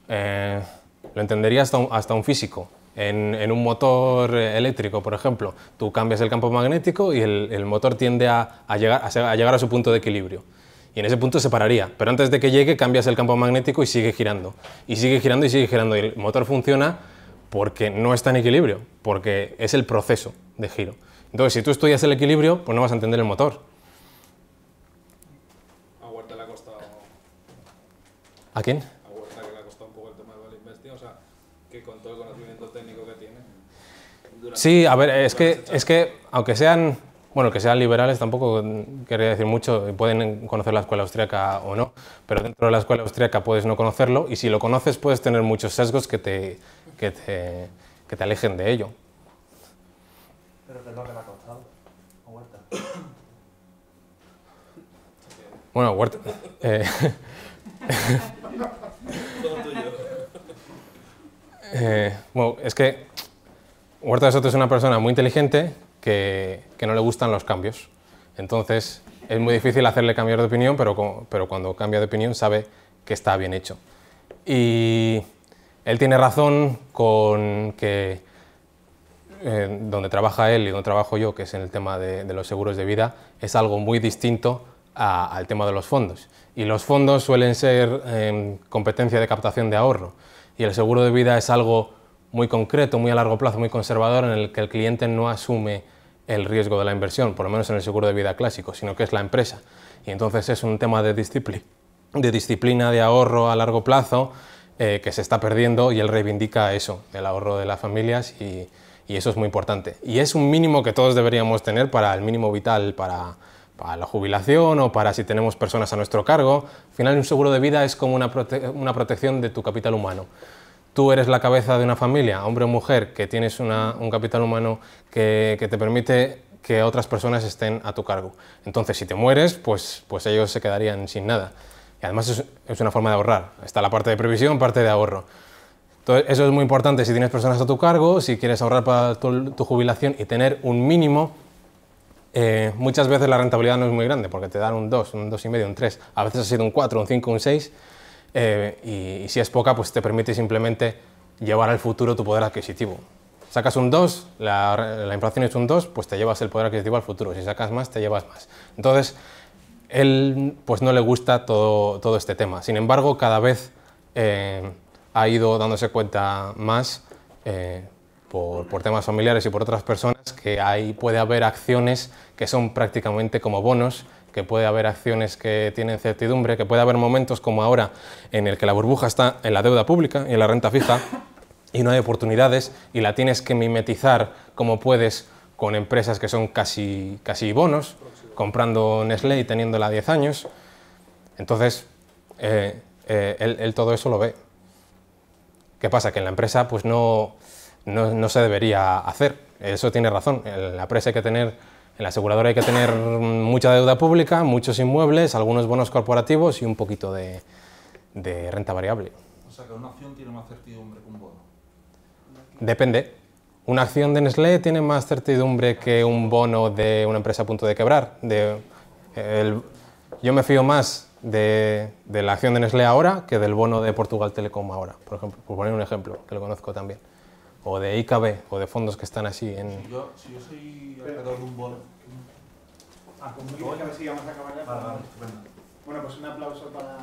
lo entendería hasta un físico. En un motor eléctrico, por ejemplo, tú cambias el campo magnético y el motor tiende a llegar a su punto de equilibrio. Y en ese punto se pararía, pero antes de que llegue cambias el campo magnético y sigue girando. Y sigue girando y sigue girando. Y el motor funciona porque no está en equilibrio, porque es el proceso de giro. Entonces, si tú estudias el equilibrio, pues no vas a entender el motor. A Huerta le ha costado... ¿A quién? A Huerta que le ha costado un poco el tema de Value Investing, o sea, que con todo el conocimiento técnico que tiene... Sí, a ver, es que aunque sean... Bueno, que sean liberales tampoco querría decir mucho, pueden conocer la escuela austríaca o no, pero dentro de la escuela austríaca puedes no conocerlo y si lo conoces puedes tener muchos sesgos que te alejen de ello. Pero ¿qué es lo que le ha costado a Huerta? Bueno, Huerta... bueno, es que Huerta de Soto es una persona muy inteligente que no le gustan los cambios. Entonces, es muy difícil hacerle cambiar de opinión, pero cuando cambia de opinión sabe que está bien hecho. Y él tiene razón con que donde trabaja él y donde trabajo yo, que es en el tema de los seguros de vida, es algo muy distinto al tema de los fondos. Y los fondos suelen ser competencia de captación de ahorro. Y el seguro de vida es algo muy concreto, muy a largo plazo, muy conservador, en el que el cliente no asume el riesgo de la inversión, por lo menos en el seguro de vida clásico, sino que es la empresa. Y entonces es un tema de disciplina, de ahorro a largo plazo, que se está perdiendo, y él reivindica eso, el ahorro de las familias, y eso es muy importante. Y es un mínimo que todos deberíamos tener para el mínimo vital, para la jubilación o para si tenemos personas a nuestro cargo. Al final, un seguro de vida es como una protección de tu capital humano. Tú eres la cabeza de una familia, hombre o mujer, que tienes un capital humano que te permite que otras personas estén a tu cargo. Entonces, si te mueres, pues ellos se quedarían sin nada. Y además es una forma de ahorrar. Está la parte de previsión, parte de ahorro. Entonces, eso es muy importante si tienes personas a tu cargo, si quieres ahorrar para tu jubilación y tener un mínimo. Muchas veces la rentabilidad no es muy grande, porque te dan un 2, un 2,5, un 3. A veces ha sido un 4, un 5, un 6. Y si es poca, pues te permite simplemente llevar al futuro tu poder adquisitivo. Sacas un 2, la inflación es un 2, pues te llevas el poder adquisitivo al futuro. Si sacas más, te llevas más. Entonces, él pues no le gusta todo este tema. Sin embargo, cada vez ha ido dándose cuenta más, por temas familiares y por otras personas, que puede haber acciones que son prácticamente como bonos, que puede haber acciones que tienen certidumbre, que puede haber momentos como ahora en el que la burbuja está en la deuda pública y en la renta fija y no hay oportunidades y la tienes que mimetizar como puedes con empresas que son casi bonos, comprando Nestlé y teniéndola a 10 años. Entonces, él todo eso lo ve. ¿Qué pasa? Que en la empresa pues no se debería hacer. Eso tiene razón. En la empresa hay que tener... En la aseguradora hay que tener mucha deuda pública, muchos inmuebles, algunos bonos corporativos y un poquito de renta variable. O sea que una acción tiene más certidumbre que un bono. Depende. Una acción de Nestlé tiene más certidumbre que un bono de una empresa a punto de quebrar. Yo me fío más de la acción de Nestlé ahora que del bono de Portugal Telecom ahora, por ejemplo, por poner un ejemplo, que lo conozco también. O de IKB, o de fondos que están así en... Si yo soy acreedor de un bono... Pues muy bien, que a ver si vamos a acabar ya. Vale, Bueno, pues un aplauso para...